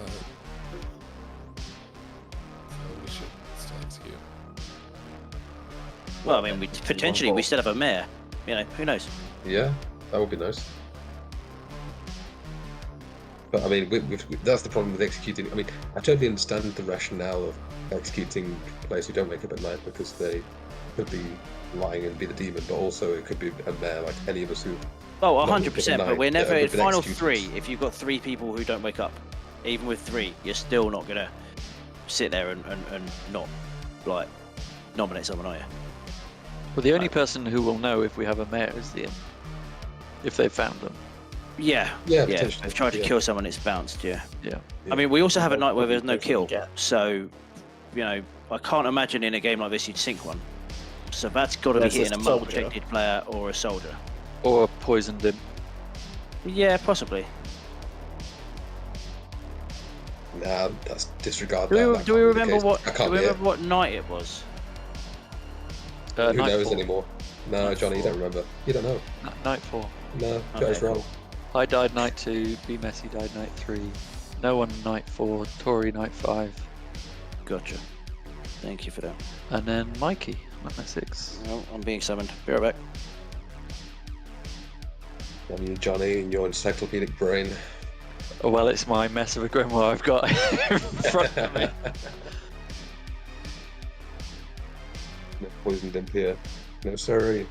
we should still execute. Well, I mean, potentially we still have a mayor. You know, who knows? Yeah, that would be nice. But I mean, that's the problem with executing. I mean, I totally understand the rationale of executing players who don't wake up at night, because they could be lying and be the demon, but also it could be a mayor like any of us who. Oh, not wake up 100%. at But night we're that never have in been final executed. 3. If you've got 3 people who don't wake up, even with 3, you're still not gonna sit there and not like nominate someone, are you? Well, the only person who will know if we have a mayor is the imp. If they've found them. Yeah. Yeah, If potentially, they've tried to yeah. kill someone, it's bounced. Yeah. Yeah. I mean, we also have a night where there's no Person kill, again. so you know, I can't imagine in a game like this you'd sink one. So that's got to be There's a hitting a soldier. multi-protected player or a soldier. Or a poisoned imp. Yeah, possibly. Nah, that's disregard Do that. we, that do we can't be the remember case. what? That Do can't we be it. remember what night it was? Who knows Nightfall. anymore? No, Johnny, you don't remember. You don't know. Nightfall. No, Okay, Johnny's wrong. cool. I died night 2, B Messi died night 3, no one night 4, Tori night 5, Gotcha. Thank you for that. and then Mikey night 6. Well, I'm being summoned. Be right back. And you, Johnny, and your encyclopedic brain. Oh, well, it's my mess of a grimoire I've got in front of me. No poisoned imp here. No, sorry.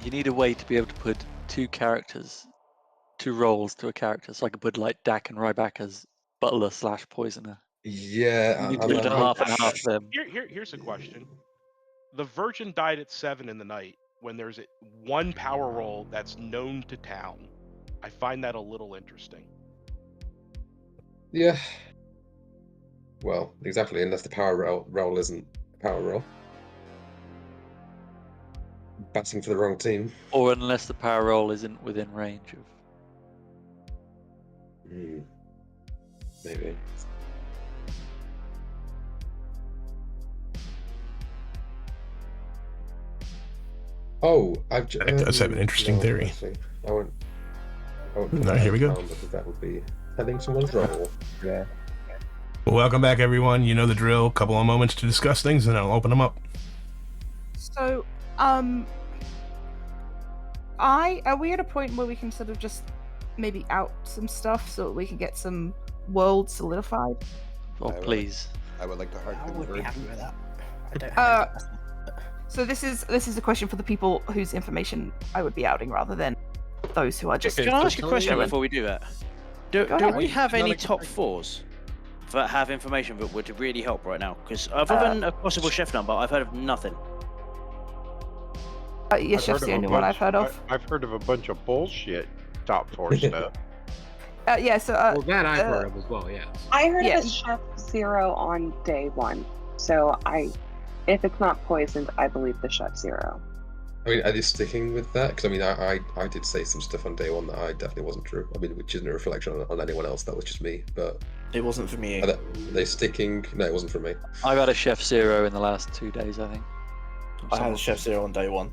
You need a way to be able to put 2 characters 2 roles to a character, so I could put like Dak and Ryback as butler / poisoner. Yeah, You include a half and half of them. Here's a question. The Virgin died at 7 in the night when there's one power roll that's known to town. I find that a little interesting. Yeah. Well, exactly, unless the power roll isn't a power roll. Batting for the wrong team. Or unless the power roll isn't within range of... Maybe. Oh, That does have an interesting theory. I won't No, here we go. Because that would be having someone's roll. Yeah. Well, welcome back, everyone. You know the drill. Couple of moments to discuss things, and I'll open them up. So, are we at a point where we can sort of just maybe out some stuff so that we can get some worlds solidified? Oh, please. I would like to hard I would be happy with that. I don't So this is a question for the people whose information I would be outing rather than those who are just. Can I ask you a question before we do that? Do ahead. we have any top 4s that have information that would really help right now? Because other than a possible chef number, I've heard of nothing. Yes, chef's the only one I've heard of. I've heard of a bunch of bullshit top 4 stuff. Yeah, so well, that I've heard of as well. Yeah. I heard of a Chef Zero on day 1, so if it's not poisoned, I believe the Chef Zero. I mean, are they sticking with that? Because I mean, I did say some stuff on day 1 that I definitely wasn't true. I mean, which isn't a reflection on anyone else. That was just me. But it wasn't for me. Are they sticking? No, it wasn't for me. I've had a Chef Zero in the last 2 days, I think. I had a Chef Zero on day 1.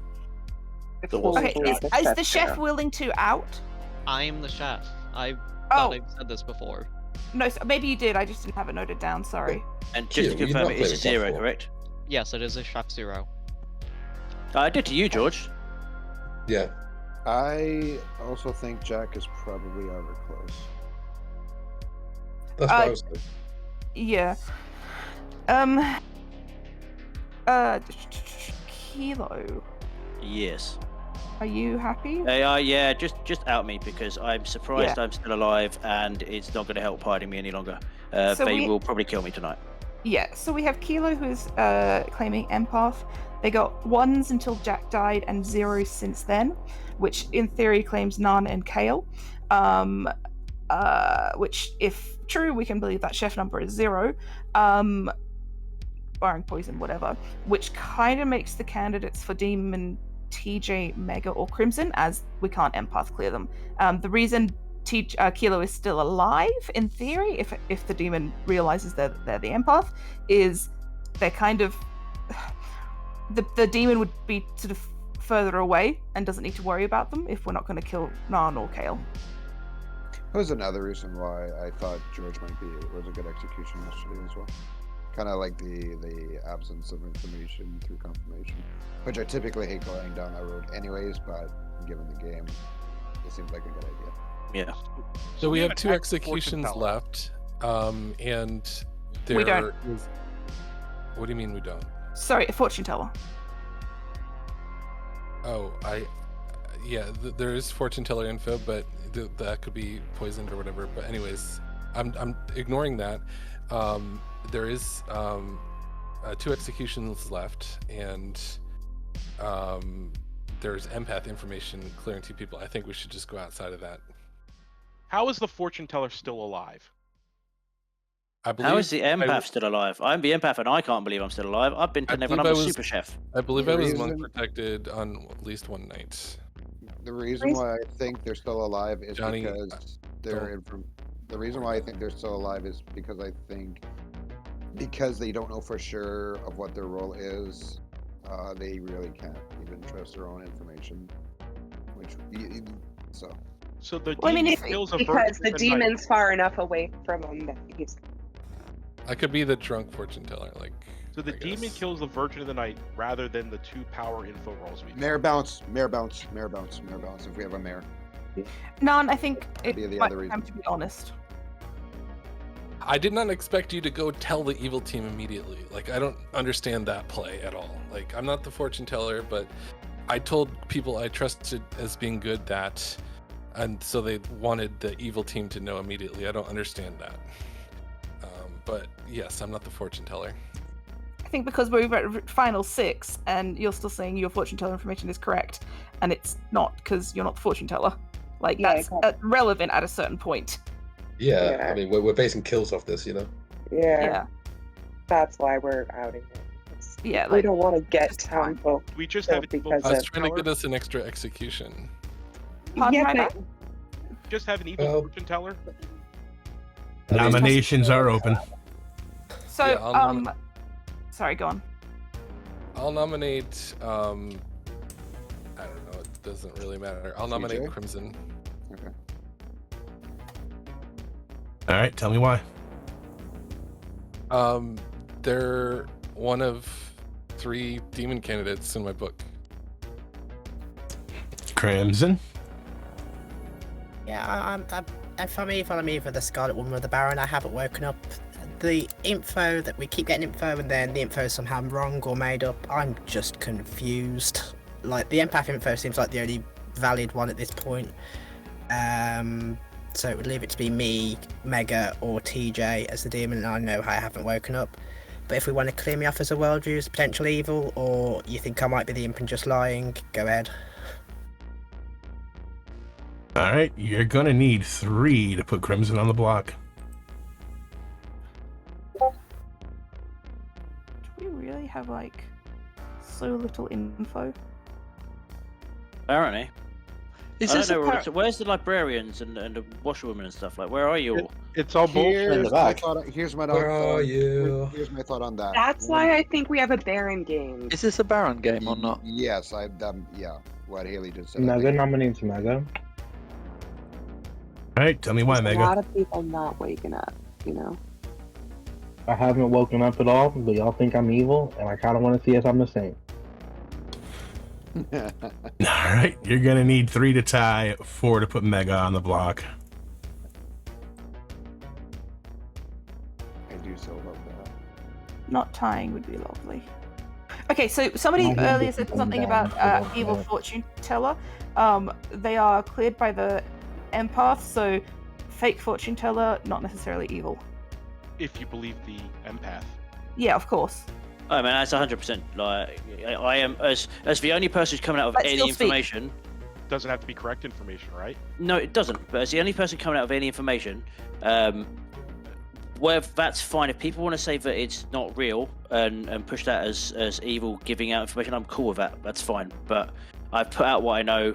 Okay, is the chef willing to out? I'm the chef. I thought I've said this before. No, so maybe you did. I just didn't have it noted down. Sorry. And just to confirm, it is a 0, correct? Yes, it is a Chef Zero. I did to you, George. Yeah. I also think Jack is probably over close. That's what I was saying. Yeah. Kilo. Yes. Are you happy? Yeah, just out me because I'm surprised I'm still alive and it's not going to help hiding me any longer. They will probably kill me tonight. Yeah, so we have Kilo who's claiming empath. They got 1s until Jack died and 0s since then, which in theory claims Nan and Kale. Which, if true, we can believe that chef number is 0, barring poison, whatever, which kind of makes the candidates for Demon TJ, Mega, or Crimson, as we can't empath clear them. The reason Kilo is still alive, in theory, if the demon realizes they're the empath, is they're kind of... The demon would be sort of further away and doesn't need to worry about them if we're not going to kill Nan or Kale. That was another reason why I thought George was a good execution yesterday as well. Kind of like the absence of information through confirmation, which I typically hate going down that road anyways, but given the game, it seems like a good idea. Yeah. So we have 2 executions left, and there We don't. is... What do you mean we don't? Sorry, a fortune teller. Oh, there is fortune teller info, but that could be poisoned or whatever. But anyways, I'm ignoring that. There is 2 executions left, and there's empath information clearing 2 people. I think we should just go outside of that. How is the fortune teller still alive? How is the empath still alive? I'm the empath and I can't believe I'm still alive. I've been to never I'm a super chef. I believe I was monk protected on at least 1 night. The reason why I think they're still alive is because the reason why I think they're still alive is because I think they don't know for sure of what their role is, they really can't even trust their own information. So the demon kills a because the demon's far enough away from him that he's. I could be the drunk fortune teller, So the demon kills the Virgin of the Night rather than the 2 power info rolls we. Mayor bounce if we have a mayor. Nan, I think it be the might other be time reason. to be honest. I did not expect you to go tell the evil team immediately. I don't understand that play at all. I'm not the fortune teller, but I told people I trusted as being good that and so they wanted the evil team to know immediately. I don't understand that. But yes, I'm not the fortune teller. I think because we're at final 6 and you're still saying your fortune teller information is correct, and it's not because you're not the fortune teller. Like, that's relevant at a certain point. Yeah, I mean, we're basing kills off this, you know? Yeah. That's why we're outing it. We don't want to get townsfolk. We just have it I was trying to get us an extra execution. Just have an evil fortune teller. Nominations are open. So, Yeah, sorry, go on. I'll nominate. I don't know. It doesn't really matter. I'll nominate CJ? Crimson. Okay. All right, tell me why. They're one of 3 demon candidates in my book. Crimson. Yeah, if I'm either the Scarlet Woman or the Baron, I haven't woken up. The info that we keep getting info and then the info is somehow wrong or made up, I'm just confused. Like, the empath info seems like the only valid one at this point. So it would leave it to be me, Mega, or TJ as the demon, and I know I haven't woken up. But if we want to clear me off as a worldview as potential evil, or you think I might be the imp and just lying, go ahead. All right, you're gonna need 3 to put Crimson on the block. Do we really have, like, so little info? Apparently. Is I this don't know. Where's the librarians and the washerwomen and stuff? Like, where are you all? It's all bullshit. Here's my thought. Here's my thought. Where are you? Here's my thought on that. That's why I think we have a Baron game. Is this a Baron game or not? Yes, yeah. What Haley just said. Mega nominates Mega. All right, tell me why, There's Mega. a lot of people not waking up, you know? I haven't woken up at all, but y'all think I'm evil, and I kind of want to see if I'm the same. All right, you're gonna need 3 to tie, 4 to put Mega on the block. I do so love that. Not tying would be lovely. Okay, so somebody earlier said something about evil fortune teller. They are cleared by the empath, so fake fortune teller, not necessarily evil. If you believe the empath. Yeah, of course. I mean, that's 100%. Like, I am as the only person who's coming out with any information. Doesn't have to be correct information, right? No, it doesn't. But as the only person coming out with any information, where that's fine. If people want to say that it's not real and push that as evil giving out information, I'm cool with that. That's fine. But I've put out what I know.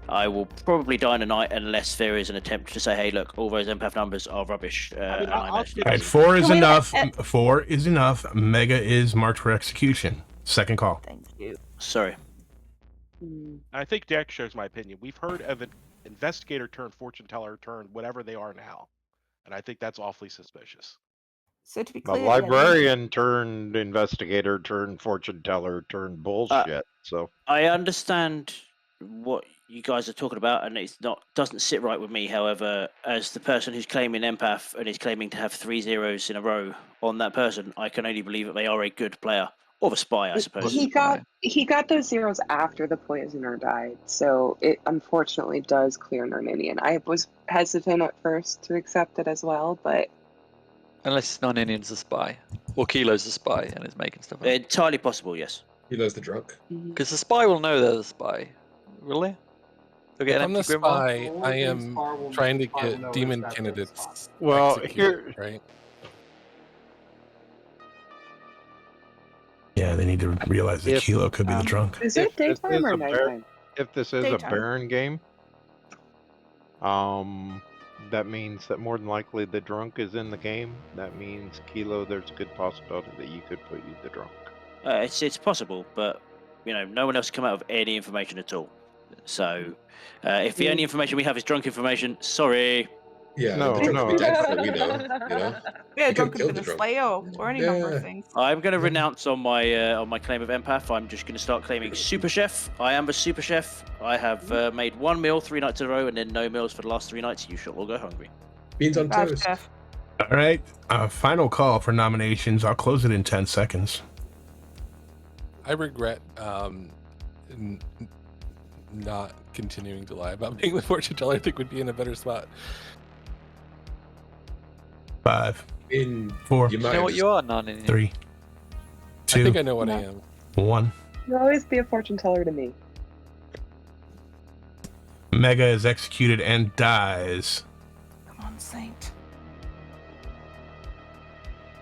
I will probably die in a night unless there is an attempt to say, hey, look, all those empath numbers are rubbish. All right, 4 is enough. 4 is enough. Mega is marked for execution. Second call. Thank you. Sorry. I think Deck shows my opinion. We've heard of an investigator turned fortune teller turned whatever they are now. And I think that's awfully suspicious. So to be The clear, librarian turned investigator turned fortune teller turned bullshit. So I understand what you guys are talking about, and it's doesn't sit right with me. However, as the person who's claiming empath and is claiming to have 3 zeros in a row on that person, I can only believe that they are a good player or a spy, I suppose. He got those zeros after the poisoner died, so it unfortunately does clear Narninian. I was hesitant at first to accept it as well, but Unless Narninian's a spy, or Kilo's a spy and is making stuff up. Entirely possible, yes. Kilo's the drunk. Because the spy will know they're the spy. Will they? They'll get If an I'm the empty grimoire? spy, I am trying to get demon candidates. Well, executed, right? Yeah, they need to realize that Kilo could be the drunk. is it daytime or nighttime? If this is a Daytime. Baron game, that means that more than likely the drunk is in the game. That means Kilo, there's a good possibility that you could put you the drunk. It's possible, but no one else come out with any information at all. So, if the only information we have is drunk information, sorry. Yeah, the drunk could be dead for all we know. Yeah, You drunk could could kill have the been a drunk. slayer or any number of things. I'm going to renounce on my claim of empath. I'm just going to start claiming super chef. I am a super chef. I have made 1 meal 3 nights in a row and then no meals for the last 3 nights. You shall all go hungry. Beans on Bad toast. chef. All right, final call for nominations. I'll close it in 10 not continuing to lie about being the fortune teller, I think would be in a better spot. 5, In 4, You know what you are, Nani? 3, 2, I think I know what I am. 1. You'll always be a fortune teller to me. Mega is executed and dies. Come on, Saint.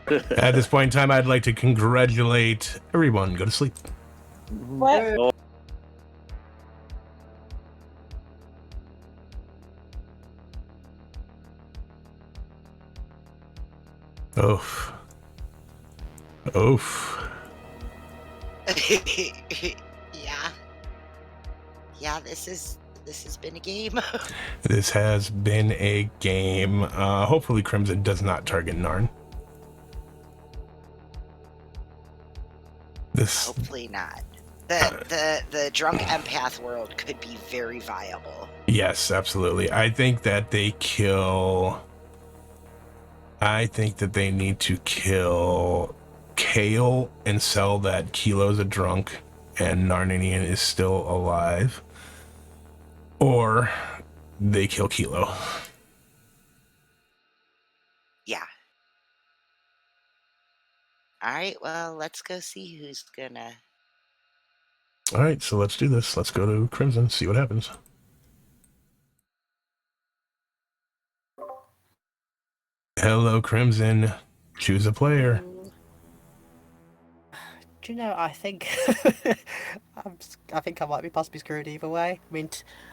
At this point in time, I'd like to congratulate everyone. Go to sleep. What? Oof. Oof. Yeah, this has been a game. This has been a game. Hopefully Crimson does not target Narn. Hopefully not. The drunk empath world could be very viable. Yes, absolutely. I think that they need to kill Kale and sell that Kilo's a drunk and Narninian is still alive. Or they kill Kilo. Yeah. Alright, well, let's go see who's gonna... Alright, so let's do this. Let's go to Crimson, see what happens. Hello, Crimson. Choose a player. Do you know, I think I think I might be possibly screwed either way. I mean,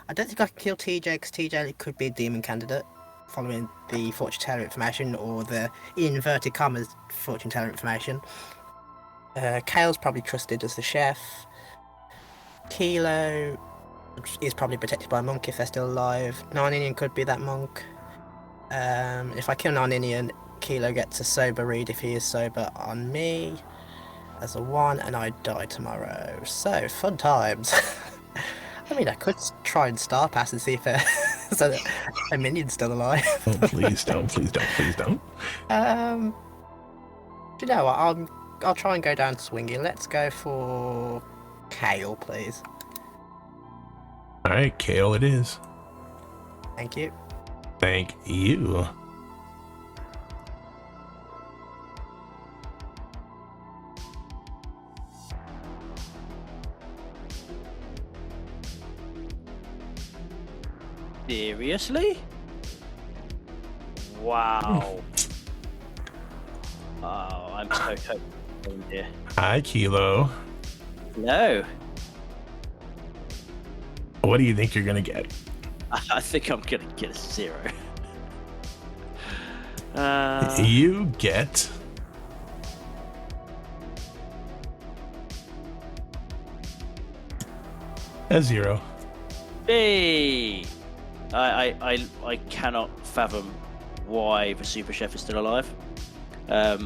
I don't think I can kill TJ because TJ could be a demon candidate following the fortune teller information or the inverted commas fortune teller information. Kale's probably trusted as the chef. Kilo is probably protected by a monk if they're still alive. Narninian could be that monk. If I kill Narninian, Kilo gets a sober read if he is sober on me as a 1, and I die tomorrow. So, fun times. I mean, I could try and Star Pass and see if a minion's still alive. Oh, please don't, please don't, please don't. Do you know what? I'll try and go down swinging. Let's go for Kale, please. Alright, Kale it is. Thank you. Thank you. Seriously? Wow. Oh, I'm so hopeful here. Hi, Kilo. No. What do you think you're gonna get? I think I'm gonna get a 0. You get a 0. Hey! I cannot fathom why the Super Chef is still alive. At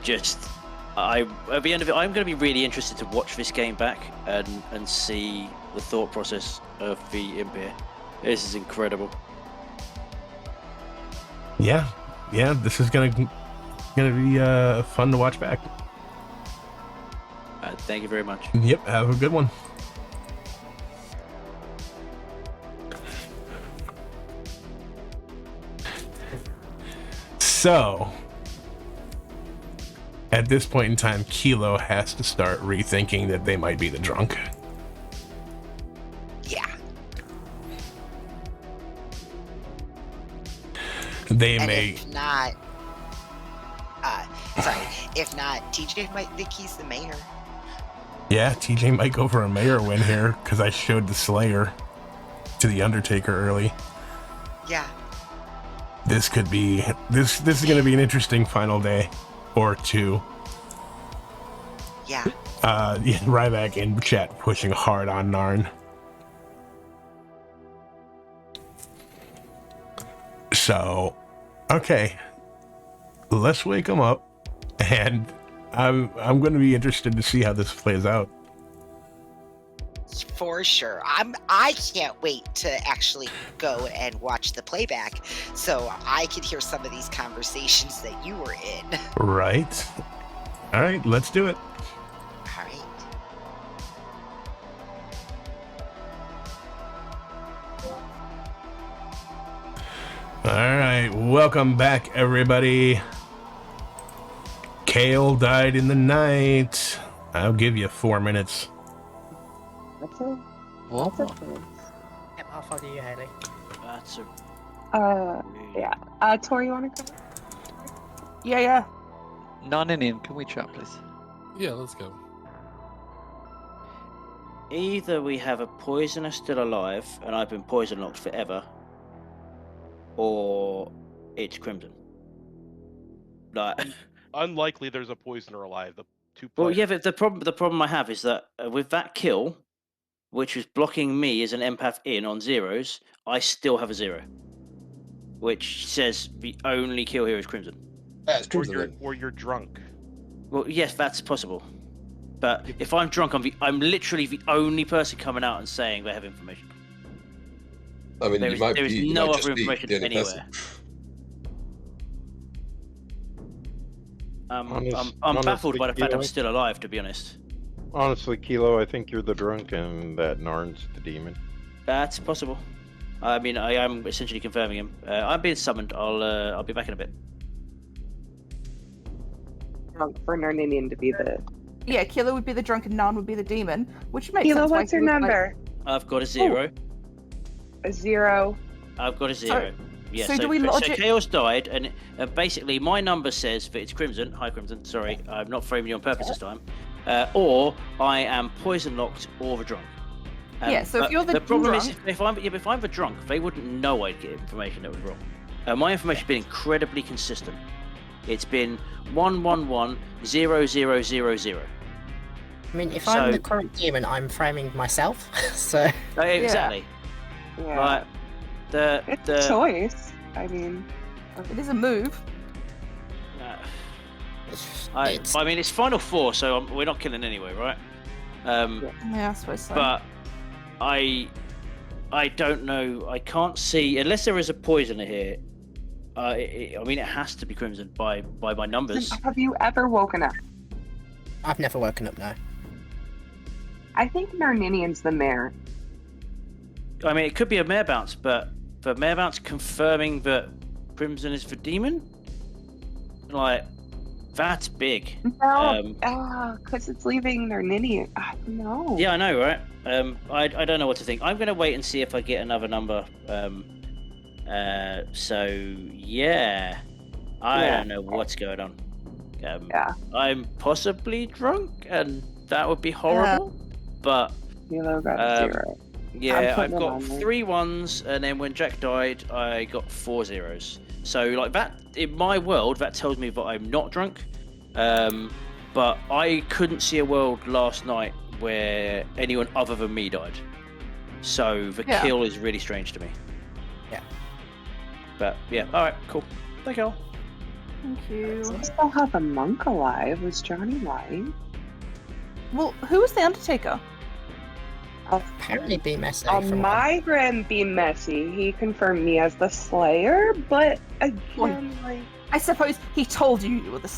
the end of it, I'm going to be really interested to watch this game back and see the thought process of the imp here. This is incredible. Yeah, this is gonna be fun to watch back. Thank you very much. Yep, have a good one. So, at this point in time, Kilo has to start rethinking that they might be the drunk. Yeah. They And may. if not, if not, TJ might think he's the mayor. Yeah, TJ might go for a mayor win here because I showed the Slayer to the Undertaker early. Yeah. This could be this is going to be an interesting final day or two. Yeah. Yeah, Ryback in chat pushing hard on Narn. So, okay, let's wake him up, and I'm going to be interested to see how this plays out. For sure. I can't wait to actually go and watch the playback so I can hear some of these conversations that you were in. Right. All right, let's do it. All right. Welcome back, everybody. Kale died in the night. I'll give you 4 minutes. That's it. What? That's it. Yep, I'll follow you, Haley. That's a Yeah. Tori, you want to come? Yeah. Non-Indian, can we chat, please? Yeah, let's go. Either we have a poisoner still alive, and I've been poison locked forever, or it's Crimson. Like, Unlikely there's a poisoner alive. The two well, players. yeah, but the problem I have is that with that kill, which was blocking me as an empath in on zeros, I still have a 0, which says the only kill here is Crimson. That's Crimson. Or you're drunk. Well, yes, that's possible. But if I'm drunk, I'm literally the only person coming out and saying they have information. I mean, there is no other information anywhere. I'm baffled by the fact I'm still alive, to be honest. Honestly, Kilo, I think you're the drunk and that Narn's the demon. That's possible. I mean, I am essentially confirming him. I'm being summoned. I'll be back in a bit. Drunk for Narninian to be the. Yeah, Kilo would be the drunk and Nan would be the demon, which makes Kilo, sense. what's your number? I've got a 0. A 0. I've got a 0. Yeah, so do we logic- so Chaos died, and basically my number says that it's Crimson. Hi, Crimson. Sorry, I'm not framing you on purpose this time. Or I am poison locked or the drunk. Yeah, so if you're the problem drunk... is if I'm the drunk, they wouldn't know I'd get information that was wrong. My information's been incredibly consistent. It's been 1110000. I mean, if I'm the current demon, I'm framing myself. So exactly. Yeah. Like It's a choice. I mean, it is a move. I mean, it's Final 4, so we're not killing anyway, right? Yeah, I suppose so. But I don't know. I can't see unless there is a poisoner here. I mean, it has to be Crimson by my numbers. Have you ever woken up? I've never woken up, no. I think Narninian's the mayor. I mean, it could be a mare bounce, but the mare bounce confirming that Crimson is the demon, like that's big. No, because it's leaving Narninian. I don't know. Yeah, I know, right? I don't know what to think. I'm gonna wait and see if I get another number. So yeah, I don't know what's going on. I'm possibly drunk, and that would be horrible. But Kilo got a 0. yeah, I've got 3 1s, and then when Jack died, I got 4 0s. So like that, in my world, that tells me that I'm not drunk. But I couldn't see a world last night where anyone other than me died. So the kill is really strange to me. Yeah. But yeah, all right, cool. Thank you all. Thank you. We still have a monk alive. Was Johnny lying? Well, who was the Undertaker? Apparently be messy. A migrant be messy. He confirmed me as the Slayer, but again, I suppose he told you were the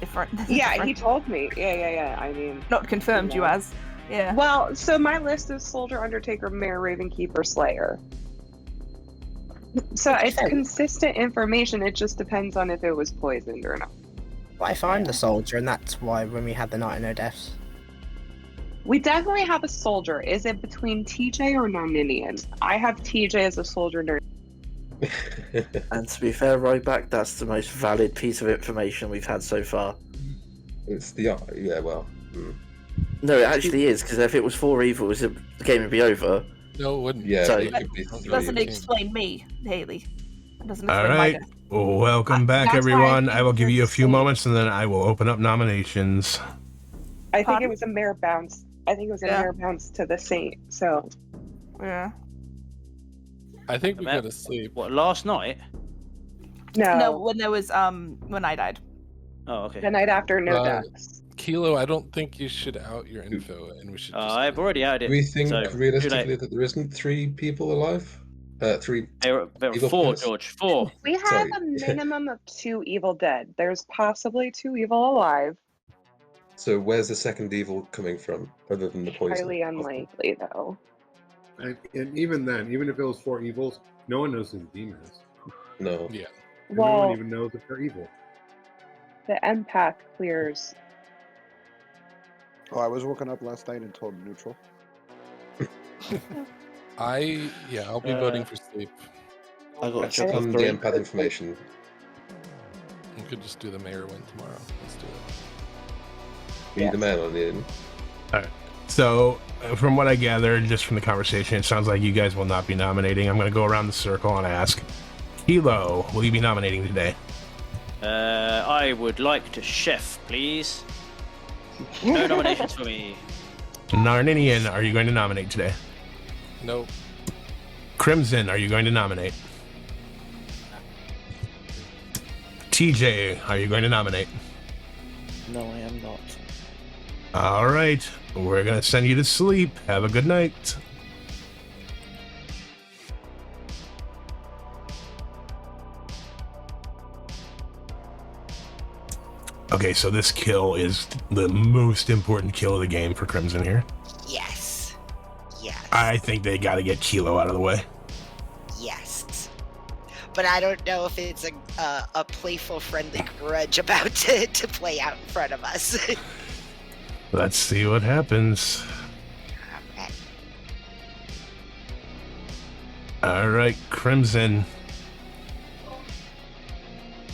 different. He told me. Yeah. I mean, not confirmed you as. Yeah. Well, so my list is Soldier, Undertaker, Mayor, Ravenkeeper, Slayer. So it's consistent information. It just depends on if it was poisoned or not. What if I'm the soldier, and that's why when we had the night of no deaths? We definitely have a soldier. Is it between TJ or Narninian? I have TJ as a soldier. And to be fair, Ryback, that's the most valid piece of information we've had so far. It's the No, it actually is, because if it was 4 evils, the game would be over. No, it wouldn't. Yeah, So, it could be It doesn't explain me, Haley. It doesn't All explain right. my death. Welcome back, That's why everyone. I I will give you a few moments, and then I will open up nominations. I think it was a Mayor bounce. I think it was a Mayor bounce to the Saint. So. Yeah. I think we go to sleep. What, last night? No, when there was when I died. Oh, okay. The night after no deaths. Kilo, I don't think you should out your info, and we should. I've already outed it. Do we think so, realistically that there isn't 3 people alive? 3. There are 4, George. 4. We have a minimum of 2 evil dead. There's possibly 2 evil alive. So where's the second evil coming from, other than the poison? Highly unlikely, though. And even then, even if it was 4 evils, no one knows who the demon is. No. Yeah. And no Well, one even knows if they're evil. the empath clears. Oh, I was woken up last night and told neutral. I'll be voting for sleep. I got a Catch job up of on the 3. empath information. We could just do the mayor win tomorrow. Let's do it. We need the man on the end. All right. So, from what I gather, just from the conversation, it sounds like you guys will not be nominating. I'm going to go around the circle and ask, Hilo, will you be nominating today? I would like to chef, please. No nominations for me. Narninian, are you going to nominate today? Nope. Crimson, are you going to nominate? TJ, are you going to nominate? No, I am not. All right, we're going to send you to sleep. Have a good night. Okay, so this kill is the most important kill of the game for Crimson here. Yes. Yes. I think they got to get Kilo out of the way. Yes. But I don't know if it's a playful, friendly grudge about to play out in front of us. Let's see what happens. Okay. All right, Crimson.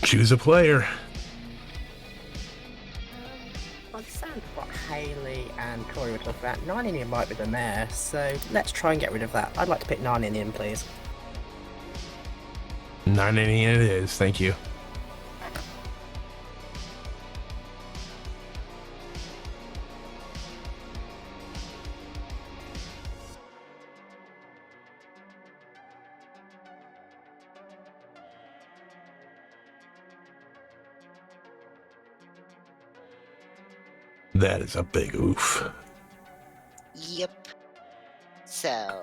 Choose a player. By the sound of what Haley and Corey were talking about, 9 Indian might be the mayor, so let's try and get rid of that. I'd like to pick 9 Indian, please. 9 Indian it is, thank you. That is a big oof. Yep. So,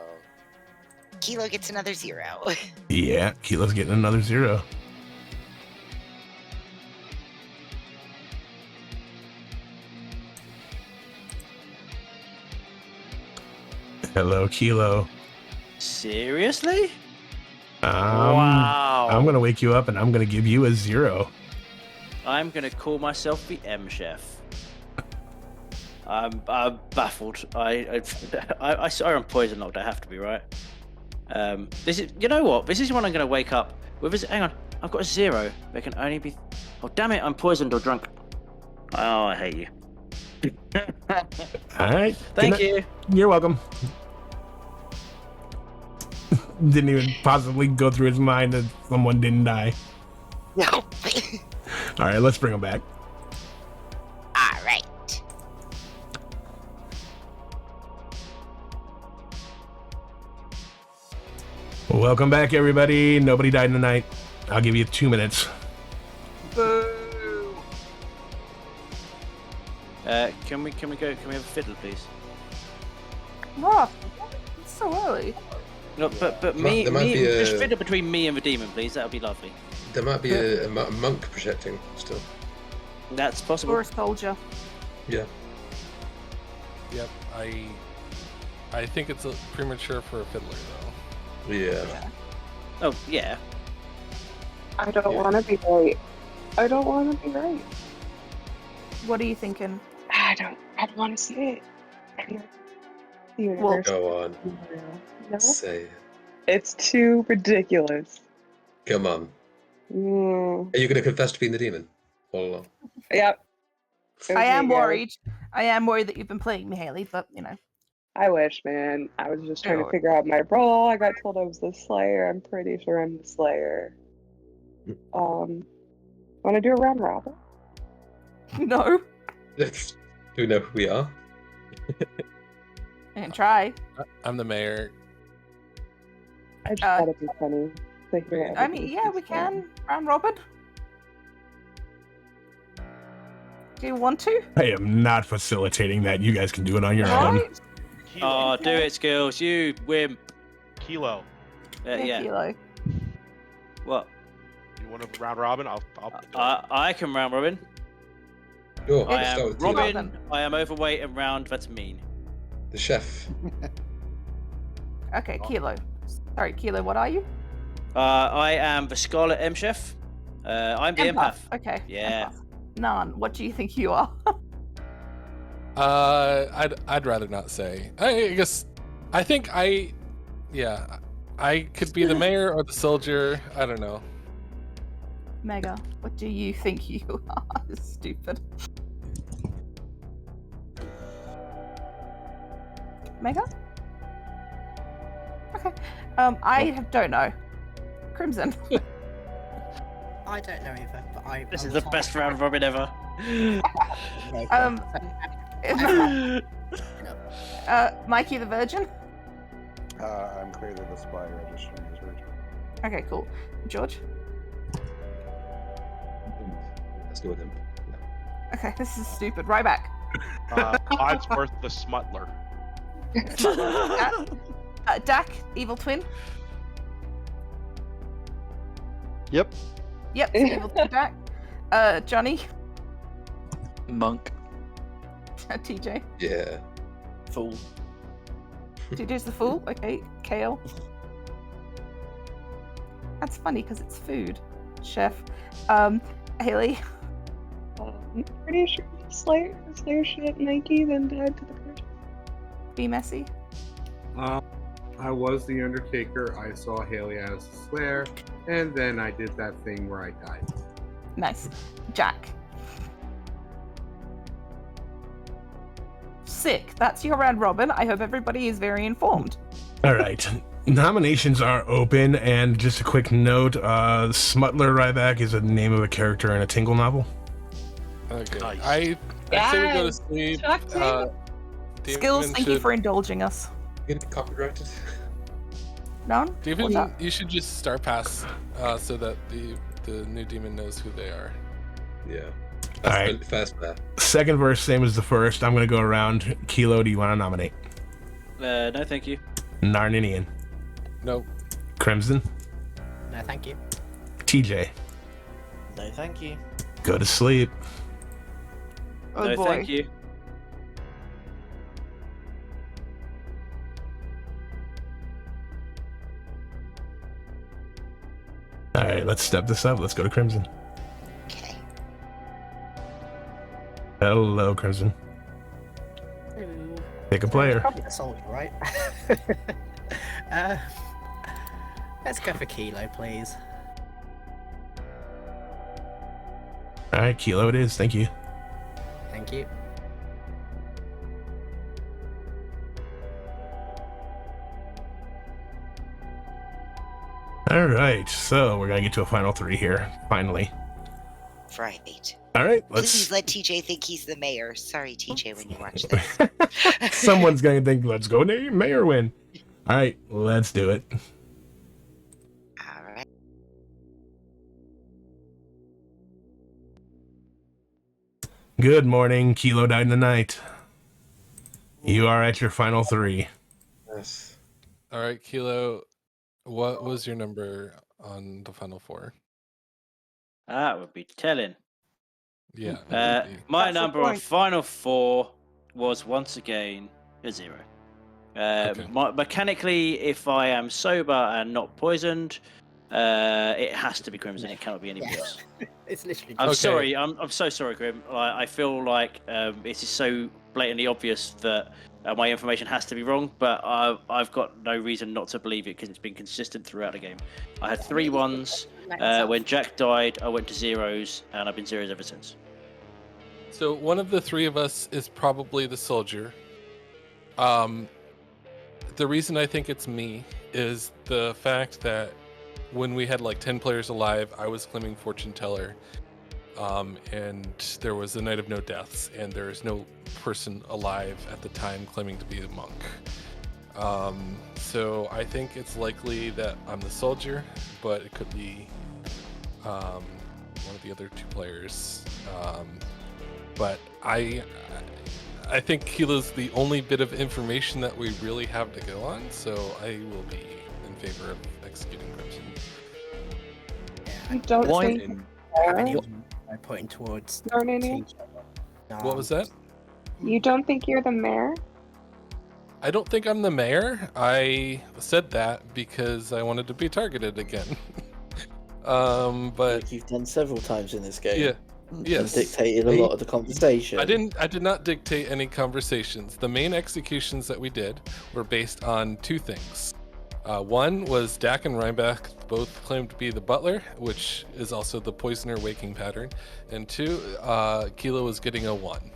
Kilo gets another 0. Yeah, Kilo's getting another 0. Hello, Kilo. Seriously? Wow. I'm gonna wake you up and I'm gonna give you a 0. I'm gonna call myself the M Chef. I'm baffled. I saw I'm poison locked. I have to be right. This is, you know what? This is when I'm gonna wake up with. Hang on, I've got a 0. There can only be. Oh damn it! I'm poisoned or drunk. Oh, I hate you. All right. Thank you. You're welcome. Didn't even possibly go through his mind that someone didn't die. No. All right, let's bring him back. All right. Welcome back, everybody. Nobody died tonight. I'll give you 2 minutes. Boo. Can we have a fiddle, please? Roth, it's so early. No, but There might be just a- fiddle between me and the demon, please. That would be lovely. There might be a monk projecting still. That's possible. Or a soldier. Yeah. Yep, I think it's premature for a fiddler though. Yeah. Oh yeah. I don't want to be right. I don't want to be right. What are you thinking? I don't want to see it. Well, Go on. No, Say it. it's too ridiculous. Come on. Are you going to confess to being the demon all along? Yep. I am Okay, worried. I am worried that you've been playing me, Haley, but you know. I wish, man. I was just trying Oh. to figure out my role. I got told I was the Slayer. I'm pretty sure I'm the Slayer. Want to do a round robin? No. Do we know who we are? And try. I'm the mayor. I just thought it'd be funny to hear I mean, yeah, we can. Round robin. Do you want to? I am not facilitating that. You guys can do it on your own. Right? Oh, do it, Skills. You wimp. Kilo. Yeah. Kilo. What? You want to round robin? I'll I can round robin. Sure, I start am with Kilo. Robin. I am overweight and round. That's mean. The chef. Okay, Kilo. Sorry, Kilo, what are you? I am the Scarlet M Chef. I'm the empath. Okay. Yeah. Empath. Nan, what do you think you are? I'd rather not say. I guess I think I could be the mayor or the soldier. I don't know. Mega, what do you think you are? Stupid. Mega? Okay. Don't know. Crimson. I don't know either, but I. This is the best round robin ever. Mikey the Virgin? I'm clearly the spy registering as virgin. Okay, cool. George? Let's go with him. Okay, this is stupid. Right back. Codsworth the Smuttler. Dak, Evil Twin? Yep. Yep, Evil Twin Dak. Johnny? Monk. TJ? Yeah. Fool. TJ's the fool? Okay, Kale? That's funny because it's food. Chef. Haley? I'm pretty sure Slayer shit Nike, then died to the person. Be messy. I was the Undertaker. I saw Haley as the Slayer, and then I did that thing where I died. Nice. Jack? Sick. That's your round robin. I hope everybody is very informed. All right. Nominations are open, and just a quick note, Smuttler Ryback is the name of a character in a Tingle novel. Okay. Nice. I say we go to sleep. Skills, thank you for indulging us. Get copyrighted. None? Demon, you should just star pass so that the new demon knows who they are. Yeah. All right. Fast path. Second verse, same as the first. I'm going to go around. Kilo, do you want to nominate? No, thank you. Narninian. No. Crimson. No, thank you. TJ. No, thank you. Go to sleep. Oh No, boy. thank you. All right, let's step this up. Let's go to Crimson. Okay. Hello, Crimson. Ooh. Pick a player. Probably the soldier, right? Let's go for Kilo, please. All right, Kilo it is. Thank you. Thank you. All right, so we're going to get to a final three here, finally. Right. All right, Please let's... let TJ think he's the mayor. Sorry, TJ, when you watch this. Someone's going to think, let's go name mayor win. All right, let's do it. All right. Good morning, Kilo died in the night. You are at your final three. Yes. All right, Kilo, what was your number on the final four? That would be telling. Yeah. My That's the number on point. final four was once again a 0. Okay. Mechanically, if I am sober and not poisoned, it has to be Crimson. It cannot be anybody else. It's literally. I'm Okay. sorry. I'm so sorry, Grim. I feel like it is so blatantly obvious that my information has to be wrong, but I've got no reason not to believe it because it's been consistent throughout the game. I had 3 1s. When Jack died, I went to 0s, and I've been 0s ever since. So one of the three of us is probably the soldier. The reason I think it's me is the fact that when we had like 10 players alive, I was claiming fortune teller, and there was a night of no deaths, and there is no person alive at the time claiming to be the monk. So I think it's likely that I'm the soldier, but it could be one of the other 2 players. But I think Kilo's the only bit of information that we really have to go on, so I will be in favor of executing Crimson. I don't Why- think. I'm pointing towards. Narninian? What was that? You don't think you're the mayor? I don't think I'm the mayor. I said that because I wanted to be targeted again. But you've done several times in this game. yeah, And yes, dictated a lot of the conversation. I did not dictate any conversations. The main executions that we did were based on two things. One was Dak and Rhinebeck both claimed to be the butler, which is also the poisoner waking pattern. And two, Kilo was getting a 1.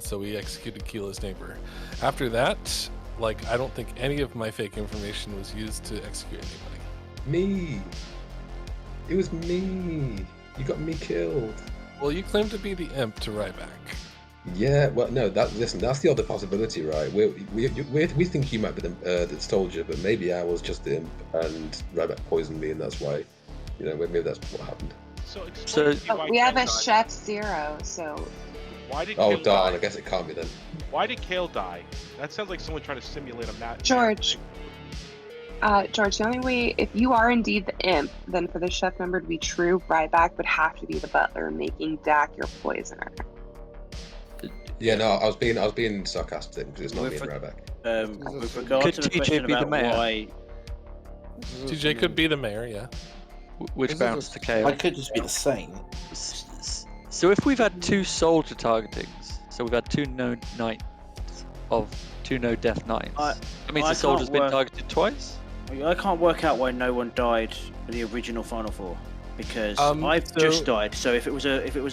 So we executed Kilo's neighbor. After that, I don't think any of my fake information was used to execute anybody. Me. It was me. You got me killed. Well, you claimed to be the imp to Ryback. Yeah, well, no. Listen, that's the other possibility, right? We think you might be the soldier, but maybe I was just the imp, and Ryback poisoned me, and that's why, maybe that's what happened. So we have a chef 0, so. Why did Oh Kale darn! die? I guess it can't be then. Why did Kale die? That sounds like someone trying to simulate a match. George. George, the only way, if you are indeed the imp, then for the chef member to be true, Ryback would have to be the butler, making Dak your poisoner. Yeah, no, I was being sarcastic because it's not me and Ryback. With regard Could to the TJ question be the about mayor? why, TJ could be the mayor, yeah. Which bounced to Kale. I could just be the same. So if we've had 2 soldier targetings, so we've had 2 no knights of 2 no death knights. That means the soldier's been targeted twice? I can't work out why no one died in the original Final Four, because I've just died. So if it was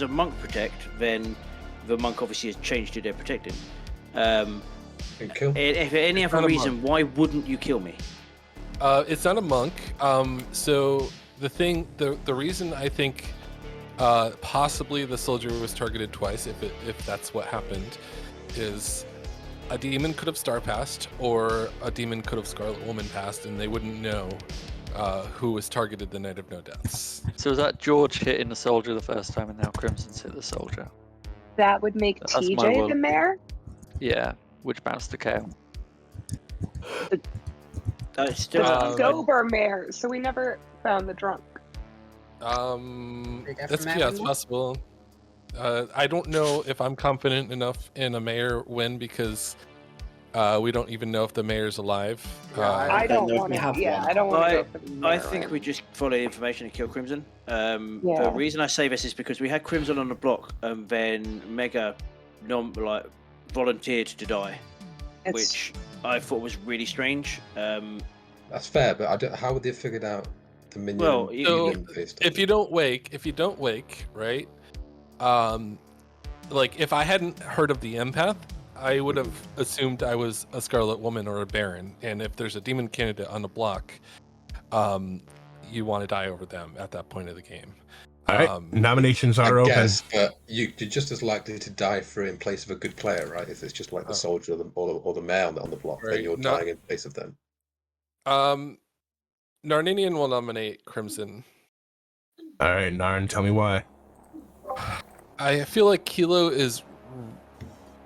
a monk protect, then the monk obviously has changed who they're protecting. If for any other reason, why wouldn't you kill me? It's not a monk. So the reason I think possibly the soldier was targeted twice, if that's what happened, is a demon could have star passed, or a demon could have Scarlet Woman passed, and they wouldn't know who was targeted the night of no deaths. So is that George hitting the soldier the first time, and now Crimson's hit the soldier? That would make That's my TJ world. the mayor? Yeah, which bounced to Kale. Still The sober mayor, so we never found the drunk. It's possible. I don't know if I'm confident enough in a mayor win, because we don't even know if the mayor's alive. I don't want to. Yeah, I don't want to go for the mayor. I think we just follow the information and kill Crimson. The reason I say this is because we had Crimson on the block, and then Mega volunteered to die, which I thought was really strange. That's fair, but how would they have figured out the minion? Well, if you don't wake, right? If I hadn't heard of the empath, I would have assumed I was a Scarlet Woman or a Baron, and if there's a demon candidate on the block, you want to die over them at that point of the game. All right, nominations are open. Guess, but you're just as likely to die in place of a good player, right? If it's just like the soldier or the mayor on the block, then you're dying in place of them. Narninian will nominate Crimson. All right, Narn, tell me why. I feel like Kilo is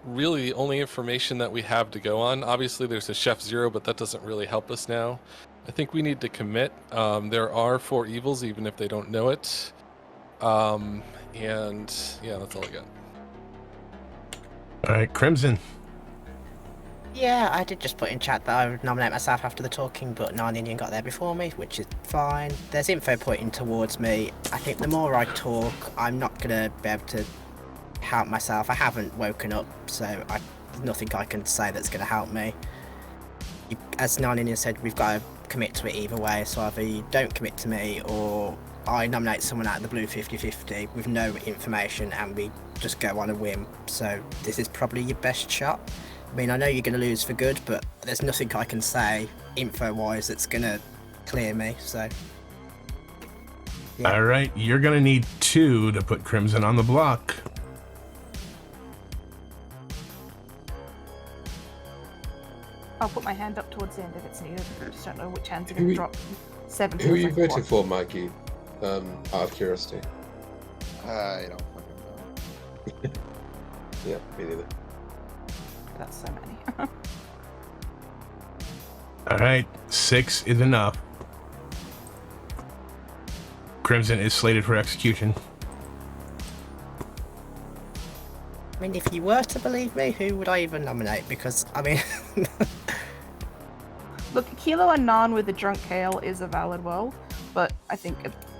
really the only information that we have to go on. Obviously, there's a Chef 0, but that doesn't really help us now. I think we need to commit. There are 4 evils, even if they don't know it. And yeah, that's all I got. All right, Crimson. Yeah, I did just put in chat that I would nominate myself after the talking, but Narninian got there before me, which is fine. There's info pointing towards me. I think the more I talk, I'm not going to be able to help myself. I haven't woken up, so there's nothing I can say that's going to help me. As Narninian said, we've got to commit to it either way, so either you don't commit to me, or I nominate someone out of the blue 50-50 with no information, and we just go on a whim. So this is probably your best shot. I mean, I know you're going to lose for good, but there's nothing I can say info-wise that's going to clear me, so... Yeah. All right, you're going to need 2 to put Crimson on the block. I'll put my hand up towards the end if it's needed. I just don't know which hands are Who going to are- drop. 7 Who are you feels like voting for, Mikey? Out of curiosity. I don't fucking know. Yeah, me neither. That's so many. All right, 6 is enough. Crimson is slated for execution. I mean, if you were to believe me, who would I even nominate? Because, I mean... Look, Kilo and Nan with the drunk Kale is a valid world, but I think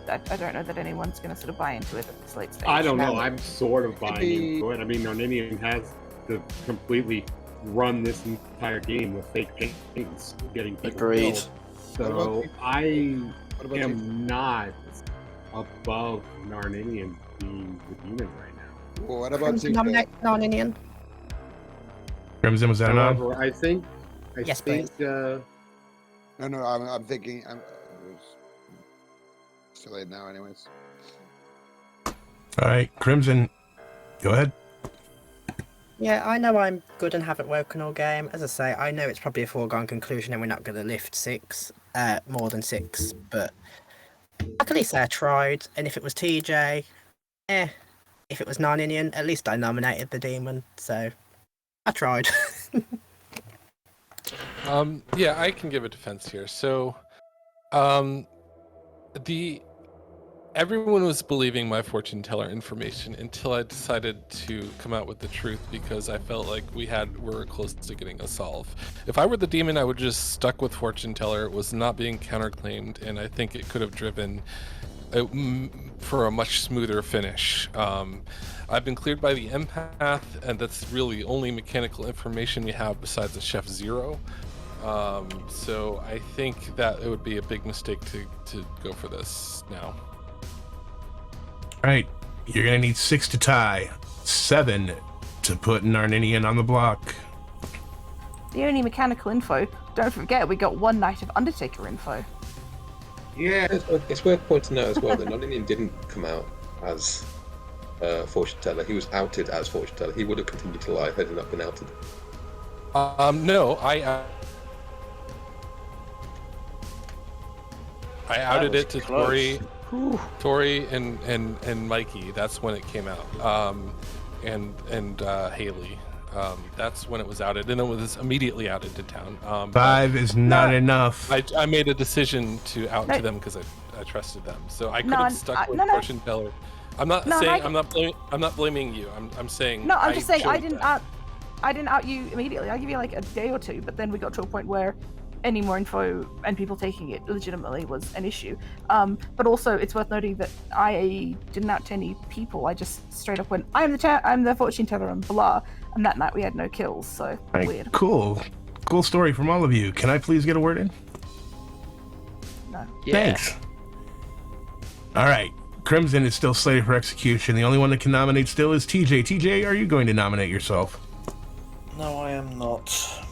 I don't know that anyone's going to sort of buy into it at this late stage. I don't know. I'm sort of buying into it. I mean, Narninian has to completely run this entire game with fake paintings, getting people Agreed. killed. So I am not above Narninian being the demon right now. Well, what about Nominate Narninian. Crimson, was that a nod? However, I think. Yes, please. No, I'm thinking. It's too late now, anyways. All right, Crimson, go ahead. Yeah, I know I'm good and haven't woken all game. As I say, I know it's probably a foregone conclusion and we're not going to lift more than 6, but I can at least say I tried. And if it was TJ, if it was Narninian, at least I nominated the demon, so I tried. Yeah, I can give a defense here. So, everyone was believing my fortune teller information until I decided to come out with the truth because I felt like we were close to getting a solve. If I were the demon, I would just stuck with fortune teller. It was not being counterclaimed, and I think it could have driven for a much smoother finish. I've been cleared by the empath, and that's really the only mechanical information we have besides the Chef Zero. So I think that it would be a big mistake to go for this now. All right, you're gonna need 6 to tie, 7 to put Narninian on the block. The only mechanical info, don't forget, we got one night of Undertaker info. Yeah. It's worth pointing out as well that Narninian didn't come out as fortune teller. He was outed as fortune teller. He would have continued to lie had he not been outed. No, I outed it to Tori and Mikey. That's when it came out. And Haley. That's when it was outed, and it was immediately outed to town. 5 is not enough. I made a decision to out to them because I trusted them. So I could have stuck with fortune teller. I'm not saying I'm not blaming you. I'm saying no. I'm just saying I didn't out you immediately. I'll give you like a day or two, but then we got to a point where any more info and people taking it legitimately was an issue. But also, it's worth noting that I didn't out to any people. I just straight up went, I'm the fortune teller and blah. And that night we had no kills, so Right, weird. Cool story from all of you. Can I please get a word in? No. Yeah. Thanks. All right, Crimson is still slated for execution. The only one that can nominate still is TJ. TJ, are you going to nominate yourself? No, I am not.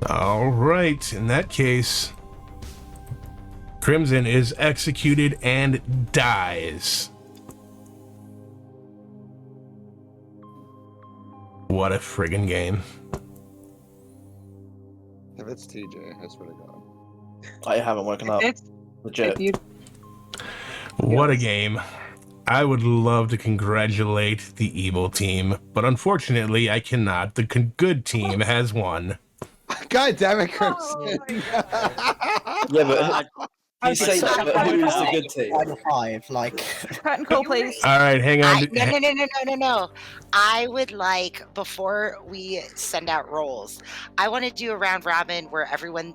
All right, in that case, Crimson is executed and dies. What a friggin' game. If it's TJ, I swear to God. I haven't woken up. Legit. What a game. I would love to congratulate the evil team, but unfortunately I cannot. The good team has won. God damn it, Crimson. Yeah, but you say that, but who is the good team? 5, like. Curtain call, please. All right, hang on. No. I would like, before we send out rolls, I want to do a round robin where everyone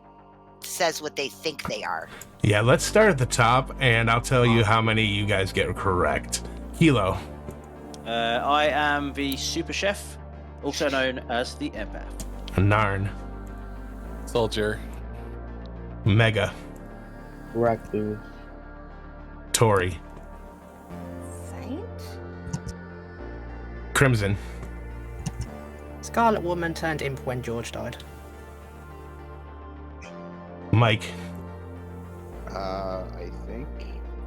says what they think they are. Yeah, let's start at the top, and I'll tell you how many you guys get correct. Kilo. I am the super chef, also known as the empath. Narn. Soldier. Mega. Recluse. Tori. Saint? Crimson. Scarlet Woman turned imp when George died. Mike. I think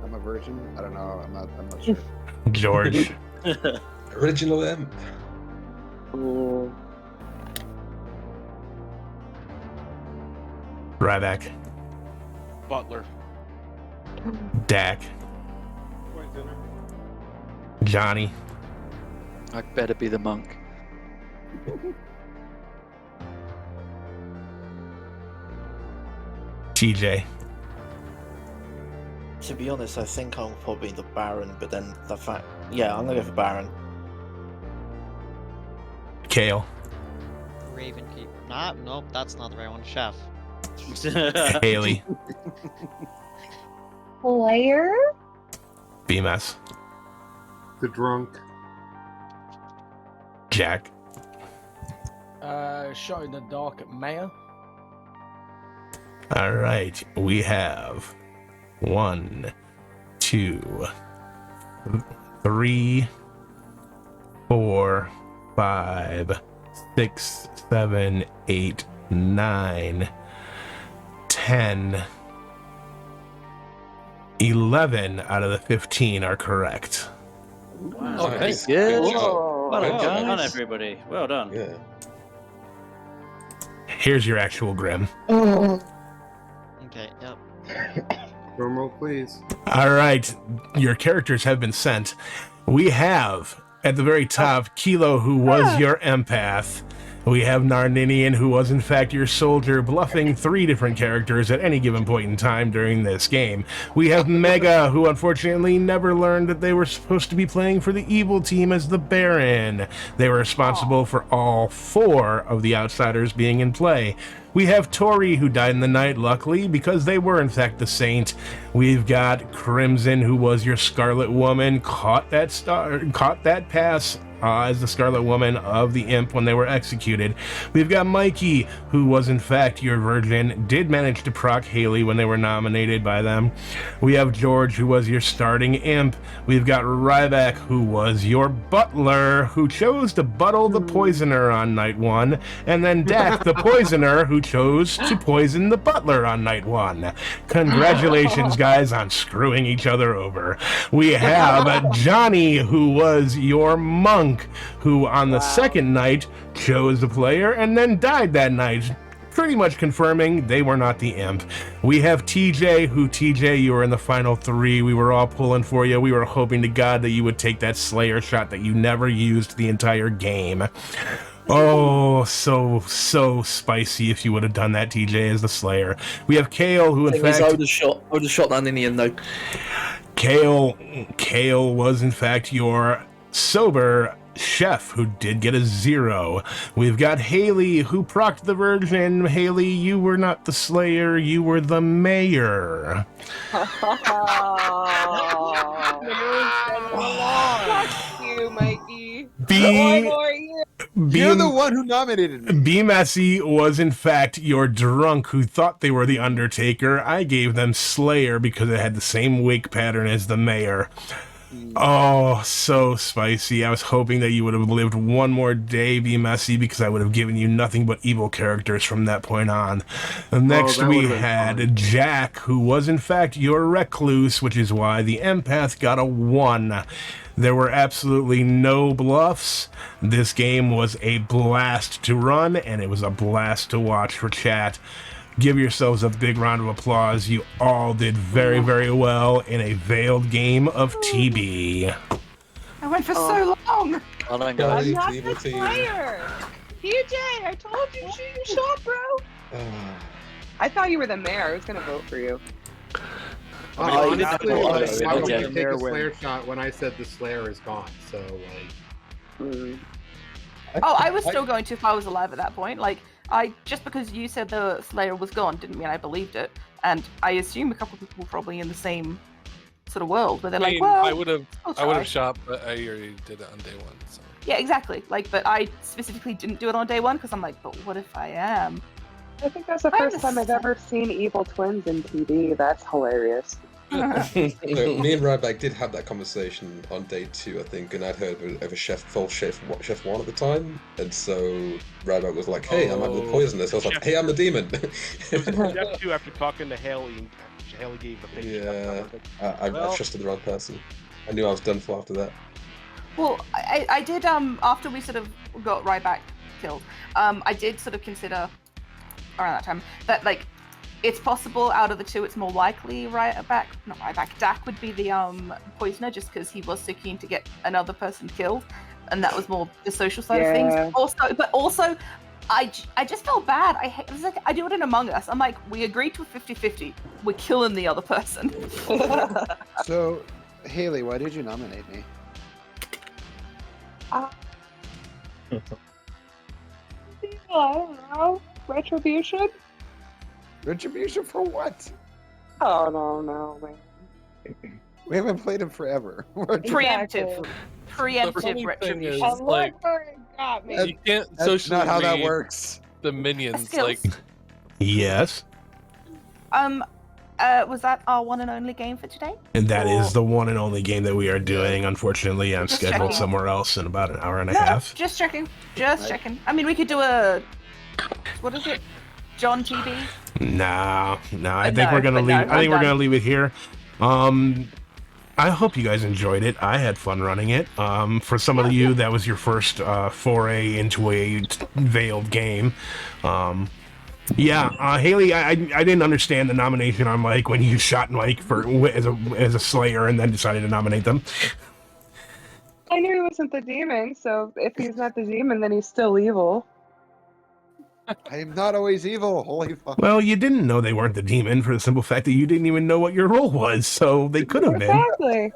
I'm a virgin. I don't know. I'm not sure. George. Original imp. Ryback. Butler. Dak. Johnny. I better be the monk. TJ. To be honest, I think I'm probably the Baron, but then the fact... Yeah, I'm gonna go for Baron. Kale. Ravenkeeper. Nah, nope, that's not the right one. Chef. Haley. Player? BMS. The drunk. Jack. Shot in the dark at Mayor. All right, we have 1, 2, 3, 4, 5, 6, 7, 8, 9, 10, 11 out of the 15 are correct. Wow. Okay, good. Well Well done, done, guys. everybody. Well done. Yeah. Here's your actual Grim. Okay, yep. Drum roll, please. All right, your characters have been sent. We have, at the very top, Kilo, who was your empath. We have Narninian, who was in fact your soldier, bluffing 3 different characters at any given point in time during this game. We have Mega, who unfortunately never learned that they were supposed to be playing for the evil team as the Baron. They were responsible for all 4 of the outsiders being in play. We have Tori, who died in the night, luckily, because they were in fact the Saint. We've got Crimson, who was your Scarlet Woman, caught that pass as the Scarlet Woman of the Imp when they were executed. We've got Mikey, who was in fact your Virgin, did manage to proc Haley when they were nominated by them. We have George, who was your starting Imp. We've got Ryback, who was your Butler, who chose to buttle the Poisoner on night 1, and then Dak, the Poisoner, who chose to poison the Butler on night 1. Congratulations, guys, on screwing each other over. We have Johnny, who was your Monk, who on the second night chose the player and then died that night, pretty much confirming they were not the Imp. We have TJ, you were in the final 3. We were all pulling for you. We were hoping to God that you would take that Slayer shot that you never used the entire game. Oh, so spicy if you would have done that, TJ, as the Slayer. We have Kale, who in fact... I would have shot that Indian, though. Kale was in fact your sober chef, who did get a 0. We've got Haley, who procced the Virgin. Haley, you were not the Slayer, you were the Mayor. Fuck you, Mikey. You're the one who nominated me. B. Messy was in fact your drunk, who thought they were the Undertaker. I gave them Slayer because it had the same wake pattern as the Mayor. Oh, so spicy. I was hoping that you would have lived one more day, Be Messy, because I would have given you nothing but evil characters from that point on. Next, we had Jack, who was in fact your Recluse, which is why the Empath got a 1. There were absolutely no bluffs. This game was a blast to run, and it was a blast to watch for chat. Give yourselves a big round of applause. You all did very, very well in a veiled game of TB. I went for so long. Well done, I'm guys. not Evil the team. player. TJ, I told you to shoot your shot, bro. I thought you were the mayor. I was gonna vote for you. Honestly, I was Yeah. going to take a Slayer shot when I said the Slayer is gone. So, like... Oh, I was still going to if I was alive at that point. Like, just because you said the Slayer was gone didn't mean I believed it. And I assume a couple of people were probably in the same sort of world where they're like, well, I would have shot, but I already did it on day 1. So. Yeah, exactly. Like, but I specifically didn't do it on day 1 because I'm like, but what if I am? I think that's the first time I've ever seen evil twins in TV. That's hilarious. So me and Ryback did have that conversation on day 2, I think, and I'd heard of a chef 1 at the time, and so Ryback was like, "Hey, I'm the poisonous." I was like, "Hey, I'm the demon." It was Chef 2 after talking to Haley, and Haley gave the face. Yeah, I trusted the wrong person. I knew I was done for after that. Well, I did, after we sort of got Ryback killed, I did sort of consider around that time that, like, it's possible out of the 2, it's more likely Dak would be the poisoner, just because he was so keen to get another person killed, and that was more the social side of things. Also, I just felt bad. It was like I do it in Among Us. I'm like, we agreed to a 50-50. We're killing the other person. So, Haley, why did you nominate me? I don't know. Retribution? Retribution for what? Oh, no, man. We haven't played him forever. We're Preemptive. The Preemptive funny thing retribution. is, like, got me. you can't That's socially not how that read works. the minions. Skills. Like, Yes. Was that our one and only game for today? And that is the one and only game that we are doing. Unfortunately, I'm Just scheduled checking. somewhere else in about an hour and a No, half. just checking. Just checking. I mean, we could do a. What is it? John TV? No. I think No, we're gonna but leave. no, I think I'm we're done. gonna leave it here. I hope you guys enjoyed it. I had fun running it. For some of you, that was your first foray into a veiled game. Haley, I didn't understand the nomination on Mike when you shot Mike as a Slayer and then decided to nominate them. I knew he wasn't the demon, so if he's not the demon, then he's still evil. I am not always evil. Holy fuck. Well, you didn't know they weren't the demon for the simple fact that you didn't even know what your role was, so they could have been. Exactly.